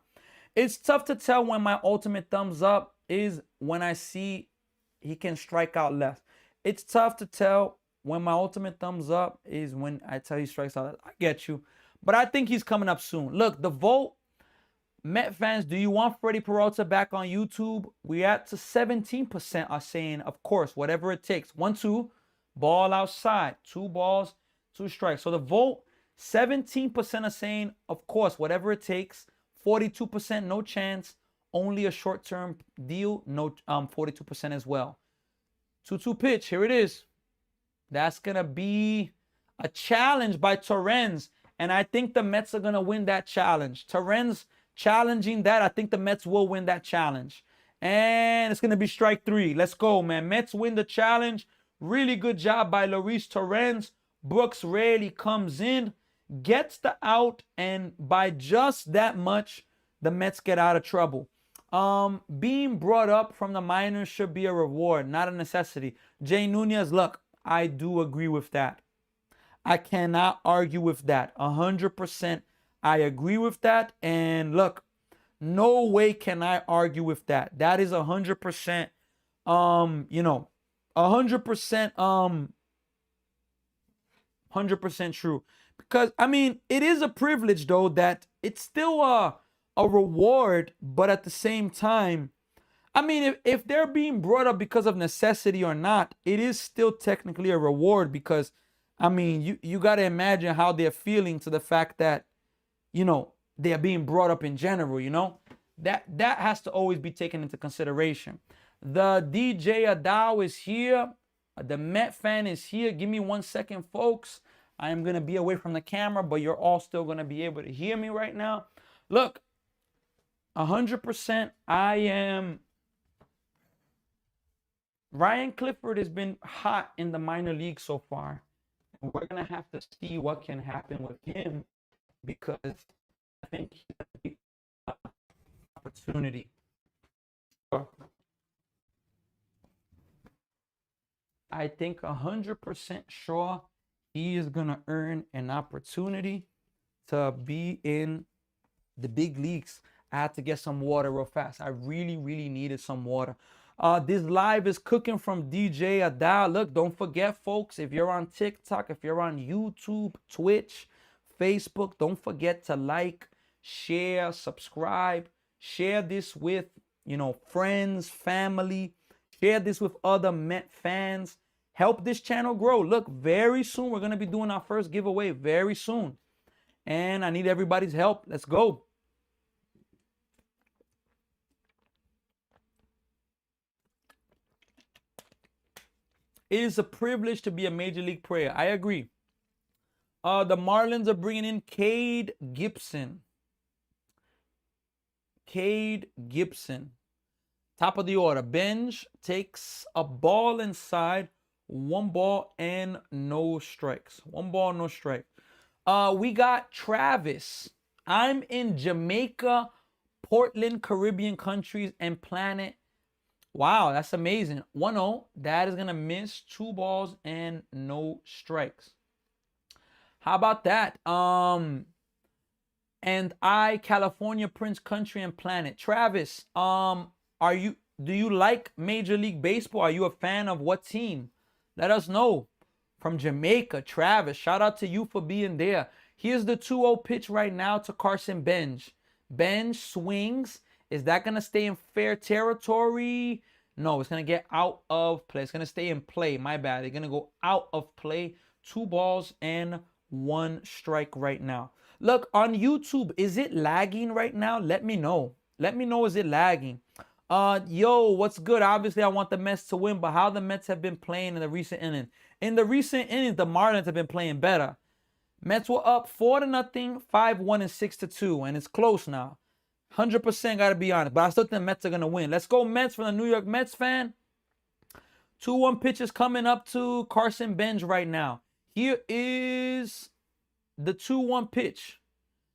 It's tough to tell when my ultimate thumbs up is when I see he can strike out less. It's tough to tell when my ultimate thumbs up is when I tell he strikes out less. I get you. But I think he's coming up soon. Look, the vote, Met fans, do you want Freddie Peralta back on YouTube? We're at to 17% are saying, of course, whatever it takes. 1-2, ball outside. 2 balls, 2 strikes. So the vote, 17% are saying, of course, whatever it takes. 42%, no chance. Only a short-term deal. No, 42% as well. 2-2 pitch. Here it is. That's going to be a challenge by Torrens. And I think the Mets are going to win that challenge. Torrens challenging that. I think the Mets will win that challenge. And it's going to be strike 3. Let's go, man. Mets win the challenge. Really good job by Luis Torrens. Brooks Raley comes in, gets the out, and by just that much, the Mets get out of trouble. Being brought up from the minors should be a reward, not a necessity. Jay Nunez, look, I do agree with that. I cannot argue with that. 100% I agree with that. And look, no way can I argue with that. That is 100%, 100%, 100% true. Because, I mean, it is a privilege, though, that it's still a reward, but at the same time, I mean, if they're being brought up because of necessity or not, it is still technically a reward because, I mean, you got to imagine how they're feeling to the fact that, they're being brought up in general, That has to always be taken into consideration. The DJ Adao is here. The Met fan is here. Give me 1 second, folks. I am going to be away from the camera, but you're all still going to be able to hear me right now. Look, 100% I am. Ryan Clifford has been hot in the minor league so far. And we're going to have to see what can happen with him because I think he's a big opportunity. I think 100% sure he is going to earn an opportunity to be in the big leagues. I had to get some water real fast. I really, really needed some water. This live is cooking from DJ Adal. Look, don't forget, folks, if you're on TikTok, if you're on YouTube, Twitch, Facebook, don't forget to like, share, subscribe. Share this with, friends, family. Share this with other Met fans. Help this channel grow. Look, very soon we're going to be doing our first giveaway very soon. And I need everybody's help. Let's go. It is a privilege to be a major league player. I agree. The Marlins are bringing in Cade Gibson. Cade Gibson. Top of the order. Benj takes a ball inside. 1 ball and no strikes. 1 ball, no strike. We got Travis. I'm in Jamaica, Portland, Caribbean countries, and planet. Wow, that's amazing. 1-0. That is going to miss 2 balls and no strikes. How about that? And I, California, Prince Country, and Planet. Travis, do you like Major League Baseball? Are you a fan of what team? Let us know. From Jamaica, Travis, shout out to you for being there. Here's the 2-0 pitch right now to Carson Benj. Benj swings. Is that going to stay in fair territory? No, it's going to get out of play. It's going to stay in play. My bad. They're going to go out of play. 2 balls and 1 strike right now. Look, on YouTube, is it lagging right now? Let me know. Let me know, is it lagging? Yo, what's good? Obviously, I want the Mets to win, but how the Mets have been playing in the recent innings? In the recent innings, the Marlins have been playing better. Mets were up 4-0, 5-1, and 6-2, and it's close now. 100% got to be honest, but I still think the Mets are going to win. Let's go Mets from the New York Mets fan. 2-1 pitches coming up to Carson Benj right now. Here is the 2-1 pitch.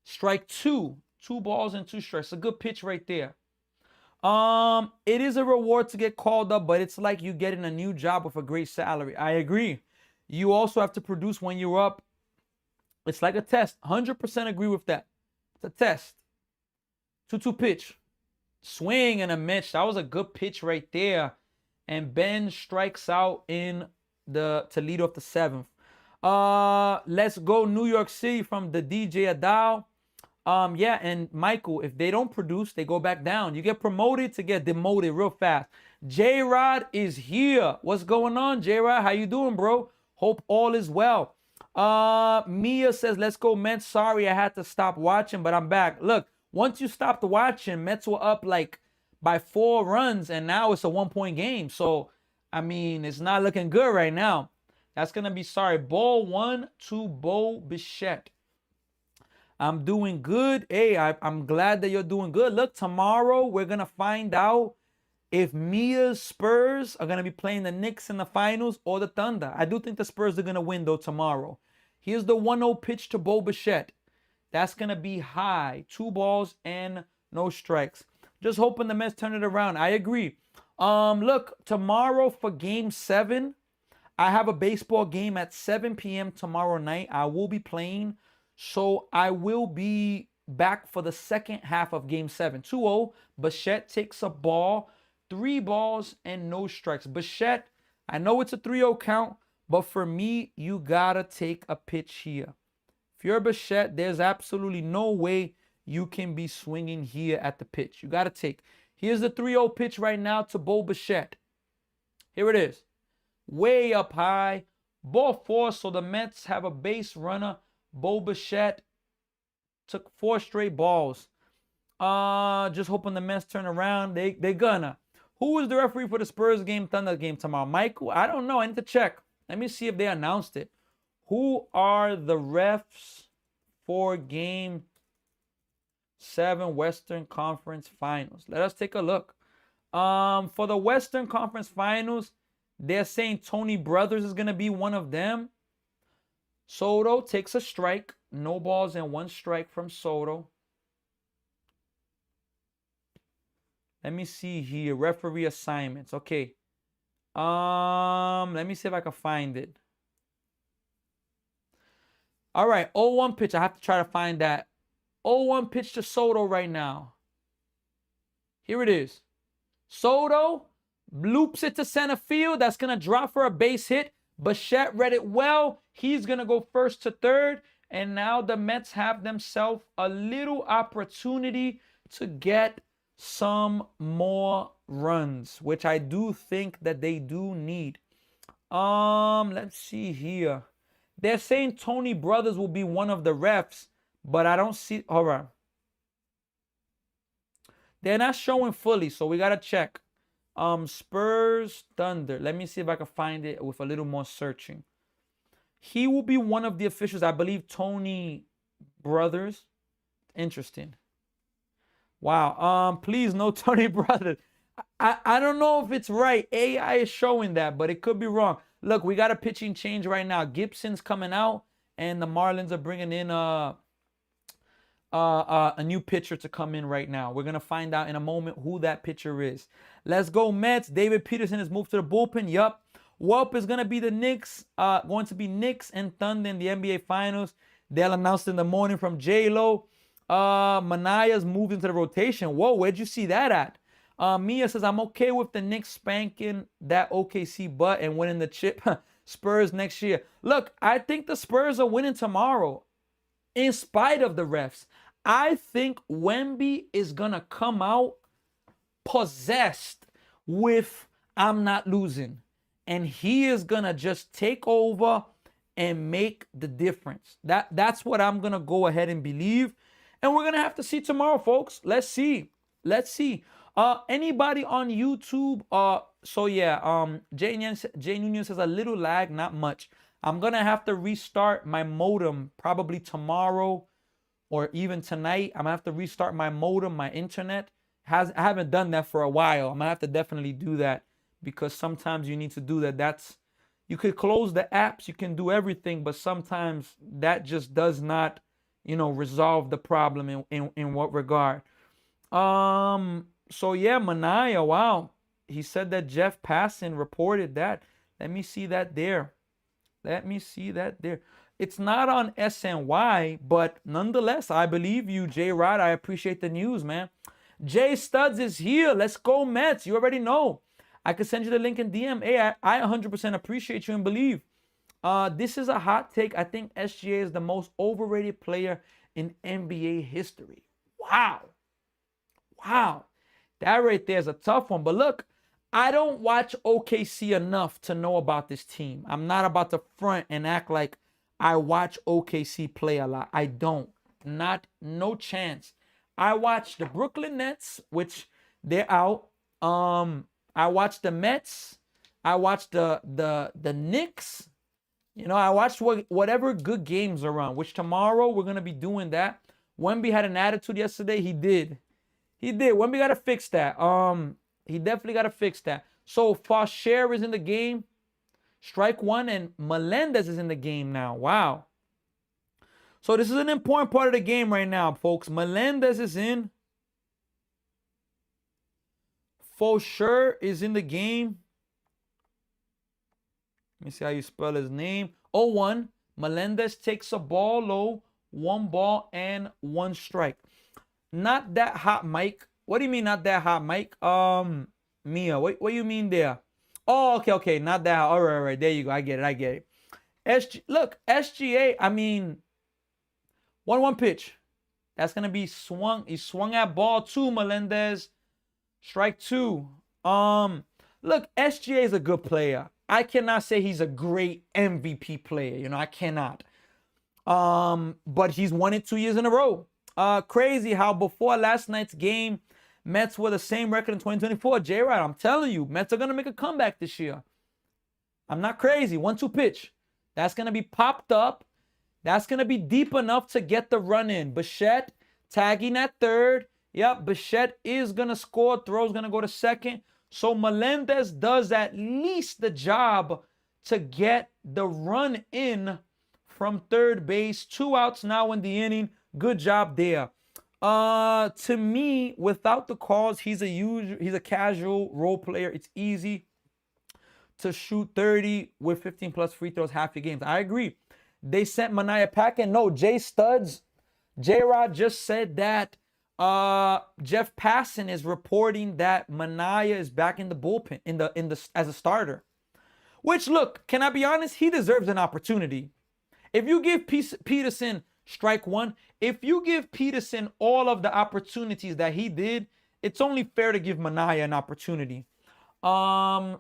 Strike 2. 2 balls and 2 strikes. A good pitch right there. It is a reward to get called up, but it's like you getting a new job with a great salary. I agree. You also have to produce when you're up. It's like a test. 100% agree with that. It's a test. 2-2 pitch. Swing and a miss. That was a good pitch right there. And Ben strikes out to lead off the 7th. Let's go New York City from the DJ Adao. Yeah, and Michael, if they don't produce, they go back down. You get promoted to get demoted real fast. J-Rod is here. What's going on, J-Rod? How you doing, bro? Hope all is well. Mia says, let's go Mets. Sorry, I had to stop watching, but I'm back. Look, once you stopped watching, Mets were up like by 4 runs, and now it's a 1-point game. So, I mean, it's not looking good right now. That's going to be sorry. Ball 1 to Bo Bichette. I'm doing good. Hey, I'm glad that you're doing good. Look, tomorrow we're going to find out if Mia's Spurs are going to be playing the Knicks in the finals or the Thunder. I do think the Spurs are going to win, though, tomorrow. Here's the 1-0 pitch to Bo Bichette. That's going to be high. 2 balls and no strikes. Just hoping the Mets turn it around. I agree. Look, tomorrow for Game 7, I have a baseball game at 7 p.m. tomorrow night. I will be playing. So I will be back for the second half of Game 7. 2-0. Bichette takes a ball. 3 balls and no strikes. Bichette, I know it's a 3-0 count, but for me, you gotta take a pitch here. If you're Bichette, there's absolutely no way you can be swinging here at the pitch. You gotta take. Here's the 3-0 pitch right now to Bo Bichette. Here it is. Way up high. Ball 4, so the Mets have a base runner. Bo Bichette took 4 straight balls. Just hoping the Mets turn around. They gonna. Who is the referee for the Spurs game, Thunder game tomorrow? Michael? I don't know. I need to check. Let me see if they announced it. Who are the refs for Game 7 Western Conference Finals? Let us take a look. For the Western Conference Finals, they're saying Tony Brothers is going to be one of them. Soto takes a strike. No balls and 1 strike from Soto. Let me see here. Referee assignments. Okay. Let me see if I can find it. All right. 0-1 pitch. I have to try to find that. 0-1 pitch to Soto right now. Here it is. Soto loops it to center field. That's going to drop for a base hit. Bichette read it well. He's going to go first to third. And now the Mets have themselves a little opportunity to get some more runs, which I do think that they do need. Let's see here. They're saying Tony Brothers will be one of the refs, but I don't see. All right. They're not showing fully, so we gotta check. Spurs Thunder. Let me see if I can find it with a little more searching. He will be one of the officials, I believe. Tony Brothers. Interesting. Wow. Please, no Tony Brothers. I don't know if it's right. AI is showing that, but it could be wrong. Look, we got a pitching change right now. Gibson's coming out, and the Marlins are bringing in a new pitcher to come in right now. We're going to find out in a moment who that pitcher is. Let's go, Mets. David Peterson has moved to the bullpen. Yup. Welp is going to be the Knicks, going to be Knicks and Thunder in the NBA Finals. They'll announce in the morning from J-Lo. Manaya's moved into the rotation. Whoa, where'd you see that at? Mia says, I'm okay with the Knicks spanking that OKC butt and winning the chip. Spurs next year. Look, I think the Spurs are winning tomorrow in spite of the refs. I think Wemby is going to come out possessed with I'm not losing. And he is going to just take over and make the difference. That's what I'm going to go ahead and believe. And we're going to have to see tomorrow, folks. Let's see. Let's see. Anybody on YouTube? So yeah, Jay Nunez says a little lag, not much. I'm going to have to restart my modem probably tomorrow or even tonight. I'm going to have to restart my modem, my internet. I haven't done that for a while. I'm going to have to definitely do that because sometimes you need to do that. You could close the apps, you can do everything, but sometimes that just does not, resolve the problem in what regard. So yeah, Manaya, wow. He said that Jeff Passan reported that. Let me see that there. It's not on SNY, but nonetheless, I believe you, J Rod. I appreciate the news, man. Jay Studs is here. Let's go, Mets. You already know. I could send you the link in DM. Hey, I 100% appreciate you and believe. This is a hot take. I think SGA is the most overrated player in NBA history. Wow. That right there is a tough one. But look, I don't watch OKC enough to know about this team. I'm not about to front and act like I watch OKC play a lot. I don't. No chance. I watch the Brooklyn Nets, which they're out. I watch the Mets. I watch the Knicks. You know, I watched whatever good games are on, which tomorrow we're going to be doing that. Wemby had an attitude yesterday. He did. He did. Wemby got to fix that. He definitely got to fix that. So Faucher is in the game. Strike one, and Melendez is in the game now. Wow. So this is an important part of the game right now, folks. Melendez is in. Faucher is in the game. Let me see how you spell his name. 0-1. Melendez takes a ball low. 1 ball and 1 strike. Not that hot, Mike. What do you mean not that hot, Mike? Mia, what do you mean there? Oh, okay. Not that hot. All right. There you go. I get it. Look, SGA, I mean, 1-1 pitch. That's going to be swung. He swung at ball 2, Melendez. Strike 2. Look, SGA is a good player. I cannot say he's a great MVP player. You know, I cannot. But he's won it 2 years in a row. Crazy how before last night's game, Mets were the same record in 2024. J-Rod, I'm telling you, Mets are going to make a comeback this year. I'm not crazy. 1-2 pitch. That's going to be popped up. That's going to be deep enough to get the run in. Bichette tagging at third. Yep, Bichette is going to score. Throw's going to go to second. So Melendez does at least the job to get the run in from third base. 2 outs now in the inning. Good job there. To me, without the calls, he's a casual role player. It's easy to shoot 30 with 15 plus free throws half your games. I agree. They sent Manaea Paquin. No, J-Rod just said that Jeff Passan is reporting that Manaea is back in the bullpen as a starter. Which, look, can I be honest? He deserves an opportunity. If you give Peterson strike one, if you give Peterson all of the opportunities that he did, it's only fair to give Manaea an opportunity. Yeah,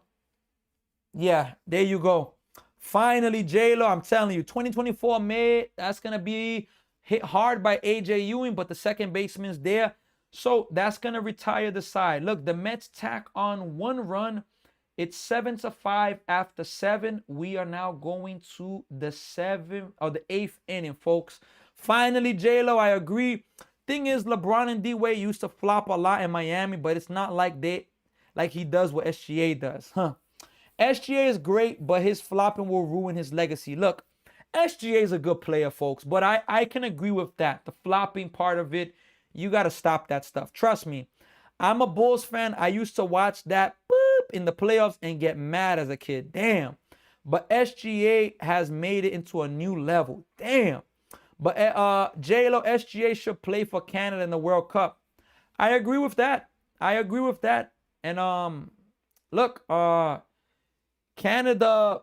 there you go. Finally, J-Lo, I'm telling you, 2024 May, that's going to be hit hard by A.J. Ewing, but the second baseman's there. So that's going to retire the side. Look, the Mets tack on 1 run. It's 7-5 after 7. We are now going to the 8th inning, folks. Finally, J-Lo, I agree. Thing is, LeBron and D-Wade used to flop a lot in Miami, but it's not like he does what SGA does. SGA is great, but his flopping will ruin his legacy. Look, SGA is a good player, folks, but I can agree with that. The flopping part of it, you got to stop that stuff. Trust me. I'm a Bulls fan. I used to watch that in the playoffs and get mad as a kid. Damn. But SGA has made it into a new level. Damn. But J-Lo, SGA should play for Canada in the World Cup. I agree with that. And look, Canada,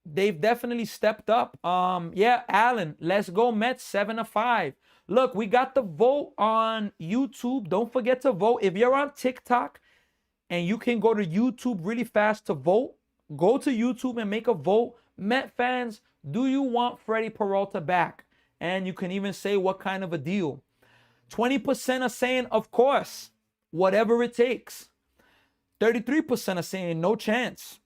they've definitely stepped up. Yeah, Allen, let's go Mets, 7-5. Look, we got the vote on YouTube. Don't forget to vote. If you're on TikTok and you can go to YouTube really fast to vote, go to YouTube and make a vote. Met fans, do you want Freddie Peralta back? And you can even say what kind of a deal. 20% are saying, of course, whatever it takes. 33% are saying no chance.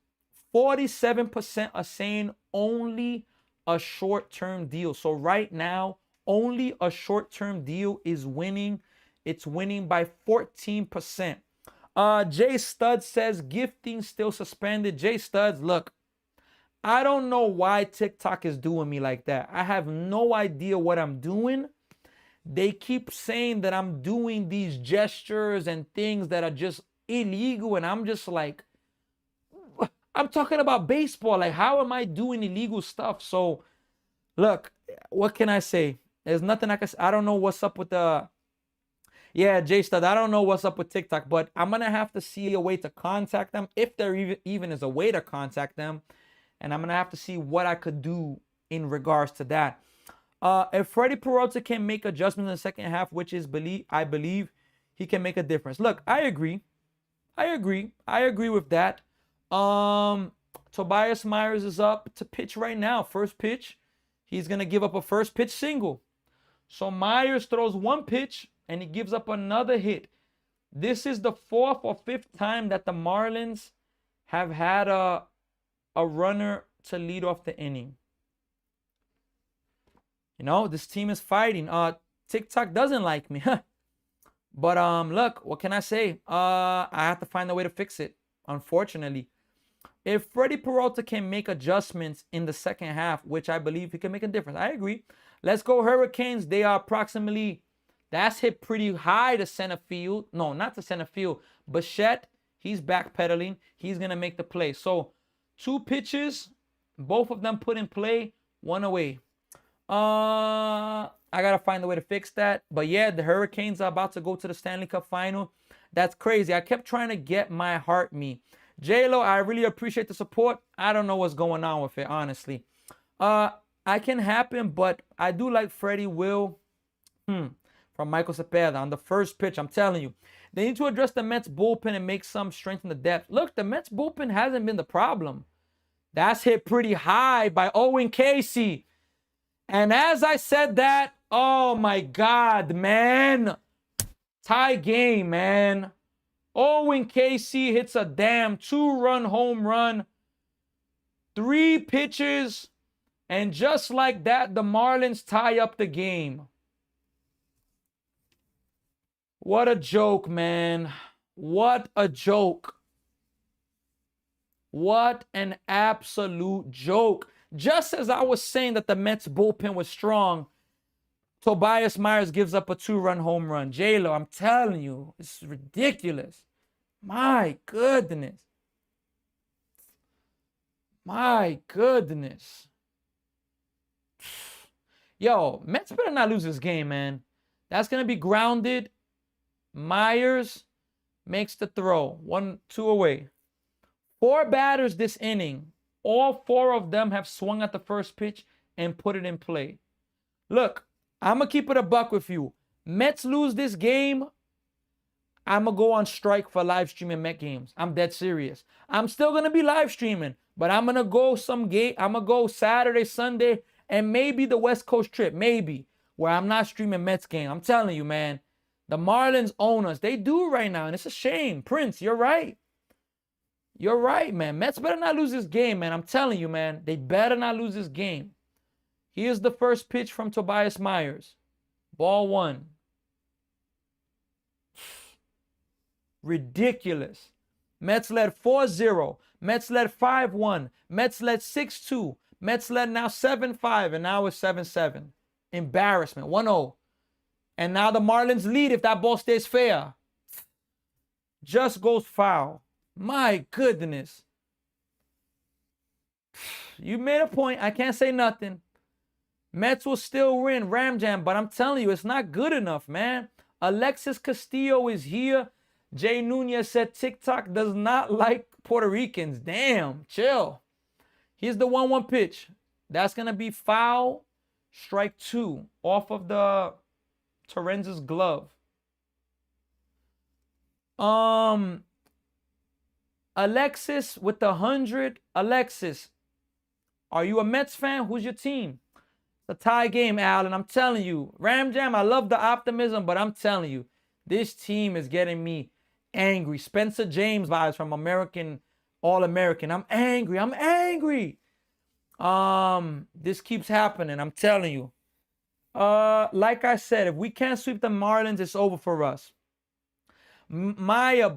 47% are saying only a short-term deal. So right now, only a short-term deal is winning. It's winning by 14%. Jay Studs says gifting still suspended. Jay Studs, look, I don't know why TikTok is doing me like that. I have no idea what I'm doing. They keep saying that I'm doing these gestures and things that are just illegal. And I'm just like, I'm talking about baseball. Like, how am I doing illegal stuff? So, look, what can I say? There's nothing I can say. I don't know what's up with the... Yeah, Jay Stud, I don't know what's up with TikTok, but I'm going to have to see a way to contact them, if there even is a way to contact them. And I'm going to have to see what I could do in regards to that. If Freddie Peralta can make adjustments in the second half, which is, I believe he can make a difference. Look, I agree with that. Tobias Myers is up to pitch right now. First pitch. He's going to give up a first pitch single. So Myers throws 1 pitch and he gives up another hit. This is the 4th or 5th time that the Marlins have had a runner to lead off the inning. You know, this team is fighting. TikTok doesn't like me. But look, what can I say? I have to find a way to fix it, unfortunately. If Freddie Peralta can make adjustments in the second half, which I believe he can make a difference, I agree. Let's go Hurricanes. They are approximately, that's hit pretty high to center field. No, not to center field. Bichette, he's backpedaling. He's going to make the play. So 2 pitches, both of them put in play, 1 away. I got to find a way to fix that. But yeah, the Hurricanes are about to go to the Stanley Cup final. That's crazy. I kept trying to get my heart me. J-Lo, I really appreciate the support. I don't know what's going on with it, honestly. I can happen, but I do like Freddie Will from Michael Cepeda on the first pitch. I'm telling you. They need to address the Mets bullpen and make some strengthen the depth. Look, the Mets bullpen hasn't been the problem. That's hit pretty high by Owen Casey. And as I said that, oh my God, man. Tie game, man. Owen Casey hits a damn 2-run home run. 3 pitches. And just like that, the Marlins tie up the game. What a joke, man. What a joke. What an absolute joke. Just as I was saying that the Mets bullpen was strong, Tobias Myers gives up a 2-run home run. J-Lo, I'm telling you, it's ridiculous. My goodness. My goodness. Yo, Mets better not lose this game, man. That's going to be grounded. Myers makes the throw. 1-2 away. 4 batters this inning. All 4 of them have swung at the first pitch and put it in play. Look, I'm going to keep it a buck with you. Mets lose this game, I'm going to go on strike for live streaming Met games. I'm dead serious. I'm still going to be live streaming, but I'm going to go I'm going to go Saturday, Sunday, and maybe the West Coast trip, maybe, where I'm not streaming Mets game. I'm telling you, man, the Marlins own us. They do right now, and it's a shame. Prince, you're right. You're right, man. Mets better not lose this game, man. I'm telling you, man. They better not lose this game. Here's the first pitch from Tobias Myers. Ball 1. Ridiculous. Mets led 4-0. Mets led 5-1. Mets led 6-2. Mets led now 7-5, and now it's 7-7. Embarrassment. 1-0. And now the Marlins lead if that ball stays fair. Just goes foul. My goodness. You made a point. I can't say nothing. Mets will still win Ram Jam, but I'm telling you, it's not good enough, man. Alexis Castillo is here. Jay Nunez said TikTok does not like Puerto Ricans. Damn, chill. Here's the 1-1 pitch. That's going to be foul. Strike 2 off of the Torrenz's glove. Alexis with the 100. Alexis, are you a Mets fan? Who's your team? It's a tie game, Alan. I'm telling you. Ram Jam, I love the optimism, but I'm telling you, this team is getting me angry. Spencer James vibes from American All-American. I'm angry. I'm angry. This keeps happening. I'm telling you. Like I said, if we can't sweep the Marlins, it's over for us. Mia,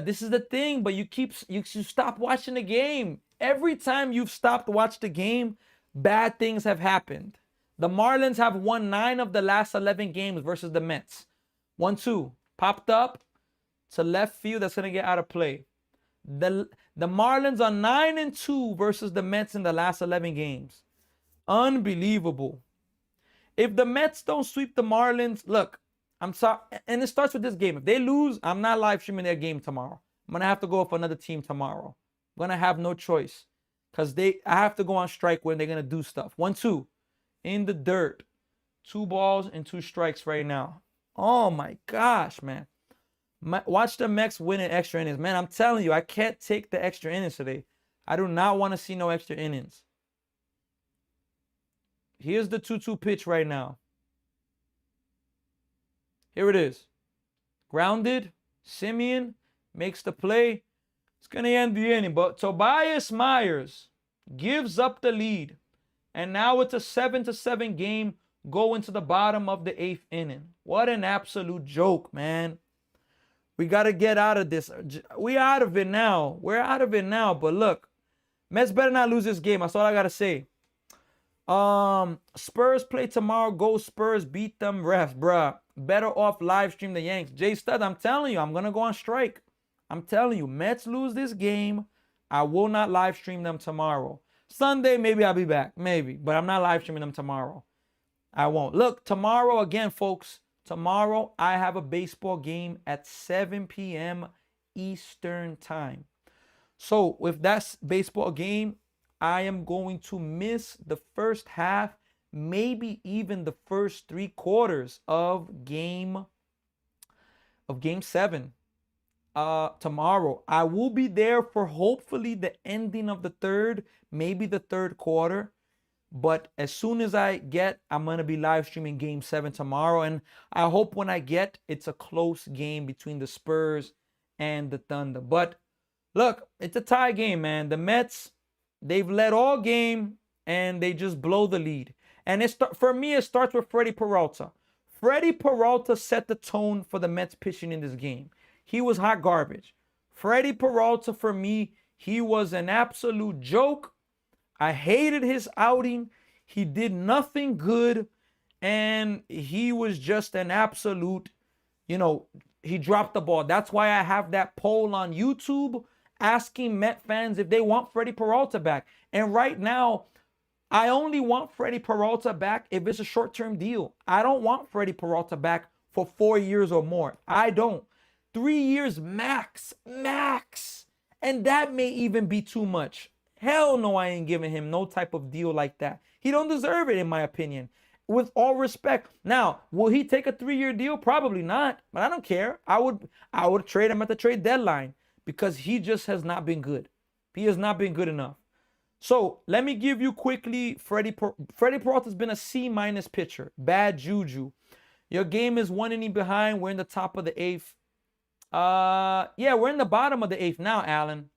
this is the thing, but you stop watching the game. Every time you've stopped watching the game, bad things have happened. The Marlins have won 9 of the last 11 games versus the Mets. 1-2. Popped up to left field. That's going to get out of play. The Marlins are 9-2 versus the Mets in the last 11 games. Unbelievable. If the Mets don't sweep the Marlins, look, I'm sorry. And it starts with this game. If they lose, I'm not live streaming their game tomorrow. I'm going to have to go for another team tomorrow. I'm going to have no choice. Because I have to go on strike when they're going to do stuff. 1-2. In the dirt. 2 balls and 2 strikes right now. Oh, my gosh, man. Watch the Mets win in extra innings. Man, I'm telling you, I can't take the extra innings today. I do not want to see no extra innings. Here's the 2-2 pitch right now. Here it is. Grounded. Simeon makes the play. It's going to end the inning. But Tobias Myers gives up the lead. And now it's a 7-7 game going to the bottom of the 8th inning. What an absolute joke, man. We got to get out of this. We're out of it now. We're out of it now. But look, Mets better not lose this game. That's all I got to say. Spurs play tomorrow. Go Spurs. Beat them refs, bruh. Better off live stream the Yanks. Jay Stud, I'm telling you, I'm going to go on strike. I'm telling you, Mets lose this game. I will not live stream them tomorrow. Sunday, maybe I'll be back. Maybe. But I'm not live streaming them tomorrow. I won't. Look, tomorrow again, folks. Tomorrow, I have a baseball game at 7 p.m. Eastern time. So, with that baseball game, I am going to miss the first half, maybe even the first 3 quarters of game 7. Tomorrow. I will be there for hopefully the ending of the 3rd, maybe the 3rd quarter. But as soon as I'm going to be live streaming game 7 tomorrow. And I hope when I get, it's a close game between the Spurs and the Thunder. But look, it's a tie game, man. The Mets, they've led all game and they just blow the lead. And for me, it starts with Freddie Peralta. Freddie Peralta set the tone for the Mets pitching in this game. He was hot garbage. Freddie Peralta, for me, he was an absolute joke. I hated his outing. He did nothing good. And he was just an absolute, he dropped the ball. That's why I have that poll on YouTube asking Met fans if they want Freddie Peralta back. And right now, I only want Freddie Peralta back if it's a short-term deal. I don't want Freddie Peralta back for 4 years or more. I don't. 3 years max. And that may even be too much. Hell no, I ain't giving him no type of deal like that. He don't deserve it, in my opinion. With all respect. Now, will he take a 3-year deal? Probably not. But I don't care. I would trade him at the trade deadline because he just has not been good. He has not been good enough. So let me give you quickly Freddie Peralta's been a C- pitcher. Bad juju. Your game is 1 inning behind. We're in the top of the 8th. Yeah, we're in the bottom of the 8th now, Alan.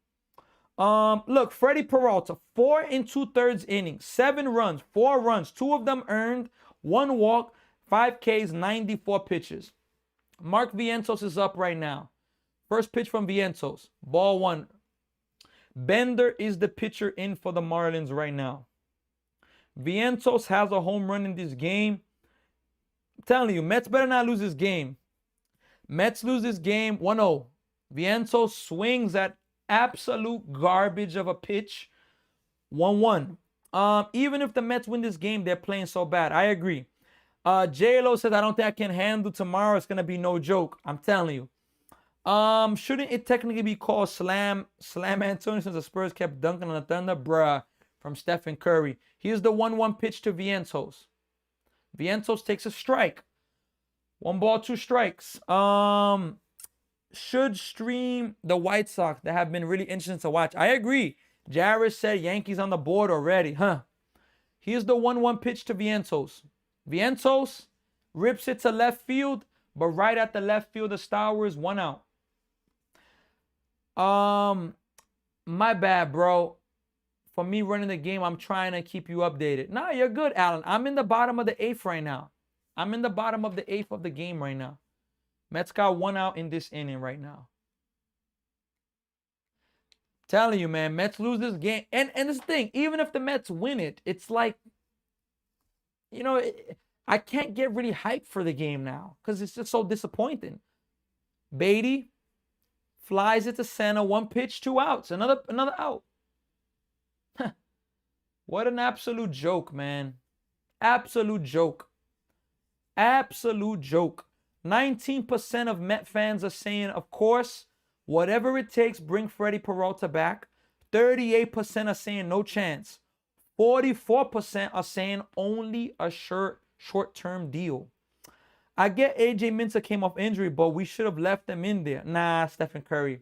Look, Freddie Peralta, 4 2/3 innings, 7 runs, 4 runs, 2 of them earned, 1 walk, 5 Ks, 94 pitches. Mark Vientos is up right now. First pitch from Vientos, ball 1. Bender is the pitcher in for the Marlins right now. Vientos has a home run in this game. I'm telling you, Mets better not lose this game. Mets lose this game 1-0. Vientos swings at absolute garbage of a pitch. 1-1. Even if the Mets win this game, they're playing so bad. I agree. J-Lo says, I don't think I can handle tomorrow. It's going to be no joke. I'm telling you. Shouldn't it technically be called Slam Antonio since the Spurs kept dunking on the Thunder? Bruh. From Stephen Curry. Here's the 1-1 pitch to Vientos. Vientos takes a strike. 1 ball, 2 strikes. Should stream the White Sox. That have been really interesting to watch. I agree. Jared said Yankees on the board already. Here's the 1-1 pitch to Vientos. Vientos rips it to left field, but right at the left field of Star Wars, 1 out. My bad, bro. For me running the game, I'm trying to keep you updated. Nah, you're good, Alan. I'm in the bottom of the 8th right now. I'm in the bottom of the 8th of the game right now. Mets got 1 out in this inning right now. Telling you, man, Mets lose this game. And this thing, even if the Mets win it, it's like, I can't get really hyped for the game now because it's just so disappointing. Beatty flies it to center, 1 pitch, 2 outs, another out. What an absolute joke, man. Absolute joke. Absolute joke. 19% of Met fans are saying, of course, whatever it takes, bring Freddie Peralta back. 38% are saying no chance. 44% are saying only a short-term deal. I get AJ Minter came off injury, but we should have left them in there. Nah, Stephen Curry.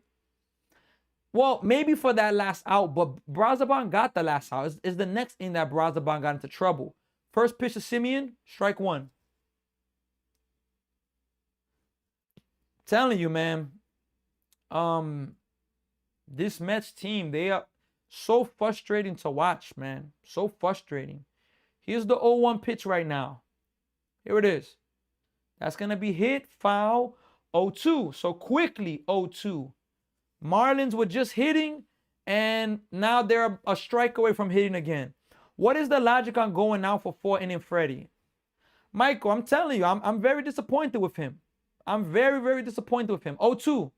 Well, maybe for that last out, but Brazaban got the last out. It's the next in that Brazaban got into trouble. First pitch to Simeon, strike 1. Telling you, man. This Mets team, they are so frustrating to watch, man. So frustrating. Here's the 0-1 pitch right now. Here it is. That's going to be hit, foul, 0-2. So quickly, 0-2. Marlins were just hitting, and now they're a strike away from hitting again. What is the logic on going now for 4-inning Freddie? Michael, I'm telling you, I'm very disappointed with him. I'm very, very disappointed with him. 0-2.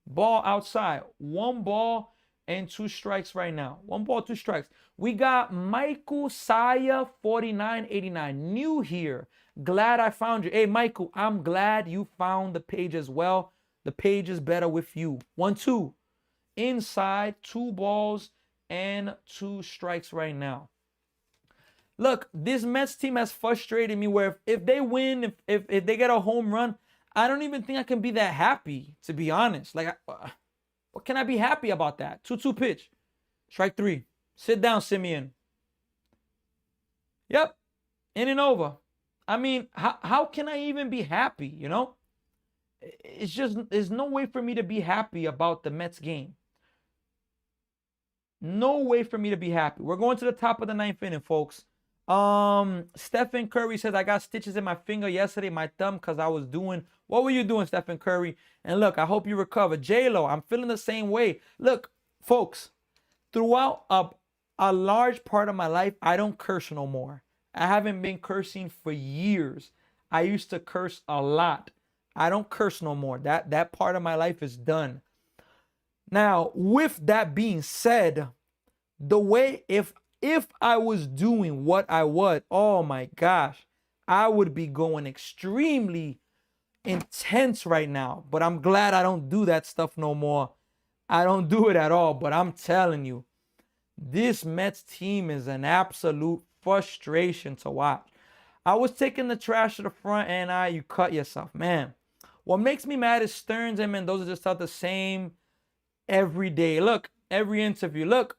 Ball outside. 1 ball and 2 strikes right now. 1 ball, 2 strikes. We got Michael Saya, 4989. New here. Glad I found you. Hey, Michael, I'm glad you found the page as well. The page is better with you. 1-2. Inside, 2 balls and 2 strikes right now. Look, this Mets team has frustrated me where if they win, if they get a home run, I don't even think I can be that happy, to be honest. Like, what can I be happy about that? 2-2 pitch. Strike 3. Sit down, Simeon. Yep. In and over. I mean, how can I even be happy, you know? It's just, there's no way for me to be happy about the Mets game. No way for me to be happy. We're going to the top of the 9th inning, folks. Stephen Curry says, I got stitches in my finger yesterday, my thumb, because I was doing, what were you doing, Stephen Curry? And look, I hope you recover. J-Lo, I'm feeling the same way. Look, folks, throughout a large part of my life, I don't curse no more. I haven't been cursing for years. I used to curse a lot. I don't curse no more. That part of my life is done. Now, with that being said, the way, if I was doing what I was, oh my gosh, I would be going extremely intense right now. But I'm glad I don't do that stuff no more. I don't do it at all. But I'm telling you, this Mets team is an absolute frustration to watch. I was taking the trash to the front and you cut yourself. Man, what makes me mad is Stearns and Mendoza just are the same every day. Look, every interview. Look,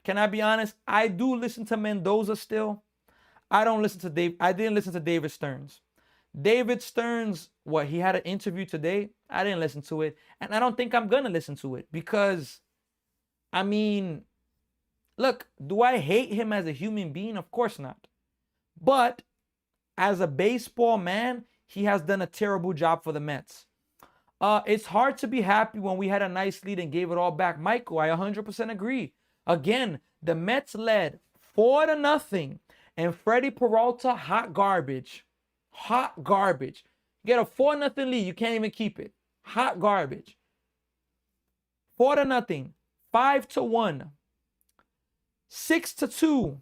can I be honest? I do listen to Mendoza still. I didn't listen to David Stearns. David Stearns, he had an interview today. I didn't listen to it. And I don't think I'm going to listen to it because, I mean, look, do I hate him as a human being? Of course not. But as a baseball man, he has done a terrible job for the Mets. It's hard to be happy when we had a nice lead and gave it all back. Michael, I 100% agree. Again, the Mets led 4-0, and Freddie Peralta, hot garbage. Hot garbage. You get a 4-0 lead, you can't even keep it. Hot garbage. 4-0, 5-1, 6-2,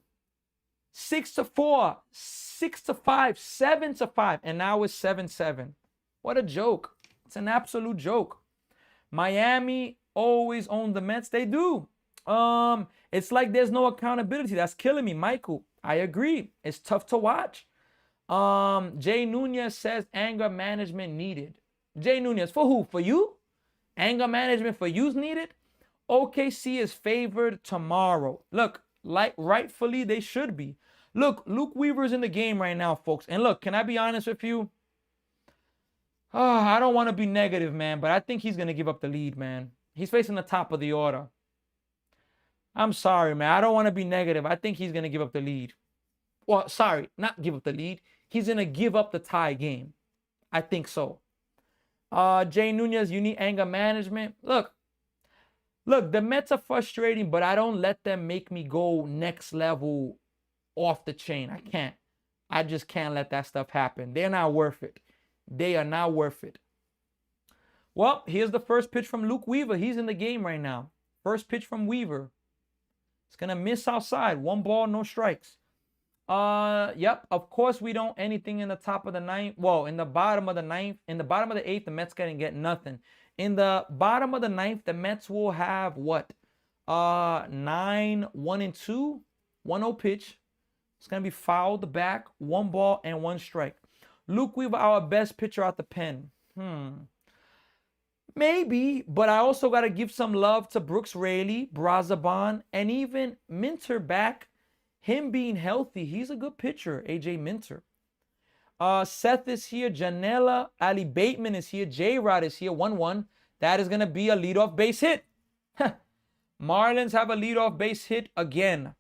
6-4, 6-5, 7-5, and now it's 7-7. What a joke. It's an absolute joke. Miami always own the Mets. They do. It's like there's no accountability. That's killing me, Michael. I agree. It's tough to watch. Jay Nunez says anger management needed. Jay Nunez, for who? For you? Anger management for you's needed? OKC is favored tomorrow. Look, like rightfully they should be. Look, Luke Weaver's in the game right now, folks. And look, can I be honest with you? I don't want to be negative, man, but I think he's going to give up the lead, man. He's facing the top of the order. I'm sorry, man. I don't want to be negative. I think he's going to give up the lead. Well, sorry, not give up the lead. He's going to give up the tie game. I think so. Jay Nunez, you need anger management. Look, the Mets are frustrating, but I don't let them make me go next level off the chain. I can't. I just can't let that stuff happen. They're not worth it. They are not worth it. Well, here's the first pitch from Luke Weaver. He's in the game right now. First pitch from Weaver. It's going to miss outside. 1 ball, no strikes. Yep, of course we don't anything in the top of the 9th. Well, in the bottom of the 9th. In the bottom of the 8th, the Mets going to get nothing. In the bottom of the 9th, the Mets will have what? 9, 1 and 2. 1-0 pitch. It's going to be fouled back. 1 ball and 1 strike. Luke Weaver, our best pitcher out the pen. Maybe, but I also got to give some love to Brooks Raley, Brazaban, and even Minter back. Him being healthy, he's a good pitcher, AJ Minter. Seth is here. Janela, Ali Bateman is here. J-Rod is here. 1-1. That is going to be a leadoff base hit. Marlins have a leadoff base hit again.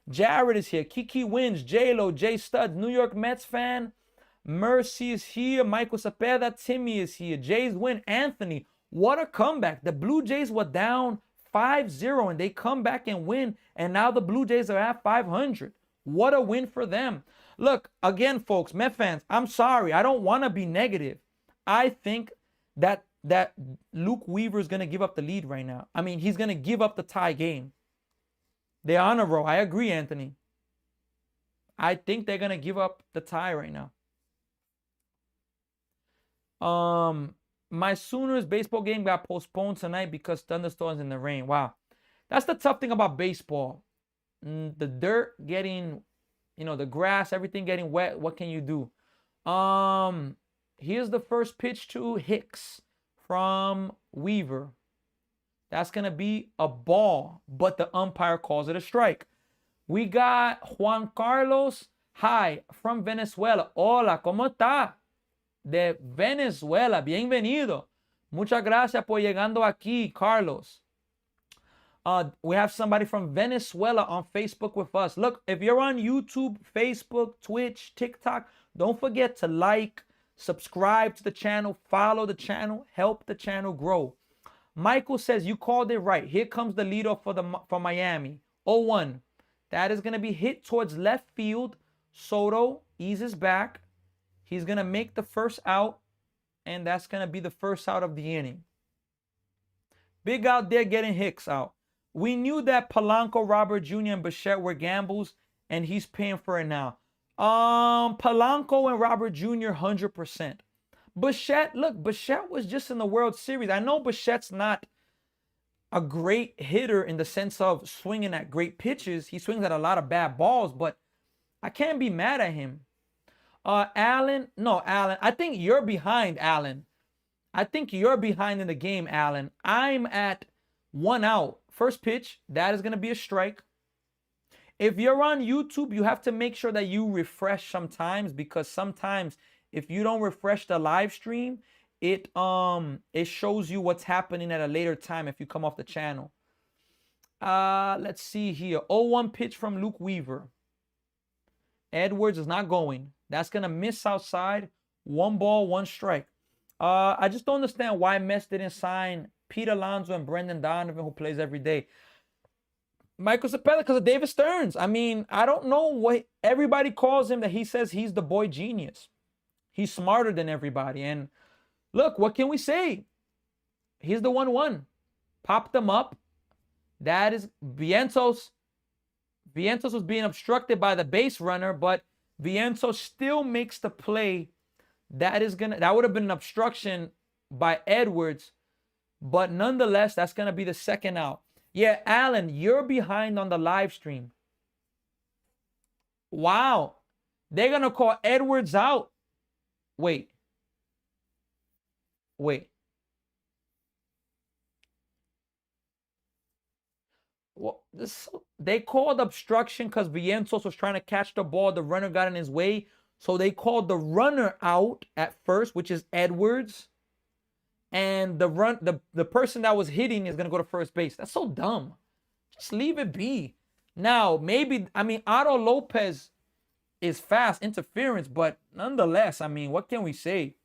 Jared is here. Kiki wins. J-Lo, J Studs, New York Mets fan. Mercy is here. Michael Cepeda. Timmy is here. Jays win. Anthony. What a comeback. The Blue Jays were down 5-0 and they come back and win. And now the Blue Jays are at 500. What a win for them. Look, again, folks, Met fans, I'm sorry. I don't want to be negative. I think that Luke Weaver is going to give up the lead right now. I mean, he's going to give up the tie game. They're on a roll. I agree, Anthony. I think they're going to give up the tie right now. My Sooners baseball game got postponed tonight because thunderstorms in the rain. Wow. That's the tough thing about baseball. The dirt getting, the grass, everything getting wet. What can you do? Here's the first pitch to Hicks from Weaver. That's going to be a ball, but the umpire calls it a strike. We got Juan Carlos. Hi, from Venezuela. Hola, ¿cómo está? De Venezuela. Bienvenido. Muchas gracias por llegando aquí, Carlos. We have somebody from Venezuela on Facebook with us. Look, if you're on YouTube, Facebook, Twitch, TikTok, don't forget to like, subscribe to the channel, follow the channel, help the channel grow. Michael says, you called it right. Here comes the leadoff for Miami. 0-1. That is going to be hit towards left field. Soto eases back. He's going to make the first out, and that's going to be the first out of the inning. Big out there getting Hicks out. We knew that Polanco, Robert Jr., and Bichette were gambles, and he's paying for it now. Polanco and Robert Jr., 100%. Bichette, look, Bichette was just in the World Series. I know Bichette's not a great hitter in the sense of swinging at great pitches. He swings at a lot of bad balls, but I can't be mad at him. Allen, I think you're behind, Allen. I think you're behind in the game, Allen. I'm at 1 out. First pitch, that is going to be a strike. If you're on YouTube, you have to make sure that you refresh sometimes, because sometimes if you don't refresh the live stream, it shows you what's happening at a later time if you come off the channel. Let's see here. 0-1 pitch from Luke Weaver. Edwards is not going. That's going to miss outside. 1 ball, 1 strike. I just don't understand why Mets didn't sign Pete Alonso and Brendan Donovan, who plays every day. Michael Cepeda, because of David Stearns. I mean, I don't know what everybody calls him, that he says he's the boy genius. He's smarter than everybody. And look, what can we say? He's the 1-1. Popped them up. That is Vientos. Vientos was being obstructed by the base runner, but Vientos still makes the play. That would have been an obstruction by Edwards, but nonetheless, that's gonna be the second out. Yeah, Allen, you're behind on the live stream. Wow. They're gonna call Edwards out. Wait. Well, they called obstruction because Vientos was trying to catch the ball. The runner got in his way. So they called the runner out at first, which is Edwards. And the person that was hitting is going to go to first base. That's so dumb. Just leave it be. Now, maybe, Otto Lopez is fast interference, but nonetheless, what can we say?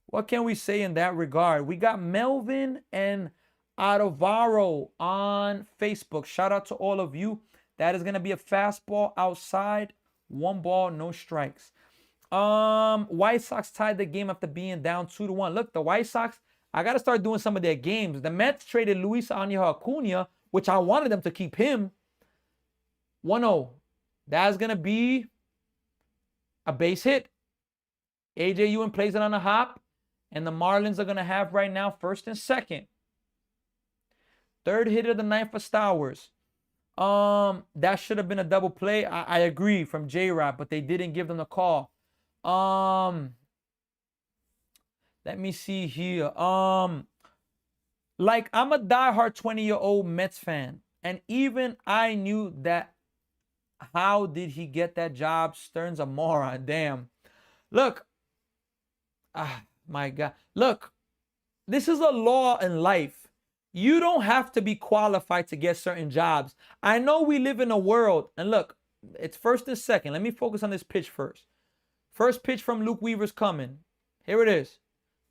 What can we say in that regard? We got Melvin and Adovaro on Facebook. Shout out to all of you. That is going to be a fastball outside. 1 ball, no strikes. White Sox tied the game after being down 2-1. Look, the White Sox, I got to start doing some of their games. The Mets traded Luis Angel Acuna, which I wanted them to keep him. 1-0. That's going to be a base hit. AJ Ewan plays it on a hop. And the Marlins are going to have right now first and second. Third hit of the ninth for Stowers. That should have been a double play. I agree, from J-Rob, but they didn't give them the call. Let me see here. Like, I'm a diehard 20-year-old Mets fan, and even I knew that. How did he get that job? Stern's a moron. Damn. Look. My God. Look. This is a law in life. You don't have to be qualified to get certain jobs. I know we live in a world, and look, it's first and second. Let me focus on this pitch first. First pitch from Luke Weaver's coming. Here it is.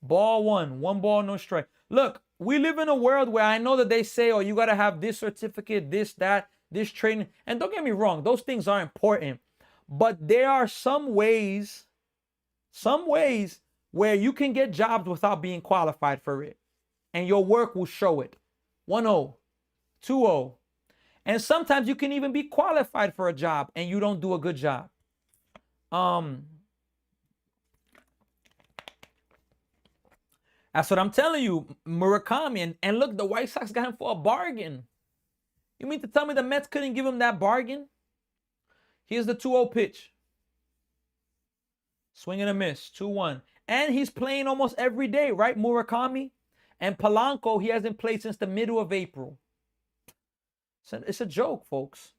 Ball one. One ball, no strike. Look, we live in a world where I know that they say, oh, you got to have this certificate, this, that, this training. And don't get me wrong, those things are important. But there are some ways where you can get jobs without being qualified for it. And your work will show it. 1-0, 2-0. And sometimes you can even be qualified for a job and you don't do a good job. That's what I'm telling you, Murakami. And look, the White Sox got him for a bargain. You mean to tell me the Mets couldn't give him that bargain? Here's the 2-0 pitch. Swing and a miss, 2-1. And he's playing almost every day, right, Murakami? And Polanco, he hasn't played since the middle of April. It's a joke, folks.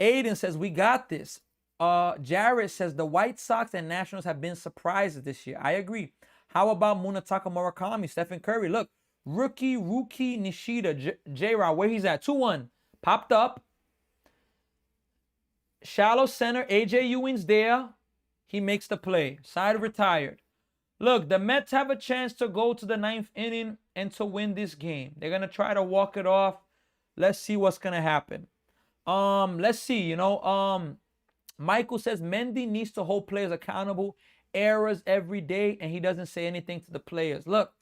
Aiden says, we got this. Jared says, the White Sox and Nationals have been surprises this year. I agree. How about Munetaka Murakami, Stephen Curry? Look, rookie Nishida, J-Rod, where he's at? 2-1. Popped up. Shallow center, AJ Ewing's there. He makes the play. Side retired. Look, the Mets have a chance to go to the 9th inning and to win this game. They're going to try to walk it off. Let's see what's going to happen. Let's see, Michael says Mendy needs to hold players accountable. Errors every day, and he doesn't say anything to the players. Look,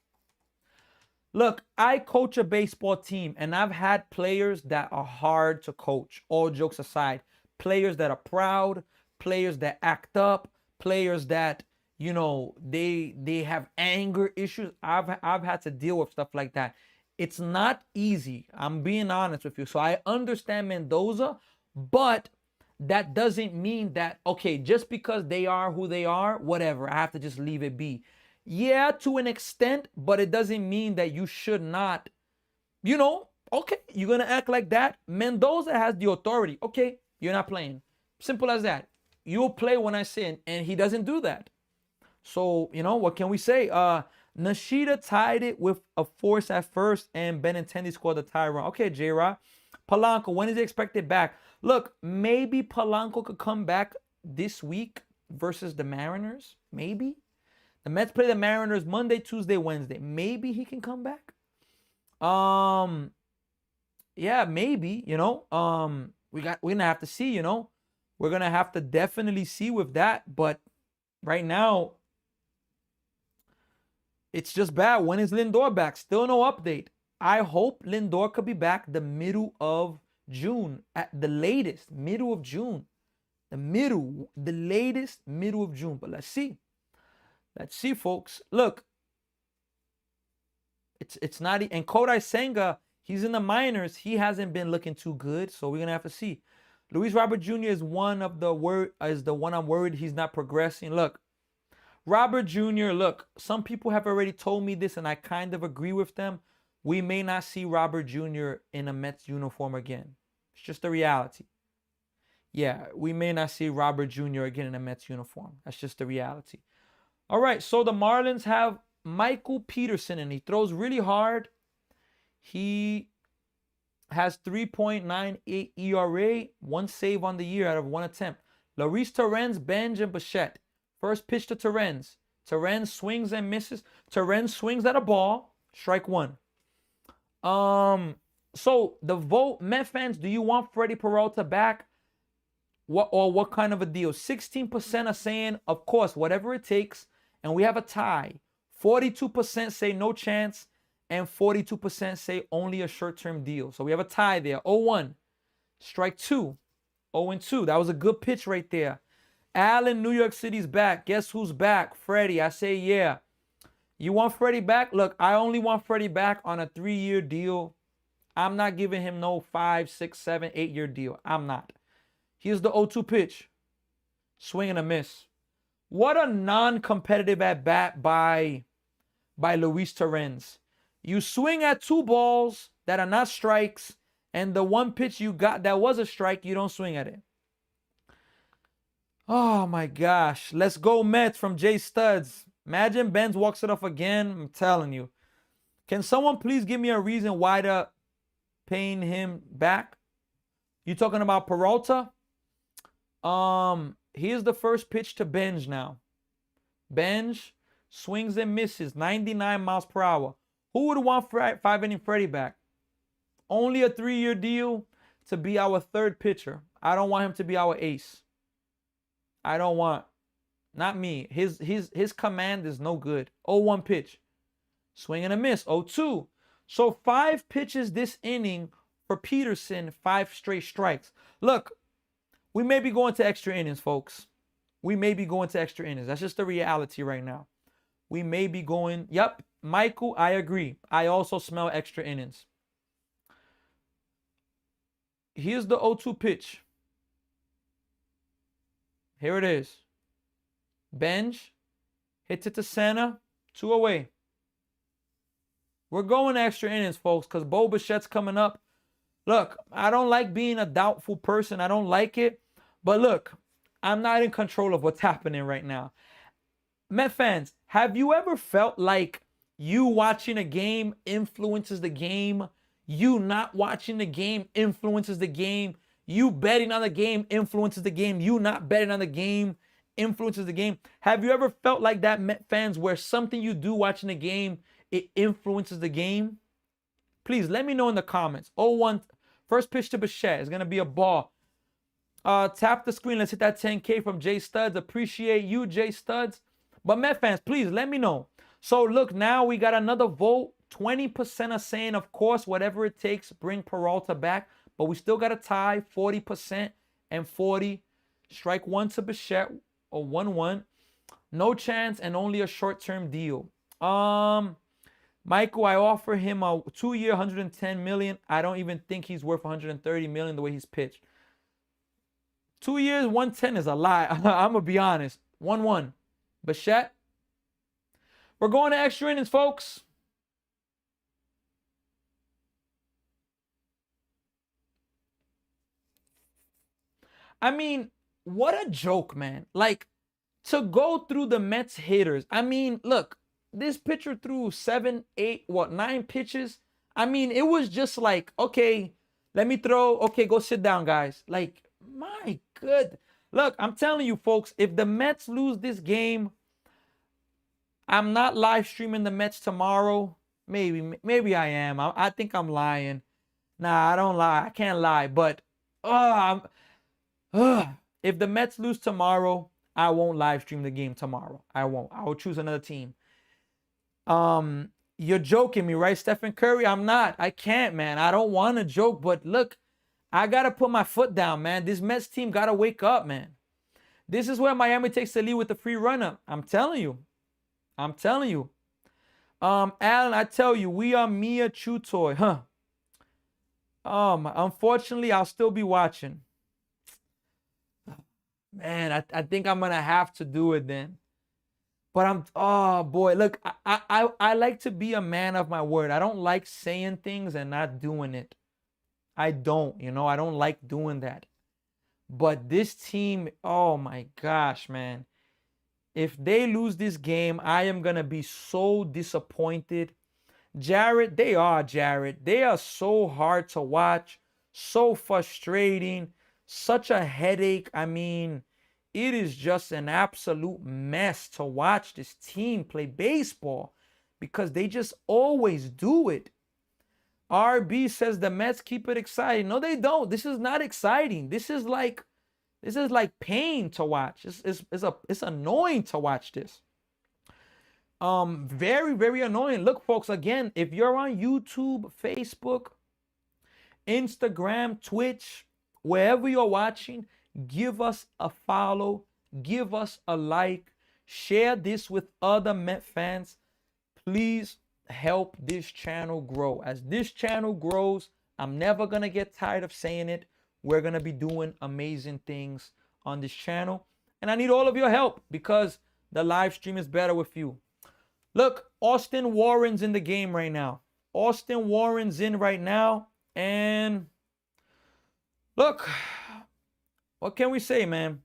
I coach a baseball team, and I've had players that are hard to coach, all jokes aside. Players that are proud, players that act up, players that, they have anger issues. I've had to deal with stuff like that. It's not easy. I'm being honest with you. So I understand Mendoza, but that doesn't mean that, okay, just because they are who they are, whatever, I have to just leave it be. Yeah, to an extent, but it doesn't mean that you should not, okay, you're going to act like that. Mendoza has the authority. Okay, you're not playing. Simple as that. You'll play when I say, and he doesn't do that. So, what can we say? Nishida tied it with a force at first, and Benintendi scored the tie run. Okay, J-Rod. Polanco, when is he expected back? Look, maybe Polanco could come back this week versus the Mariners. Maybe. The Mets play the Mariners Monday, Tuesday, Wednesday. Maybe he can come back. Yeah, maybe, we're gonna have to see, We're gonna have to definitely see with that. But right now, it's just bad. When is Lindor back? Still no update. I hope Lindor could be back the middle of June at the latest. Middle of June. The latest middle of June. But let's see. Let's see, folks. Look. It's not, and Kodai Senga, he's in the minors. He hasn't been looking too good. So we're gonna have to see. Luis Robert Jr. is the one I'm worried he's not progressing. Look. Robert Jr., look, some people have already told me this, and I kind of agree with them. We may not see Robert Jr. in a Mets uniform again. It's just the reality. Yeah, we may not see Robert Jr. again in a Mets uniform. That's just the reality. All right, so the Marlins have Michael Peterson, and he throws really hard. He has 3.98 ERA, 1 save on the year out of 1 attempt. Luis Torrens, Benj, and Bichette. First pitch to Torrens. Torrens swings and misses. Torrens swings at a ball. Strike 1. So the vote, Met fans, do you want Freddie Peralta back? What kind of a deal? 16% are saying, of course, whatever it takes. And we have a tie. 42% say no chance. And 42% say only a short-term deal. So we have a tie there. 0-1. Strike 2. 0-2. That was a good pitch right there. Allen, New York City's back. Guess who's back? Freddie. I say yeah. You want Freddie back? Look, I only want Freddie back on a 3-year deal. I'm not giving him no 5, 6, 7, 8-year deal. I'm not. Here's the 0-2 pitch. Swing and a miss. What a non-competitive at-bat by Luis Torrens. You swing at 2 balls that are not strikes, and the 1 pitch you got that was a strike, you don't swing at it. Oh, my gosh. Let's go Mets from Jay Studs. Imagine Benz walks it off again. I'm telling you. Can someone please give me a reason why they're paying him back? You talking about Peralta? Here's the first pitch to Benj now. Benj swings and misses, 99 miles per hour. Who would want 5-inning Freddie back? Only a 3-year deal to be our third pitcher. I don't want him to be our ace. I don't want. Not me. His command is no good. 0-1 pitch. Swing and a miss. 0-2. So 5 pitches this inning for Peterson, 5 straight strikes. Look, we may be going to extra innings, folks. We may be going to extra innings. That's just the reality right now. We may be going. Yep, Michael, I agree. I also smell extra innings. Here's the 0-2 pitch. Here it is. Benj hits it to center. 2 away. We're going extra innings, folks, because Bo Bichette's coming up. Look, I don't like being a doubtful person. I don't like it. But look, I'm not in control of what's happening right now. Met fans, have you ever felt like you watching a game influences the game? You not watching the game influences the game? You betting on the game influences the game? You not betting on the game influences the game? Have you ever felt like that, Met fans, where something you do watching the game, it influences the game? Please let me know in the comments. 0-1, first pitch to Bichette is going to be a ball. Tap the screen. Let's hit that 10K from Jay Studs. Appreciate you, Jay Studs. But Met fans, please let me know. So look, now we got another vote. 20% are saying, of course, whatever it takes, bring Peralta back. But we still got a tie, 40% and 40. Strike 1 to Bichette, or 1-1. No chance and only a short-term deal. Michael, I offer him a 2-year, $110 million. I don't even think he's worth $130 million the way he's pitched. 2 years, 110 is a lie. I'm going to be honest. 1-1. Bichette. We're going to extra innings, folks. I mean, what a joke, man. Like, to go through the Mets hitters. I mean, look, this pitcher threw 7, 8, 9 pitches. I mean, it was just like, okay, let me throw. Okay, go sit down, guys. Like, my good. Look, I'm telling you, folks, if the Mets lose this game, I'm not live streaming the Mets tomorrow. Maybe I am. I think I'm lying. Nah, I don't lie. I can't lie. But if the Mets lose tomorrow, I won't live stream the game tomorrow. I won't. I will choose another team. You're joking me, right, Stephen Curry? I'm not. I can't, man. I don't want to joke, but look, I got to put my foot down, man. This Mets team got to wake up, man. This is where Miami takes the lead with the free runner. I'm telling you. I'm telling you. Alan, I tell you, we are Mia Chutoy, huh? Unfortunately, I'll still be watching. Man, I think I'm going to have to do it then. But oh boy, look, I like to be a man of my word. I don't like saying things and not doing it. I don't, I don't like doing that. But this team, oh my gosh, man. If they lose this game, I am going to be so disappointed. Jared, they are so hard to watch, so frustrating, such a headache. I mean, it is just an absolute mess to watch this team play baseball because they just always do it. RB says the Mets keep it exciting. No, they don't. This is not exciting. This is like pain to watch. It's annoying to watch this. Very, very annoying. Look, folks, again, if you're on YouTube, Facebook, Instagram, Twitch, wherever you're watching, give us a follow, give us a like, share this with other Met fans. Please help this channel grow. As this channel grows, I'm never going to get tired of saying it. We're going to be doing amazing things on this channel. And I need all of your help because the live stream is better with you. Look, Austin Warren's in the game right now. Austin Warren's in right now. And look, what can we say, man?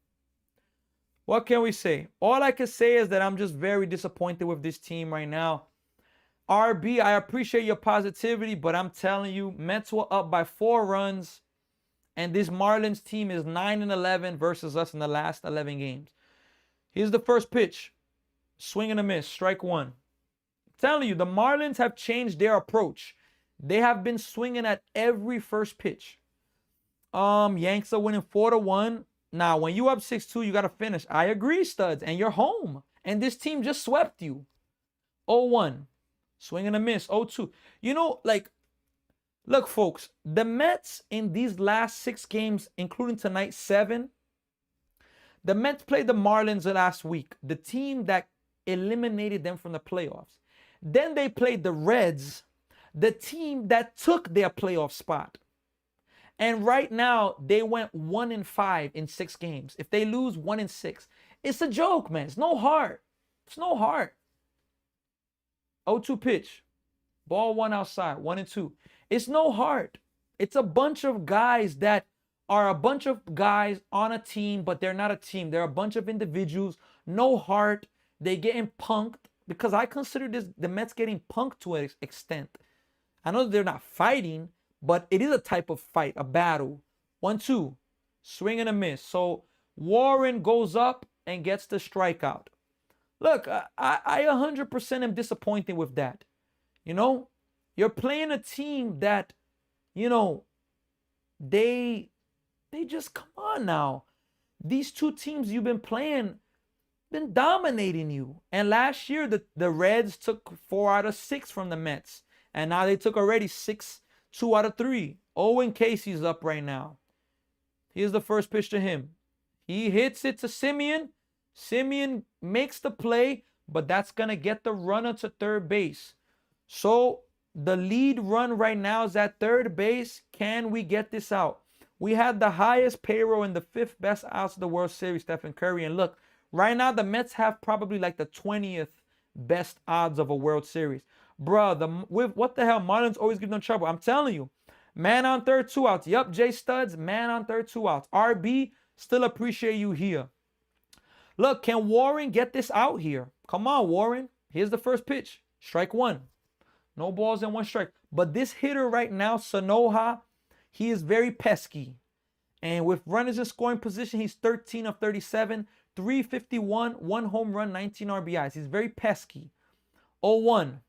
What can we say? All I can say is that I'm just very disappointed with this team right now. RB, I appreciate your positivity, but I'm telling you, Mets were up by 4 runs, and this Marlins team is 9-11 versus us in the last 11 games. Here's the first pitch. Swing and a miss, strike one. I'm telling you, the Marlins have changed their approach. They have been swinging at every first pitch. Yanks are winning 4-1. Now, when you up 6-2, you got to finish. I agree, studs, and you're home. And this team just swept you. 0-1. Swing and a miss. 0-2. You know, like, look, folks, the Mets in these last 6 games, including tonight, 7, the Mets played the Marlins last week, the team that eliminated them from the playoffs. Then they played the Reds, the team that took their playoff spot. And right now, they went 1-5 in 6 games. If they lose 1-6, it's a joke, man. It's no heart. It's no heart. 0-2 pitch. Ball 1 outside. 1-2. It's no heart. It's a bunch of guys that are a bunch of guys on a team, but they're not a team. They're a bunch of individuals. No heart. They getting punked. Because I consider this the Mets getting punked to an extent. I know they're not fighting, but it is a type of fight, a battle. 1-2. Swing and a miss. So Warren goes up and gets the strikeout. Look, I 100% am disappointed with that. You know, you're playing a team that, you know, they just, come on now. These 2 teams you've been playing, been dominating you. And last year, the Reds took 4 out of 6 from the Mets. And now they took already 2 out of 3. Owen Casey's up right now. Here's the first pitch to him. He hits it to Simeon. Simeon makes the play, but that's going to get the runner to third base. So the lead run right now is at third base. Can we get this out? We had the highest payroll in the 5th best outs of the World Series, Stephen Curry. And look, right now the Mets have probably like the 20th best odds of a World Series. Bruh, what the hell? Marlins always give them trouble. I'm telling you. Man on third, 2 outs. Yup, Jay Studs, man on third, 2 outs. RB, still appreciate you here. Look, can Warren get this out here? Come on, Warren. Here's the first pitch. Strike 1. No balls and 1 strike. But this hitter right now, Sanoha, he is very pesky. And with runners in scoring position, he's 13 of 37, 351, 1 home run, 19 RBIs. He's very pesky. 0-1.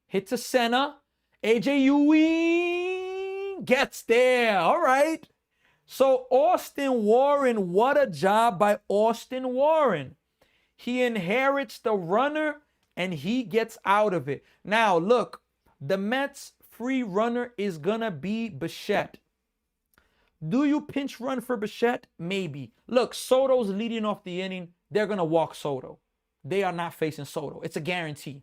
Hit to center. AJ Ewing gets there. All right. So Austin Warren, what a job by Austin Warren. He inherits the runner and he gets out of it. Now, look, the Mets' free runner is going to be Bichette. Do you pinch run for Bichette? Maybe. Look, Soto's leading off the inning. They're going to walk Soto. They are not facing Soto. It's a guarantee.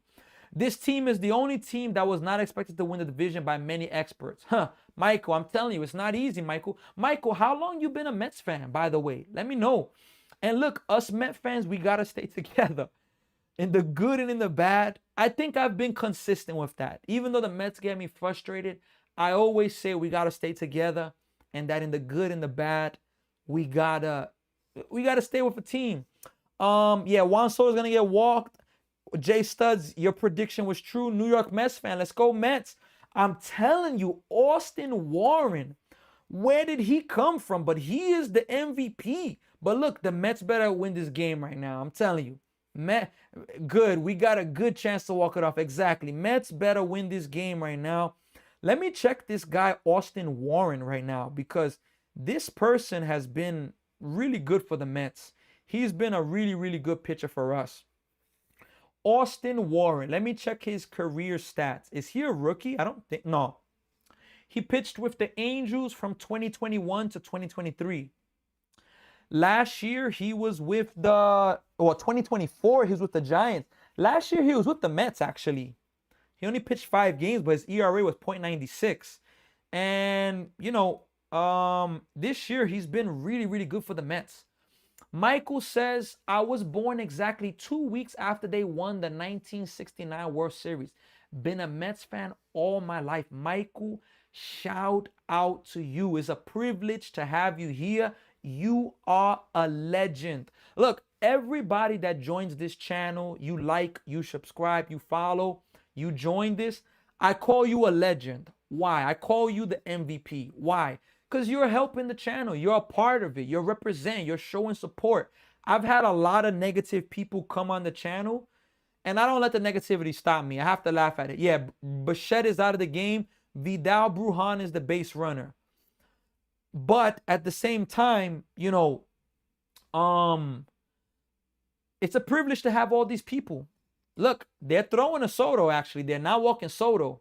This team is the only team that was not expected to win the division by many experts. Michael, I'm telling you, it's not easy, Michael. Michael, how long you been a Mets fan, by the way? Let me know. And look, us Mets fans, we got to stay together. In the good and in the bad, I think I've been consistent with that. Even though the Mets get me frustrated, I always say we got to stay together. And that in the good and the bad, we gotta stay with the team. Yeah, Juan Soto's going to get walked. Jay Studs, your prediction was true. New York Mets fan, let's go Mets. I'm telling you, Austin Warren, where did he come from? But he is the MVP. But look, the Mets better win this game right now. I'm telling you. Good. We got a good chance to walk it off. Exactly. Mets better win this game right now. Let me check this guy, Austin Warren, right now, because this person has been really good for the Mets. He's been a really, really good pitcher for us. Austin Warren. Let me check his career stats. Is he a rookie? I don't think. No. He pitched with the Angels from 2021 to 2023. Last year, he was with 2024, he was with the Giants. Last year, he was with the Mets, actually. He only pitched 5 games, but his ERA was .96. And, this year, he's been really, really good for the Mets. Michael says, I was born exactly 2 weeks after they won the 1969 World Series. Been a Mets fan all my life. Michael, shout out to you. It's a privilege to have you here. You are a legend. Look, everybody that joins this channel, you like, you subscribe, you follow, You joined this. I call you a legend. Why? I call you the MVP. Why? Because you're helping the channel. You're a part of it. You're representing. You're showing support. I've had a lot of negative people come on the channel, and I don't let the negativity stop me. I have to laugh at it. Yeah, Bichette is out of the game. Vidal Brujan is the base runner. But at the same time, it's a privilege to have all these people. Look, they're throwing a Soto, actually. They're not walking Soto.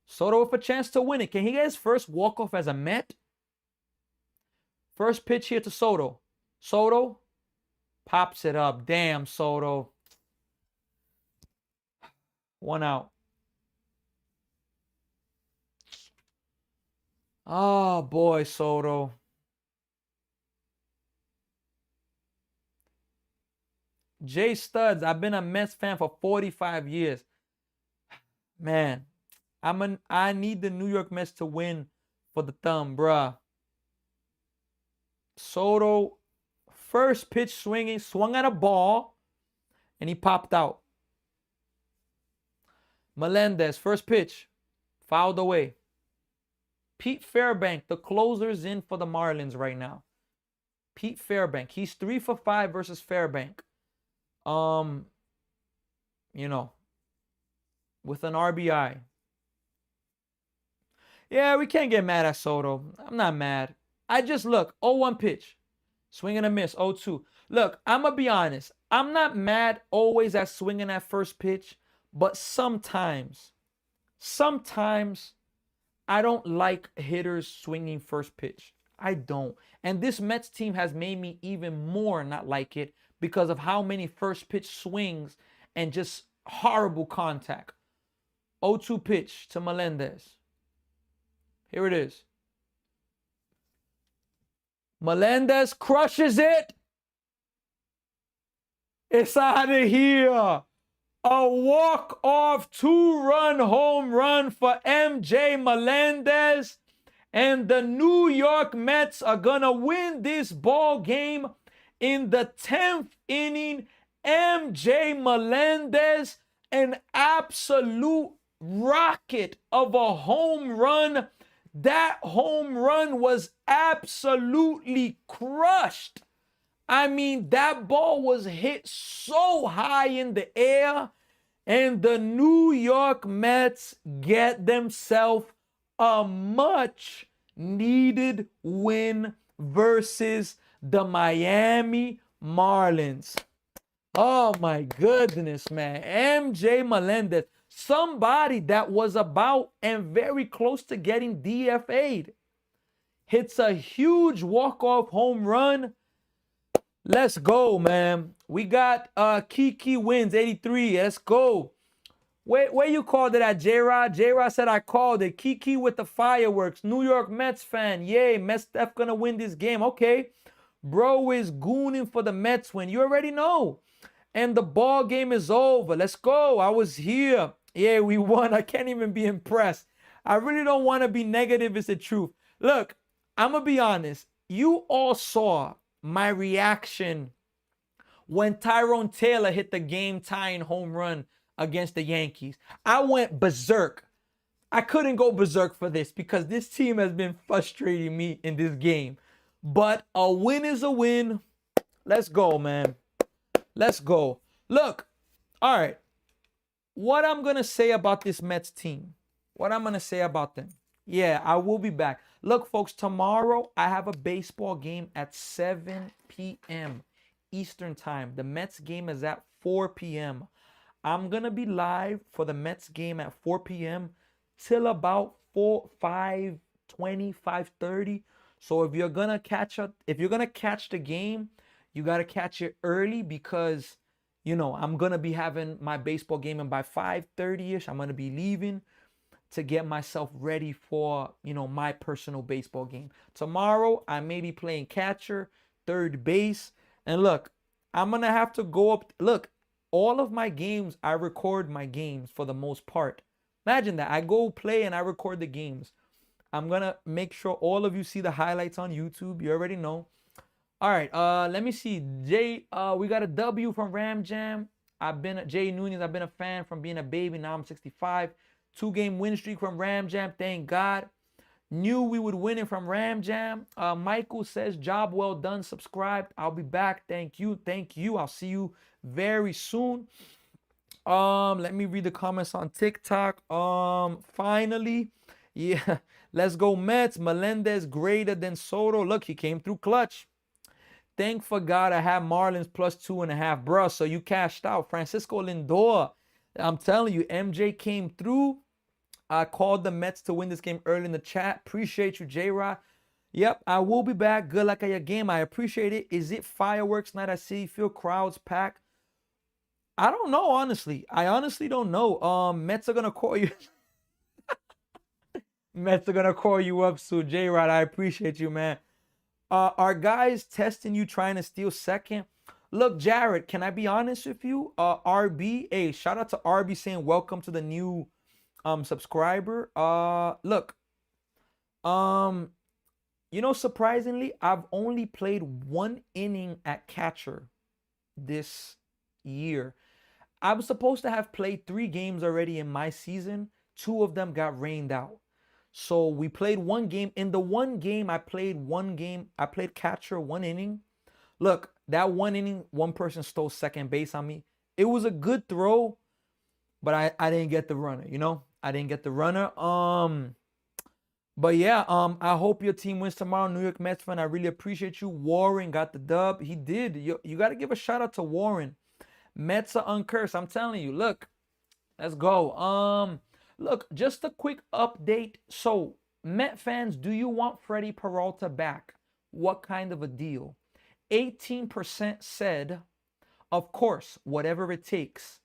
Soto with a chance to win it. Can he get his first walk-off as a Met? First pitch here to Soto. Soto pops it up. Damn, Soto. 1 out. Oh, boy, Soto. Jay Studs, I've been a Mets fan for 45 years. Man, I need the New York Mets to win for the thumb, bruh. Soto, first pitch swinging, swung at a ball, and he popped out. Melendez, first pitch, fouled away. Pete Fairbank, the closer's in for the Marlins right now. Pete Fairbank, he's 3 for 5 versus Fairbank. With an RBI. Yeah, we can't get mad at Soto. I'm not mad. I just look, 0-1 pitch. Swing and a miss, 0-2. Look, I'm going to be honest. I'm not mad always at swinging that first pitch, but sometimes I don't like hitters swinging first pitch. I don't. And this Mets team has made me even more not like it because of how many first pitch swings and just horrible contact. 0-2 pitch to Melendez. Here it is. Melendez crushes it. It's out of here. A walk-off 2-run home run for MJ Melendez. And the New York Mets are going to win this ball game in the 10th inning. MJ Melendez, an absolute rocket of a home run. That home run was absolutely crushed. I mean, that ball was hit so high in the air, and the New York Mets get themselves a much needed win versus the Miami Marlins. Oh my goodness, man. MJ Melendez, somebody that was about and very close to getting DFA'd, hits a huge walk-off home run. Let's go, man. We got Kiki wins 83. Let's go. Where you called it at, J-Rod? J-Rod said I called it. Kiki with the fireworks. New York Mets fan. Yay, Mets Steph gonna win this game. Okay. Bro is gooning for the Mets win. You already know. And the ball game is over. Let's go. I was here. Yeah, we won. I can't even be impressed. I really don't want to be negative. It's the truth. Look, I'm going to be honest. You all saw my reaction when Tyrone Taylor hit the game-tying home run against the Yankees. I went berserk. I couldn't go berserk for this because this team has been frustrating me in this game. But a win is a win. Let's go, man. Let's go. Look, all right. What I'm going to say about this Mets team, what I'm going to say about them. Yeah, I will be back. Look, folks, tomorrow I have a baseball game at 7 p.m. Eastern time. The Mets game is at 4 p.m. I'm going to be live for the Mets game at 4 p.m. till about 5:20, 5:30. So if you're going to catch the game, you got to catch it early because, I'm going to be having my baseball game, and by 5:30ish, I'm going to be leaving to get myself ready for, my personal baseball game. Tomorrow, I may be playing catcher, third base. And look, I'm going to have to go up. Look, all of my games, I record my games for the most part. Imagine that. I go play and I record the games. I'm going to make sure all of you see the highlights on YouTube. You already know. All right, let me see. Jay, we got a W from Ram Jam. Jay Nunez, I've been a fan from being a baby. Now I'm 65. 2-game win streak from Ram Jam. Thank God. Knew we would win it from Ram Jam. Michael says, job well done. Subscribed. I'll be back. Thank you. Thank you. I'll see you very soon. Let me read the comments on TikTok. Finally. Yeah. Let's go Mets. Melendez greater than Soto. Look, he came through clutch. Thank for God I have Marlins plus 2.5, bruh. So you cashed out. Francisco Lindor. I'm telling you, MJ came through. I called the Mets to win this game early in the chat. Appreciate you, J-Rod. Yep, I will be back. Good luck at your game. I appreciate it. Is it fireworks night? I see feel crowds packed. I don't know, honestly. I honestly don't know. Mets are gonna call you. Mets are gonna call you up soon, J-Rod. I appreciate you, man. Are guys testing you trying to steal second? Look, Jared, can I be honest with you? RB, hey, shout out to RB saying welcome to the new subscriber. Look, you know, surprisingly, I've only played 1 inning at catcher this year. I was supposed to have played 3 games already in my season. 2 of them got rained out. So we played 1 game. In the 1 game, I played catcher 1 inning. Look, that 1 inning, 1 person stole second base on me. It was a good throw, but I didn't get the runner, you know? I didn't get the runner. But yeah, I hope your team wins tomorrow. New York Mets fan, I really appreciate you. Warren got the dub. He did. You got to give a shout out to Warren. Mets are uncursed. I'm telling you. Look, let's go. Look, just a quick update. So, Met fans, do you want Freddie Peralta back? What kind of a deal? 18% said, of course, whatever it takes.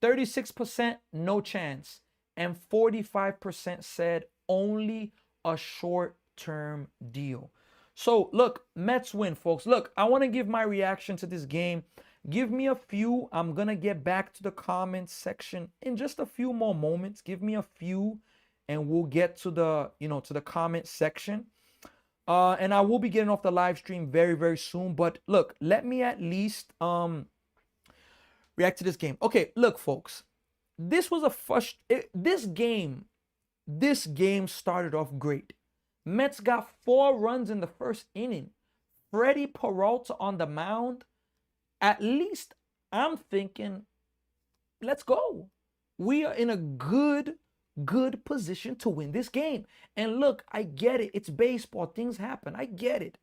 36% no chance. And 45% said only a short-term deal. So, look, Mets win, folks. Look, I want to give my reaction to this game. Give me a few. I'm going to get back to the comments section in just a few more moments. Give me a few and we'll get to the, to the comment section. And I will be getting off the live stream very, very soon. But look, let me at least react to this game. Okay, look, folks. This was this game started off great. Mets got 4 runs in the first inning. Freddie Peralta on the mound. At least I'm thinking, let's go. We are in a good position to win this game. And look, I get it. It's baseball. Things happen. I get it.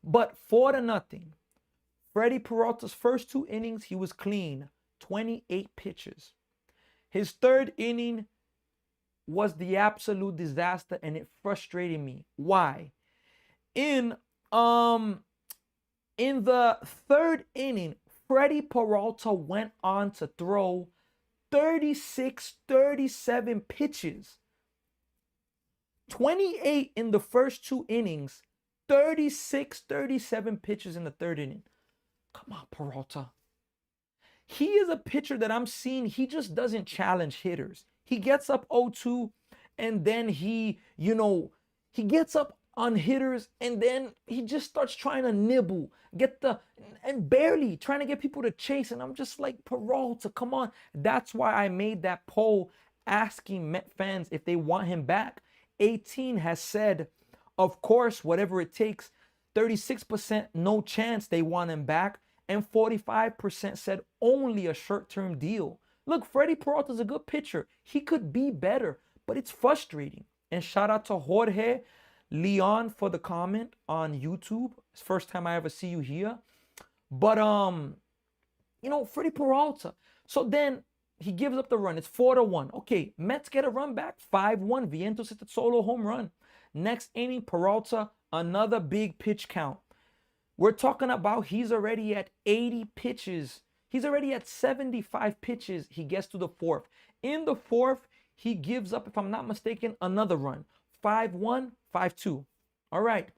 But 4-0. Freddie Peralta's first 2 innings, he was clean. 28 pitches. His 3rd inning was the absolute disaster, and it frustrated me. Why? In the 3rd inning, Freddie Peralta went on to throw 37 pitches. 28 in the first 2 innings, 37 pitches in the 3rd inning. Come on, Peralta. He is a pitcher that I'm seeing, he just doesn't challenge hitters. He gets up 0-2 and then he gets up on hitters and then he just starts trying to nibble, and barely trying to get people to chase. And I'm just like, Peralta, come on. That's why I made that poll asking Met fans if they want him back. 18 has said, of course, whatever it takes. 36% no chance they want him back. And 45% said only a short-term deal. Look, Freddie Peralta's a good pitcher. He could be better, but it's frustrating. And shout out to Jorge Leon for the comment on YouTube. It's the first time I ever see you here. But, Freddie Peralta. So then he gives up the run. It's 4-1. Okay, Mets get a run back. 5-1. Vientos hit the solo home run. Next inning, Peralta, another big pitch count. We're talking about he's already at 80 pitches. He's already at 75 pitches. He gets to the 4th. In the 4th, he gives up, if I'm not mistaken, another run. 5-1, 5-2. All right.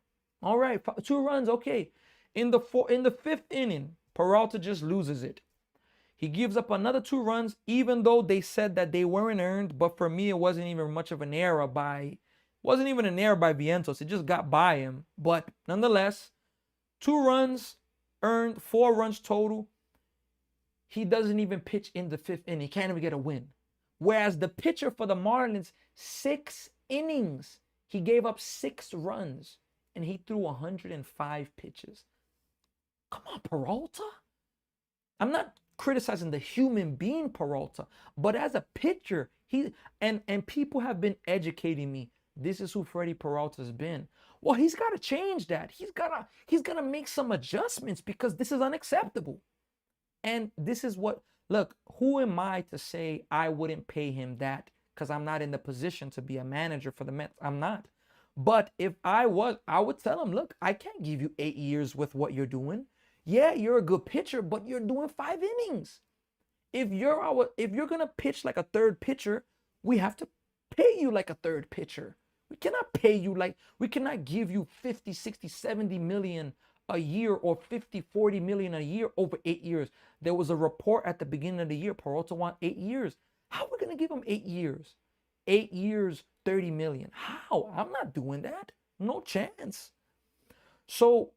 2 runs, okay. In the 5th inning, Peralta just loses it. He gives up another 2 runs, even though they said that they weren't earned. But for me, it wasn't even much of an error by Vientos. It just got by him. But nonetheless, 2 runs earned, 4 runs total. he doesn't even pitch in the 5th inning. He can't even get a win. Whereas the pitcher for the Marlins, 6 innings, he gave up 6 runs and he threw 105 pitches. Come on, Peralta. I'm not criticizing the human being Peralta, but as a pitcher, and people have been educating me. This is who Freddie Peralta's been. Well, he's got to change that. He's got to make some adjustments because this is unacceptable. And this is what, look, who am I to say I wouldn't pay him that because I'm not in the position to be a manager for the Mets. I'm not. But if I was, I would tell him, look, I can't give you 8 years with what you're doing. Yeah, you're a good pitcher, but you're doing 5 innings. If you're gonna pitch like a third pitcher, we have to pay you like a third pitcher. We cannot pay you like, we cannot give you 50, 60, 70 million a year or 50, 40 million a year over 8 years. There was a report at the beginning of the year, Peralta want 8 years. How are we gonna give him 8 years? 8 years, 30 million. How? I'm not doing that. No chance. So,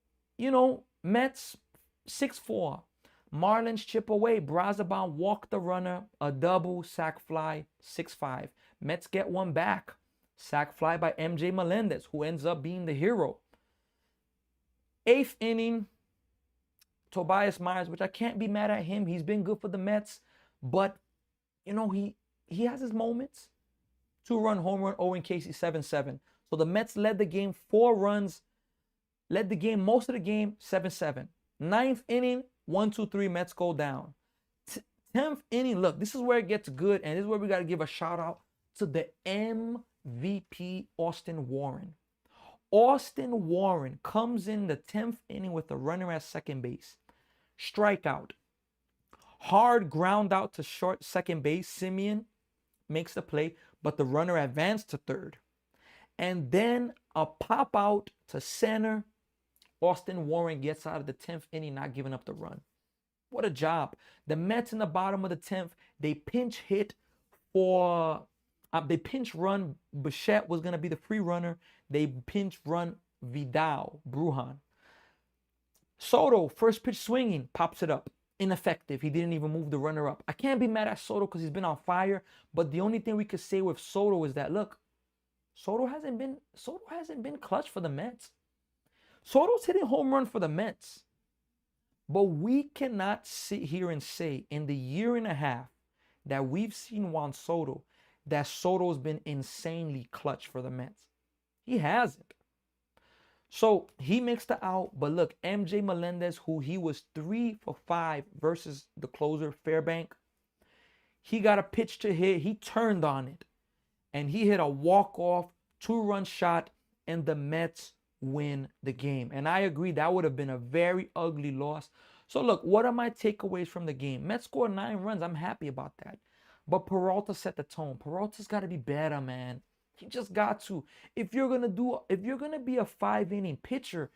Mets 6-4. Marlins chip away. Brazaban walk the runner. A double, sac fly, 6-5. Mets get one back. Sac fly by MJ Melendez, who ends up being the hero. 8th inning, Tobias Myers, which I can't be mad at him. He's been good for the Mets. But, he has his moments. 2-run home run, Owen Casey, 7-7. So the Mets led the game 4 runs. Led the game most of the game, 7-7. 9th inning, 1-2-3, Mets go down. 10th inning, look, this is where it gets good, and this is where we got to give a shout out to the MVP, Austin Warren. Austin Warren comes in the 10th inning with a runner at second base. Strikeout. Hard ground out to short second base. Simeon makes the play, but the runner advanced to third. And then a pop out to center. Austin Warren gets out of the 10th inning, not giving up the run. What a job. The Mets in the bottom of the 10th, they pinch hit they pinch run. Bichette was going to be the free runner. They pinch run Vidal, Brujan. Soto, first pitch swinging, pops it up. Ineffective. He didn't even move the runner up. I can't be mad at Soto because he's been on fire, but the only thing we could say with Soto is that, look, Soto hasn't been clutch for the Mets. Soto's hitting home run for the Mets. But we cannot sit here and say in the year and a half that we've seen Juan Soto that Soto's been insanely clutch for the Mets. He hasn't. So he makes the out. But look, MJ Melendez, who he was 3 for 5 versus the closer, Fairbank, he got a pitch to hit. He turned on it. And he hit a walk-off 2-run shot, and the Mets win the game. And I agree, that would have been a very ugly loss. So look, what are my takeaways from the game? Mets scored 9 runs. I'm happy about that. But Peralta set the tone. Peralta's got to be better, man. He just got to. If you're gonna be a 5-inning pitcher,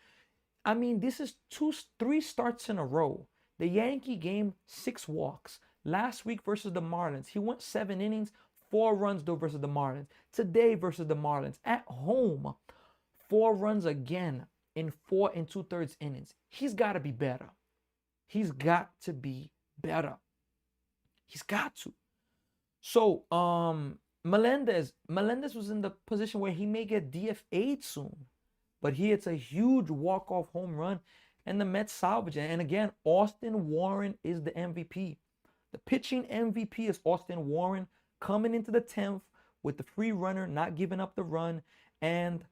I mean, this is 3 starts in a row. The Yankee game, 6 walks. Last week versus the Marlins, he went 7 innings, 4 runs though versus the Marlins. Today versus the Marlins, at home, 4 runs again in 4 2/3 innings. He's got to be better. He's got to be better. He's got to. So, Melendez was in the position where he may get DFA'd soon. But he hits a huge walk-off home run, and the Mets salvage it. And again, Austin Warren is the MVP. The pitching MVP is Austin Warren coming into the 10th with the free runner, not giving up the run. And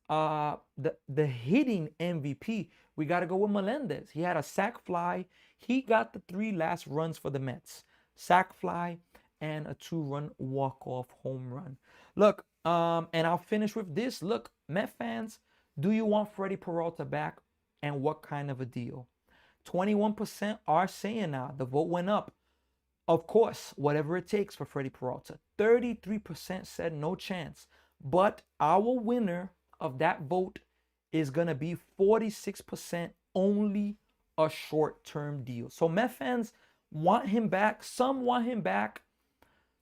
the hitting MVP, we got to go with Melendez. He had a sac fly. He got the 3 last runs for the Mets. Sac fly and a 2-run walk-off home run. Look, and I'll finish with this. Look, Met fans, do you want Freddie Peralta back? And what kind of a deal? 21% are saying now. The vote went up. Of course, whatever it takes for Freddie Peralta. 33% said no chance. But our winner of that vote is going to be 46% only a short-term deal. So Met fans want him back. Some want him back.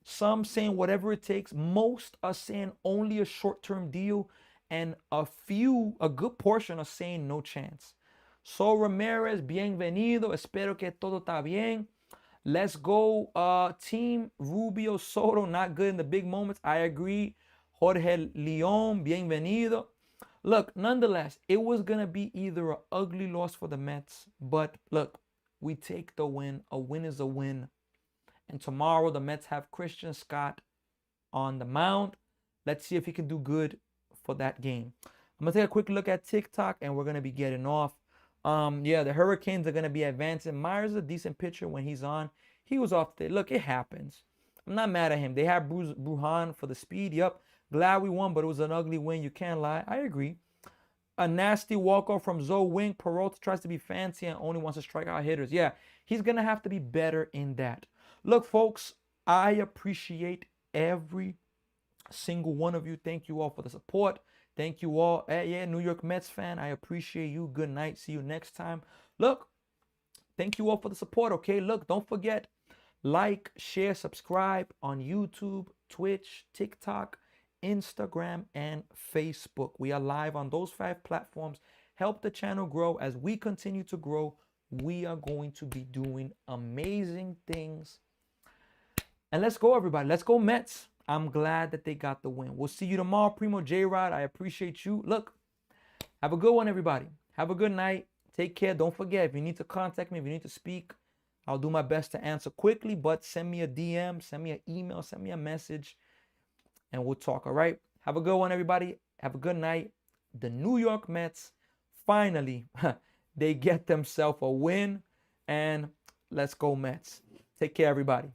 Some saying whatever it takes. Most are saying only a short-term deal. And a good portion are saying no chance. So Ramirez, bienvenido. Espero que todo está bien. Let's go, team Rubio Soto, not good in the big moments. I agree. Jorge Leon, bienvenido. Look, nonetheless, it was going to be either an ugly loss for the Mets, but look, we take the win. A win is a win. And tomorrow, the Mets have Christian Scott on the mound. Let's see if he can do good for that game. I'm going to take a quick look at TikTok, and we're going to be getting off. Yeah, the Hurricanes are going to be advancing. Myers is a decent pitcher when he's on. He was off there. Look, it happens. I'm not mad at him. They had Bruhan for the speed. Yep. Glad we won, but it was an ugly win. You can't lie. I agree. A nasty walk-off from Zoe Wing. Peralta tries to be fancy and only wants to strike out hitters. Yeah, he's going to have to be better in that. Look, folks, I appreciate every single one of you. Thank you all for the support. Thank you all. Yeah, New York Mets fan, I appreciate you. Good night. See you next time. Look, thank you all for the support, okay? Look, don't forget, like, share, subscribe on YouTube, Twitch, TikTok, Instagram, and Facebook. We are live on those 5 platforms. Help the channel grow. As we continue to grow, we are going to be doing amazing things. And let's go, everybody. Let's go, Mets. I'm glad that they got the win. We'll see you tomorrow, Primo J-Rod. I appreciate you. Look, have a good one, everybody. Have a good night. Take care. Don't forget, if you need to contact me, if you need to speak, I'll do my best to answer quickly, but send me a DM, send me an email, send me a message, and we'll talk, all right? Have a good one, everybody. Have a good night. The New York Mets, finally, they get themselves a win, and let's go, Mets. Take care, everybody.